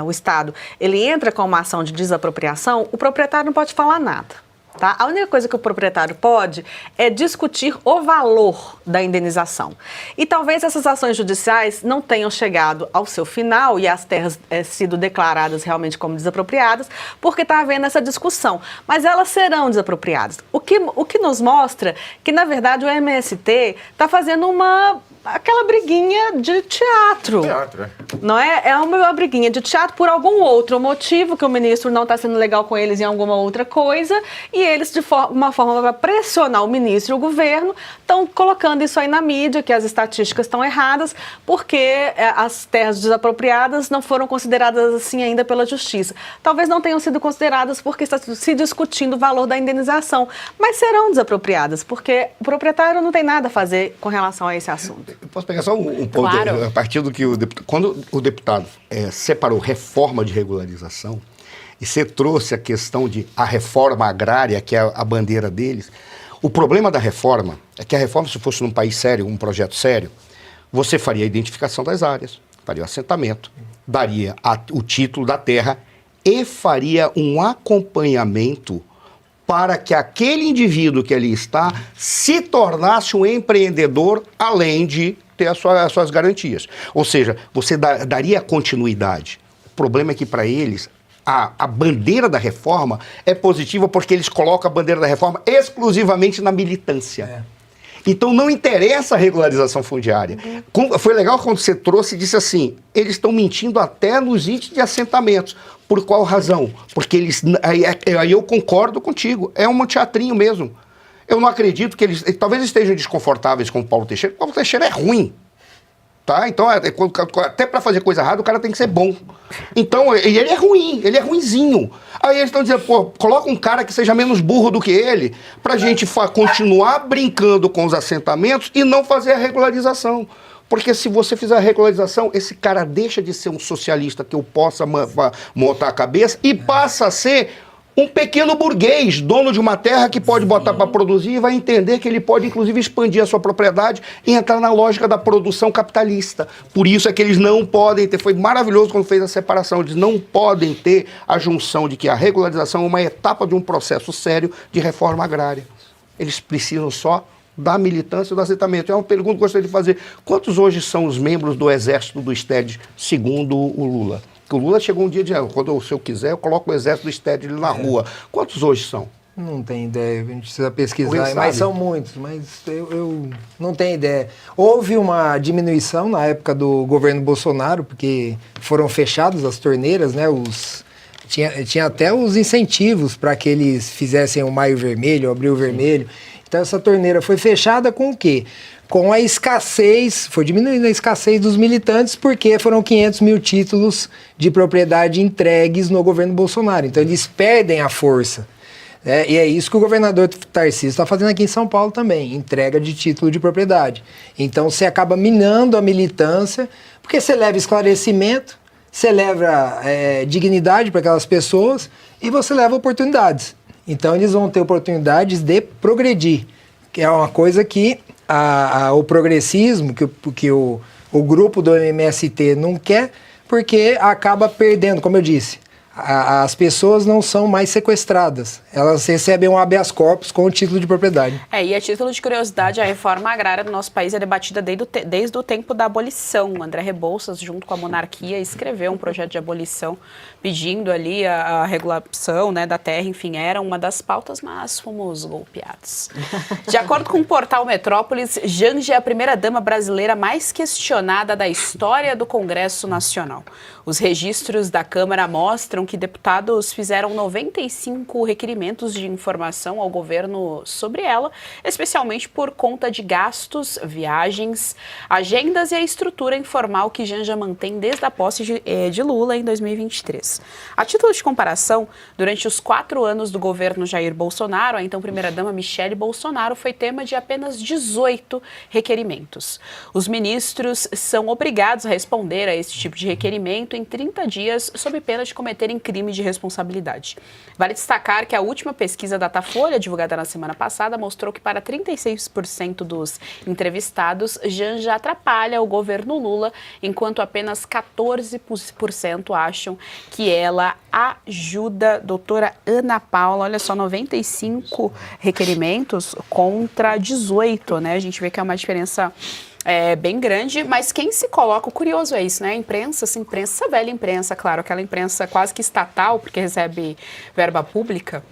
o Estado, ele entra com uma ação de desapropriação, o proprietário não pode falar nada. Tá? A única coisa que o proprietário pode é discutir o valor da indenização. E talvez essas ações judiciais não tenham chegado ao seu final e as terras sido declaradas realmente como desapropriadas, porque está havendo essa discussão. Mas elas serão desapropriadas. O que nos mostra que, na verdade, o MST está fazendo aquela briguinha de teatro. Não é? É uma briguinha de teatro por algum outro motivo, que o ministro não está sendo legal com eles em alguma outra coisa, e eles, de uma forma para pressionar o ministro e o governo, estão colocando isso aí na mídia, que as estatísticas estão erradas, porque as terras desapropriadas não foram consideradas assim ainda pela justiça. Talvez não tenham sido consideradas porque está se discutindo o valor da indenização, mas serão desapropriadas, porque o proprietário não tem nada a fazer com relação a esse assunto. Eu posso pegar só um ponto, Claro. a partir do que quando o deputado separou reforma de regularização, e você trouxe a questão de a reforma agrária, que é a bandeira deles, o problema da reforma é que a reforma, se fosse num país sério, um projeto sério, você faria a identificação das áreas, faria o assentamento, daria o título da terra e faria um acompanhamento para que aquele indivíduo que ali está se tornasse um empreendedor, além de ter as suas garantias. Ou seja, você daria continuidade. O problema é que, para eles, a bandeira da reforma é positiva porque eles colocam a bandeira da reforma exclusivamente na militância. Então, não interessa a regularização fundiária. Foi legal quando você trouxe e disse assim, eles estão mentindo até nos índices de assentamentos. Por qual razão? Porque eles... Aí eu concordo contigo. É um teatrinho mesmo. Eu não acredito que eles... Talvez estejam desconfortáveis com o Paulo Teixeira. O Paulo Teixeira é ruim. Tá? Então, até para fazer coisa errada, o cara tem que ser bom. Então, e ele é ruim, ele é ruinzinho. Aí eles estão dizendo, pô, coloca um cara que seja menos burro do que ele, pra gente continuar brincando com os assentamentos e não fazer a regularização. Porque se você fizer a regularização, esse cara deixa de ser um socialista que eu possa montar a cabeça e passa a ser um pequeno burguês, dono de uma terra que pode botar para produzir e vai entender que ele pode, inclusive, expandir a sua propriedade e entrar na lógica da produção capitalista. Por isso é que eles não podem ter, foi maravilhoso quando fez a separação, eles não podem ter a junção de que a regularização é uma etapa de um processo sério de reforma agrária. Eles precisam só da militância e do assentamento. É uma pergunta que eu gostaria de fazer. Quantos hoje são os membros do exército do STED, segundo o Lula? Porque o Lula chegou um dia dizendo, se eu quiser, eu coloco o exército do STED na rua. Quantos hoje são? Não tenho ideia, a gente precisa pesquisar, mas são muitos, mas eu não tenho ideia. Houve uma diminuição na época do governo Bolsonaro, porque foram fechadas as torneiras, né? Tinha até os incentivos para que eles fizessem o Maio Vermelho, o Abril Vermelho. Então essa torneira foi fechada com o quê? Com a escassez, foi diminuindo a escassez dos militantes, porque foram 500 mil títulos de propriedade entregues no governo Bolsonaro. Então eles perdem a força. E é isso que o governador Tarcísio está fazendo aqui em São Paulo também, entrega de título de propriedade. Então você acaba minando a militância, porque você leva esclarecimento, você leva dignidade para aquelas pessoas e você leva oportunidades. Então eles vão ter oportunidades de progredir, que é uma coisa que o progressismo, que o grupo do MST não quer, porque acaba perdendo, como eu disse. As pessoas não são mais sequestradas. Elas recebem um habeas corpus com o título de propriedade. E a título de curiosidade, a reforma agrária do nosso país é debatida desde o tempo da abolição. O André Rebouças, junto com a monarquia, escreveu um projeto de abolição pedindo ali a regulação, né, da terra. Enfim, era uma das pautas, mas fomos golpeados. De acordo com o portal Metrópolis, Janja é a primeira-dama brasileira mais questionada da história do Congresso Nacional. Os registros da Câmara mostram que deputados fizeram 95 requerimentos de informação ao governo sobre ela, especialmente por conta de gastos, viagens, agendas e a estrutura informal que Janja mantém desde a posse de Lula em 2023. A título de comparação, durante os 4 anos do governo Jair Bolsonaro, a então primeira-dama Michele Bolsonaro foi tema de apenas 18 requerimentos. Os ministros são obrigados a responder a esse tipo de requerimento em 30 dias, sob pena de cometerem crime de responsabilidade. Vale destacar que a última pesquisa Datafolha, divulgada na semana passada, mostrou que para 36% dos entrevistados, Janja atrapalha o governo Lula, enquanto apenas 14% acham que ela ajuda. Doutora Ana Paula, olha só, 95 requerimentos contra 18, né? A gente vê que é uma diferença bem grande, mas quem se coloca, o curioso é isso, né? A imprensa, velha imprensa, claro, aquela imprensa quase que estatal, porque recebe verba pública,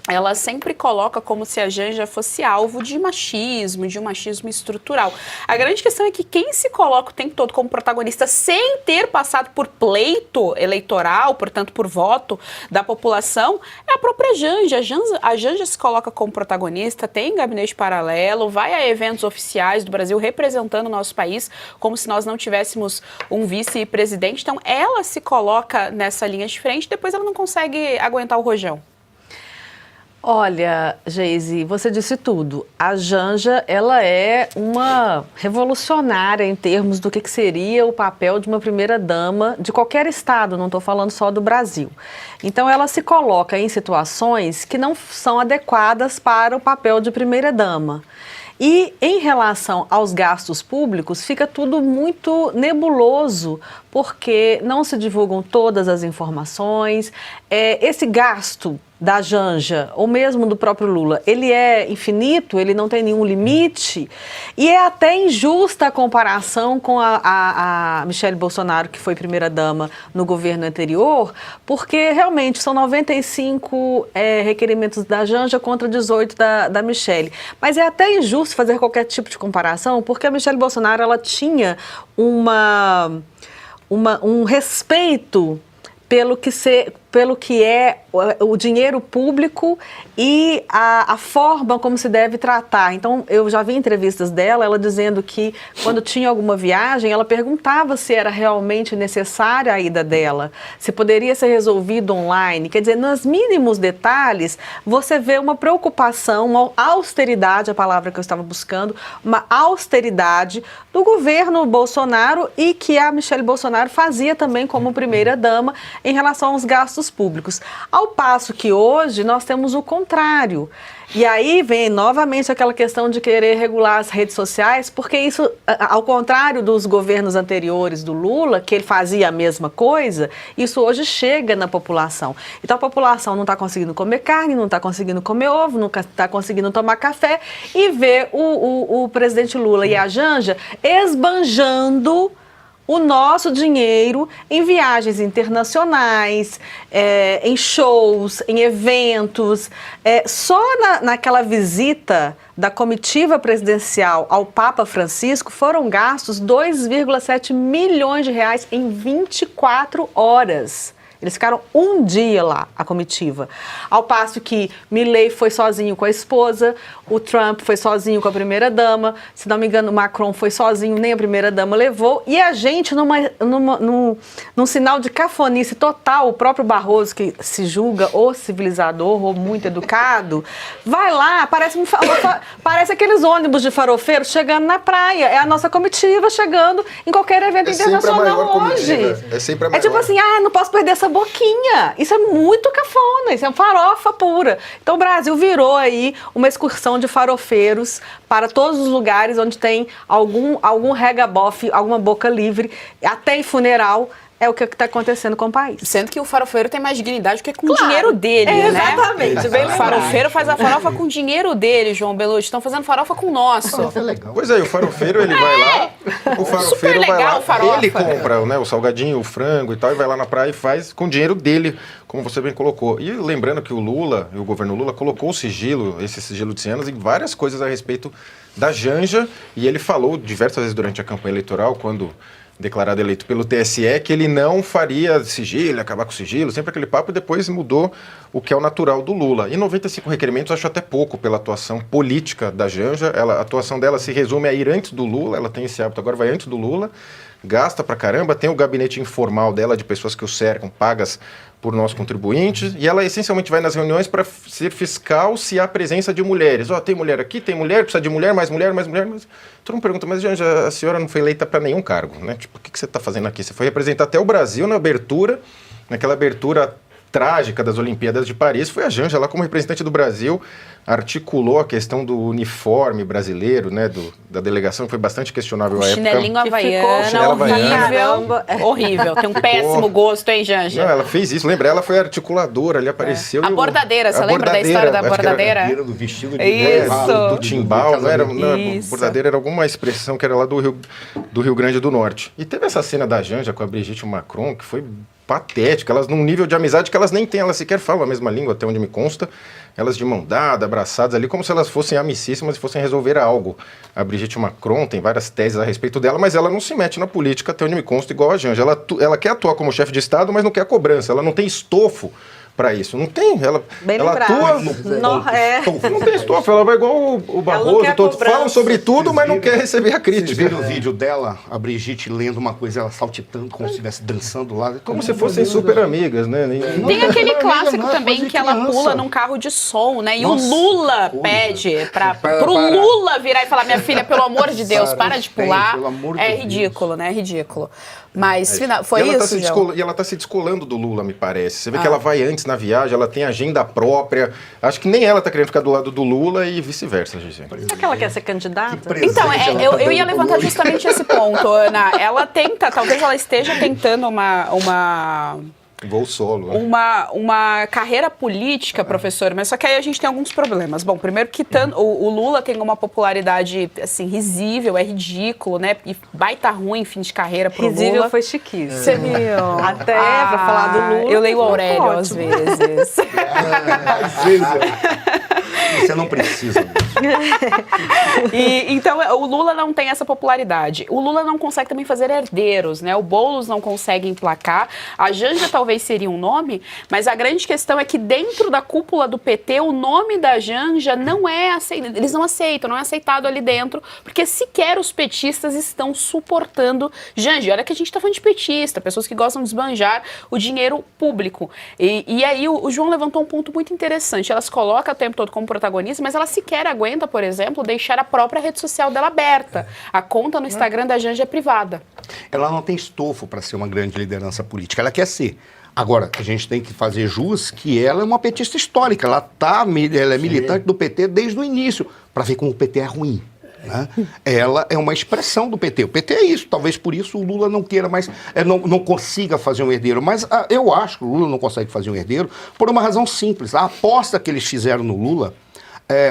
ela sempre coloca como se a Janja fosse alvo de um machismo estrutural. A grande questão é que quem se coloca o tempo todo como protagonista sem ter passado por pleito eleitoral, portanto por voto da população, é a própria Janja. A Janja se coloca como protagonista, tem gabinete paralelo, vai a eventos oficiais do Brasil representando o nosso país, como se nós não tivéssemos um vice-presidente. Então ela se coloca nessa linha de frente, depois ela não consegue aguentar o rojão. Olha, Geise, você disse tudo. A Janja, ela é uma revolucionária em termos do que seria o papel de uma primeira-dama de qualquer estado, não estou falando só do Brasil. Então, ela se coloca em situações que não são adequadas para o papel de primeira-dama. E em relação aos gastos públicos, fica tudo muito nebuloso, porque não se divulgam todas as informações. Esse gasto da Janja, ou mesmo do próprio Lula, ele é infinito, ele não tem nenhum limite, e é até injusta a comparação com a Michelle Bolsonaro, que foi primeira-dama no governo anterior, porque realmente são 95 requerimentos da Janja contra 18 da Michelle. Mas é até injusto fazer qualquer tipo de comparação, porque a Michelle Bolsonaro, ela tinha um respeito pelo que é o dinheiro público e a forma como se deve tratar. Então, eu já vi entrevistas dela, ela dizendo que quando tinha alguma viagem, ela perguntava se era realmente necessária a ida dela, se poderia ser resolvido online. Quer dizer, nos mínimos detalhes, você vê uma preocupação, uma austeridade, a palavra que eu estava buscando, uma austeridade do governo Bolsonaro e que a Michelle Bolsonaro fazia também como primeira-dama em relação aos gastos públicos. Ao passo que hoje nós temos o contrário. E aí vem novamente aquela questão de querer regular as redes sociais, porque isso, ao contrário dos governos anteriores do Lula, que ele fazia a mesma coisa, isso hoje chega na população. Então a população não está conseguindo comer carne, não está conseguindo comer ovo, não está conseguindo tomar café, e vê o presidente Lula e a Janja esbanjando o nosso dinheiro em viagens internacionais, em shows, em eventos. Só naquela visita da comitiva presidencial ao Papa Francisco foram gastos 2,7 milhões de reais em 24 horas. Eles ficaram um dia lá, a comitiva. Ao passo que Milei foi sozinho com a esposa, o Trump foi sozinho com a primeira-dama, se não me engano, o Macron foi sozinho, nem a primeira-dama levou. E a gente, num sinal de cafonice total, o próprio Barroso, que se julga ou civilizador ou muito educado, vai lá, parece aqueles ônibus de farofeiros chegando na praia. É a nossa comitiva chegando em qualquer evento internacional hoje. É sempre a maior. É tipo assim, não posso perder essa boquinha. Isso é muito cafona, isso é farofa pura. Então o Brasil virou aí uma excursão de farofeiros para todos os lugares onde tem algum regabofe, alguma boca livre, até em funeral. É o que está acontecendo com o país. Sendo que o farofeiro tem mais dignidade porque é com o dinheiro dele, né? Exatamente. O farofeiro faz a farofa com o dinheiro dele, João Belucci. Estão fazendo farofa com o nosso. É legal. Pois é, o farofeiro, ele vai lá, o farofeiro vai lá, ele compra, né, o salgadinho, o frango e tal, e vai lá na praia e faz com o dinheiro dele, como você bem colocou. E lembrando que o Lula, o governo Lula, colocou o sigilo, esse sigilo de 100 anos, em várias coisas a respeito da Janja, e ele falou diversas vezes durante a campanha eleitoral, quando declarado eleito pelo TSE, que ele não faria sigilo, acabar com o sigilo, sempre aquele papo, e depois mudou o que é o natural do Lula. E 95 requerimentos acho até pouco pela atuação política da Janja. A atuação dela se resume a ir antes do Lula, ela tem esse hábito, agora vai antes do Lula, gasta pra caramba, tem o gabinete informal dela de pessoas que o cercam, pagas por nós contribuintes, e ela essencialmente vai nas reuniões para ser fiscal se há presença de mulheres. Tem mulher aqui, tem mulher, precisa de mulher, mais mulher, mais mulher. Mas todo mundo pergunta, mas Janja, a senhora não foi eleita para nenhum cargo, né? Tipo, o que você está fazendo aqui? Você foi representar até o Brasil na abertura, naquela abertura trágica das Olimpíadas de Paris, foi a Janja lá como representante do Brasil, articulou a questão do uniforme brasileiro, né, da delegação, que foi bastante questionável à época. Chinelinho havaiana, horrível. Tem um péssimo gosto, hein, Janja? Não, ela fez isso, lembra? Ela foi articuladora, ali apareceu. A bordadeira, você lembra da história da bordadeira? Do vestido do timbal, não era, a bordadeira era alguma expressão que era lá do Rio Grande do Norte. E teve essa cena da Janja com a Brigitte Macron, que foi patética, elas num nível de amizade que elas nem têm, elas sequer falam a mesma língua, até onde me consta, elas de mão dada, abraçadas ali, como se elas fossem amicíssimas e fossem resolver algo. A Brigitte Macron tem várias teses a respeito dela, mas ela não se mete na política, até onde me consta, igual a Janja. Ela quer atuar como chefe de Estado, mas não quer cobrança, ela não tem estofo para isso. Não tem, ela atua... Não tem estofo, ela vai igual o Barroso, todos falam sobre tudo, mas não quer receber a crítica. Vocês viram o vídeo dela, a Brigitte lendo uma coisa, ela saltitando, como se estivesse dançando lá. Como se fossem super amigas, né? Tem aquele clássico também que ela pula num carro de som, né? E o Lula pede pro Lula virar e falar, minha filha, pelo amor de Deus, para de pular. É ridículo, né? É ridículo. Mas foi isso, E ela tá se descolando do Lula, me parece. Você vê que ela vai antes na viagem, ela tem agenda própria. Acho que nem ela tá querendo ficar do lado do Lula e vice-versa, Gisele. Será que ela quer ser candidata? Então, eu ia levantar justamente esse ponto, Ana. Ela tenta, talvez ela esteja tentando uma Voo solo, né? Uma carreira política, professor, mas só que aí a gente tem alguns problemas. Bom, primeiro que o Lula tem uma popularidade, assim, risível, é ridículo, né? E baita ruim fim de carreira pro Lula. Risível foi chiquíssimo. Você viu? Até pra falar do Lula. Eu leio o Aurélio às vezes. Às vezes. Você não precisa mesmo. Então, o Lula não tem essa popularidade. O Lula não consegue também fazer herdeiros, né? O Boulos não consegue emplacar. A Janja talvez seria um nome, mas a grande questão é que dentro da cúpula do PT, o nome da Janja não é aceito. Eles não aceitam, não é aceitado ali dentro, porque sequer os petistas estão suportando Janja. Olha que a gente está falando de petista, pessoas que gostam de esbanjar o dinheiro público. E aí o João levantou um ponto muito interessante. Elas colocam o tempo todo como protagonista, mas ela sequer aguenta, por exemplo, deixar a própria rede social dela aberta. A conta no Instagram da Janja é privada. Ela não tem estofo para ser uma grande liderança política, ela quer ser. Agora, a gente tem que fazer jus que ela é uma petista histórica, ela é militante do PT desde o início, para ver como o PT é ruim. Né? Ela é uma expressão do PT. O PT é isso, talvez por isso o Lula não queira mais, não consiga fazer um herdeiro. Mas eu acho que o Lula não consegue fazer um herdeiro por uma razão simples. A aposta que eles fizeram no Lula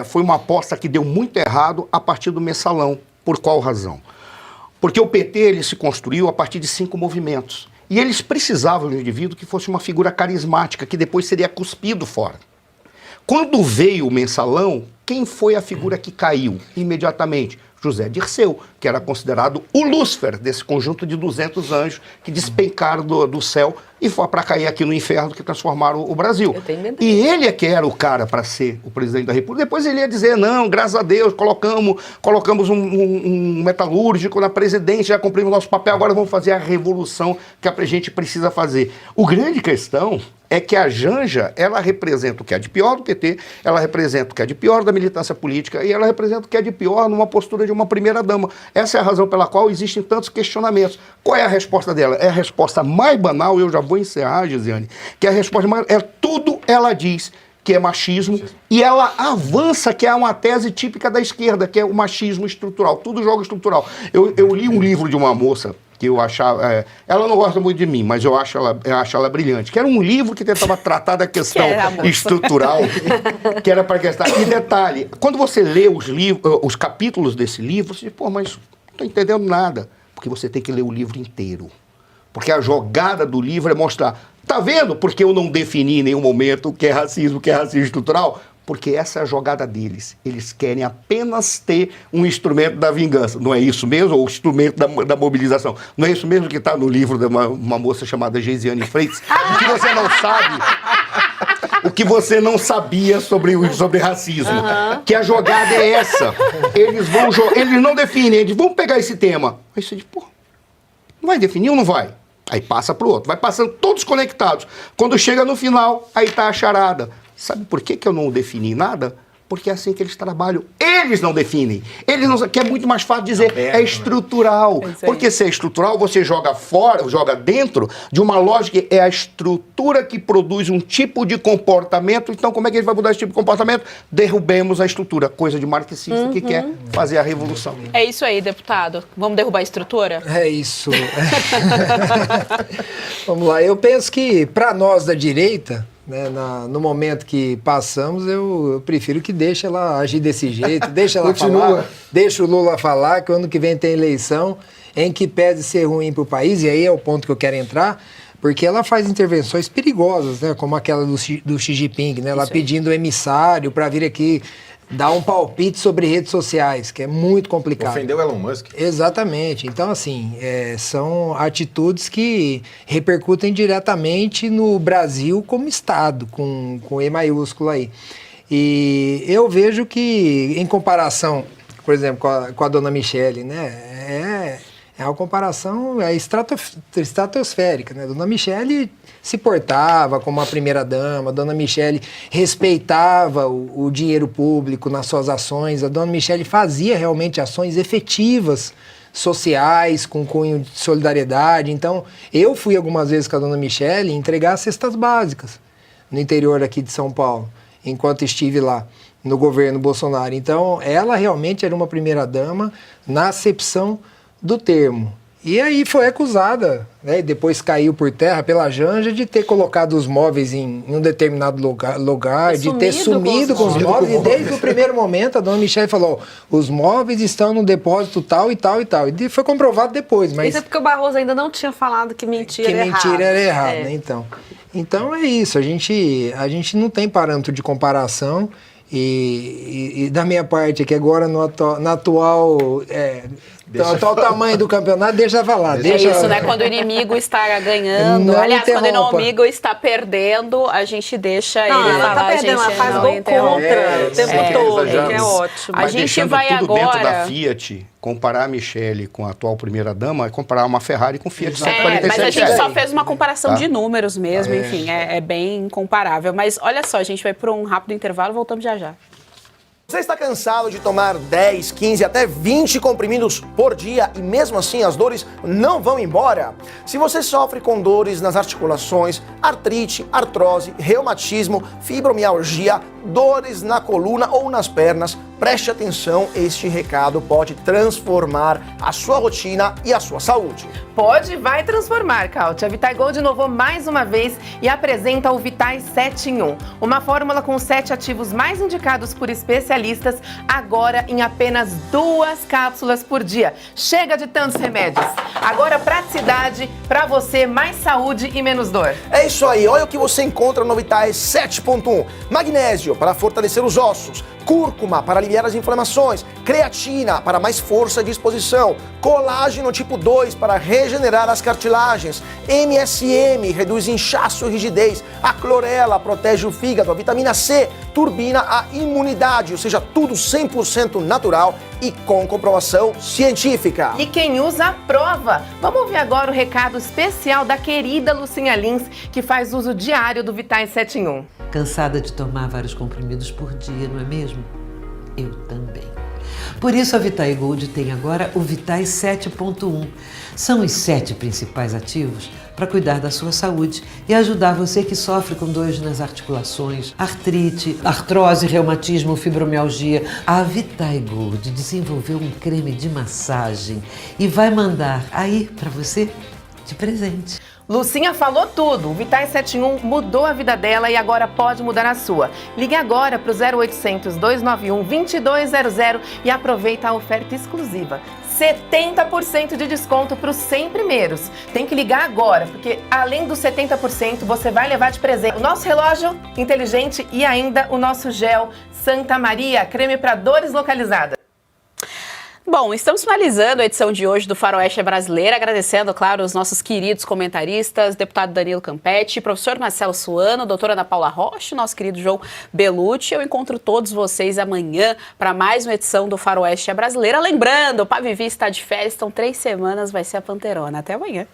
foi uma aposta que deu muito errado a partir do mensalão. Por qual razão? Porque o PT ele se construiu a partir de 5 movimentos. E eles precisavam de um indivíduo que fosse uma figura carismática, que depois seria cuspido fora. Quando veio o mensalão, quem foi a figura que caiu imediatamente? José Dirceu, que era considerado o Lúcifer desse conjunto de 200 anjos que despencaram do céu e foi para cair aqui no inferno, que transformaram o Brasil. E ele é que era o cara para ser o presidente da República. Depois ele ia dizer, não, graças a Deus, colocamos um metalúrgico na presidência, já cumprimos nosso papel, agora vamos fazer a revolução que a gente precisa fazer. O grande questão é que a Janja, ela representa o que é de pior do PT, ela representa o que é de pior da militância política e ela representa o que é de pior numa postura de uma primeira-dama. Essa é a razão pela qual existem tantos questionamentos. Qual é a resposta dela? É a resposta mais banal, eu já vou encerrar, Gisiane, que a resposta mais... tudo ela diz que é machismo, e ela avança que é uma tese típica da esquerda, que é o machismo estrutural, tudo jogo estrutural. Eu li um livro de uma moça que eu achava... ela não gosta muito de mim, mas eu acho ela brilhante. Que era um livro que tentava tratar da questão estrutural, que era para questão... E detalhe, quando você lê os capítulos desse livro, você diz, pô, mas não estou entendendo nada. Porque você tem que ler o livro inteiro. Porque a jogada do livro é mostrar... Tá vendo porque eu não defini em nenhum momento o que é racismo estrutural? Porque essa é a jogada deles. Eles querem apenas ter um instrumento da vingança. Não é isso mesmo? Ou o instrumento da mobilização. Não é isso mesmo que está no livro de uma moça chamada Geisiane Freitas? O que você não sabe... O que você não sabia sobre racismo. Que a jogada é essa. Eles não definem. Eles vão pegar esse tema. Aí você diz, pô, não vai definir ou não vai? Aí passa para o outro. Vai passando todos conectados. Quando chega no final, aí está a charada. Sabe por que eu não defini nada? Porque é assim que eles trabalham. Eles não definem. Eles não, que é muito mais fácil dizer, é estrutural. Porque se é estrutural, você joga fora, joga dentro de uma lógica, é a estrutura que produz um tipo de comportamento. Então, como é que ele vai mudar esse tipo de comportamento? Derrubemos a estrutura. Coisa de marxista que quer fazer a revolução. É isso aí, deputado. Vamos derrubar a estrutura? É isso. Vamos lá. Eu penso que, para nós da direita... Né, no momento que passamos, eu prefiro que deixe ela agir desse jeito, deixa ela falar, deixa o Lula falar, que o ano que vem tem eleição, em que pese ser ruim para o país, e aí é o ponto que eu quero entrar, porque ela faz intervenções perigosas, né? Como aquela do Xi Jinping, né? Ela pedindo o emissário para vir aqui dar um palpite sobre redes sociais, que é muito complicado. Ofendeu Elon Musk. Exatamente. Então, assim, são atitudes que repercutem diretamente no Brasil como Estado, com E maiúsculo aí. E eu vejo que, em comparação, por exemplo, com a dona Michele, né? É uma comparação estratosférica, né? Dona Michele se portava como a primeira-dama, a dona Michele respeitava o dinheiro público nas suas ações, a dona Michele fazia realmente ações efetivas, sociais, com cunho de solidariedade. Então, eu fui algumas vezes com a dona Michele entregar cestas básicas no interior aqui de São Paulo, enquanto estive lá no governo Bolsonaro. Então, ela realmente era uma primeira-dama na acepção do termo. E aí foi acusada, né, e depois caiu por terra pela Janja de ter colocado os móveis em um determinado lugar, de ter sumido com os móveis. E desde o primeiro momento a dona Michele falou, os móveis estão no depósito tal e tal e tal. E foi comprovado depois. Mas isso é porque o Barroso ainda não tinha falado que mentira era errado. Que mentira era errado, né? Então é isso, a gente não tem parâmetro de comparação. E da minha parte aqui agora, no atual tamanho do campeonato, deixa falar. Isso, né? Quando o inimigo está ganhando, aliás, quando o inimigo está perdendo, a gente deixa ele falar. Ela tá perdendo, ela faz gol contra o tempo todo, que é ótimo. Mas a gente vai tudo agora dentro da Fiat. Comparar a Michele com a atual primeira-dama é comparar uma Ferrari com Fiat 147. Mas a gente só fez uma comparação de números mesmo, enfim, é bem incomparável. Mas olha só, a gente vai para um rápido intervalo, voltamos já já. Você está cansado de tomar 10, 15, até 20 comprimidos por dia e mesmo assim as dores não vão embora? Se você sofre com dores nas articulações, artrite, artrose, reumatismo, fibromialgia, dores na coluna ou nas pernas, preste atenção, este recado pode transformar a sua rotina e a sua saúde. Pode, vai transformar, Káutia. A Vitai Gold inovou mais uma vez e apresenta o Vitai 7 em 1. Uma fórmula com 7 ativos mais indicados por especialistas, agora em apenas 2 cápsulas por dia. Chega de tantos remédios. Agora praticidade para você, mais saúde e menos dor. É isso aí, olha o que você encontra no Vitai 7.1. Magnésio para fortalecer os ossos, cúrcuma para aliviar as inflamações, creatina para mais força e disposição, colágeno tipo 2 para regenerar as cartilagens, MSM reduz inchaço e rigidez, a clorela protege o fígado, a vitamina C turbina a imunidade, ou seja, tudo 100% natural e com comprovação científica. E quem usa aprova. Vamos ouvir agora o recado especial da querida Lucinha Lins, que faz uso diário do Vitai 7 em 1. Cansada de tomar vários comprimidos por dia, não é mesmo? Eu também. Por isso a Vitai Gold tem agora o Vitai 7.1. São os 7 principais ativos para cuidar da sua saúde e ajudar você que sofre com dores nas articulações, artrite, artrose, reumatismo, fibromialgia. A Vitai Gold desenvolveu um creme de massagem e vai mandar aí para você de presente. Lucinha falou tudo. O Vitai 7 em 1 mudou a vida dela e agora pode mudar a sua. Ligue agora para o 0800 291 2200 e aproveita a oferta exclusiva. 70% de desconto para os 100 primeiros. Tem que ligar agora, porque além dos 70%, você vai levar de presente o nosso relógio inteligente e ainda o nosso gel Santa Maria, creme para dores localizadas. Bom, estamos finalizando a edição de hoje do Faroeste Brasileira, agradecendo, claro, os nossos queridos comentaristas, deputado Danilo Campetti, professor Marcelo Suano, doutora Ana Paula Rocha, nosso querido João Belucci. Eu encontro todos vocês amanhã para mais uma edição do Faroeste Brasileira. Lembrando, o Pavivi está de férias, então 3 semanas vai ser a Panterona. Até amanhã.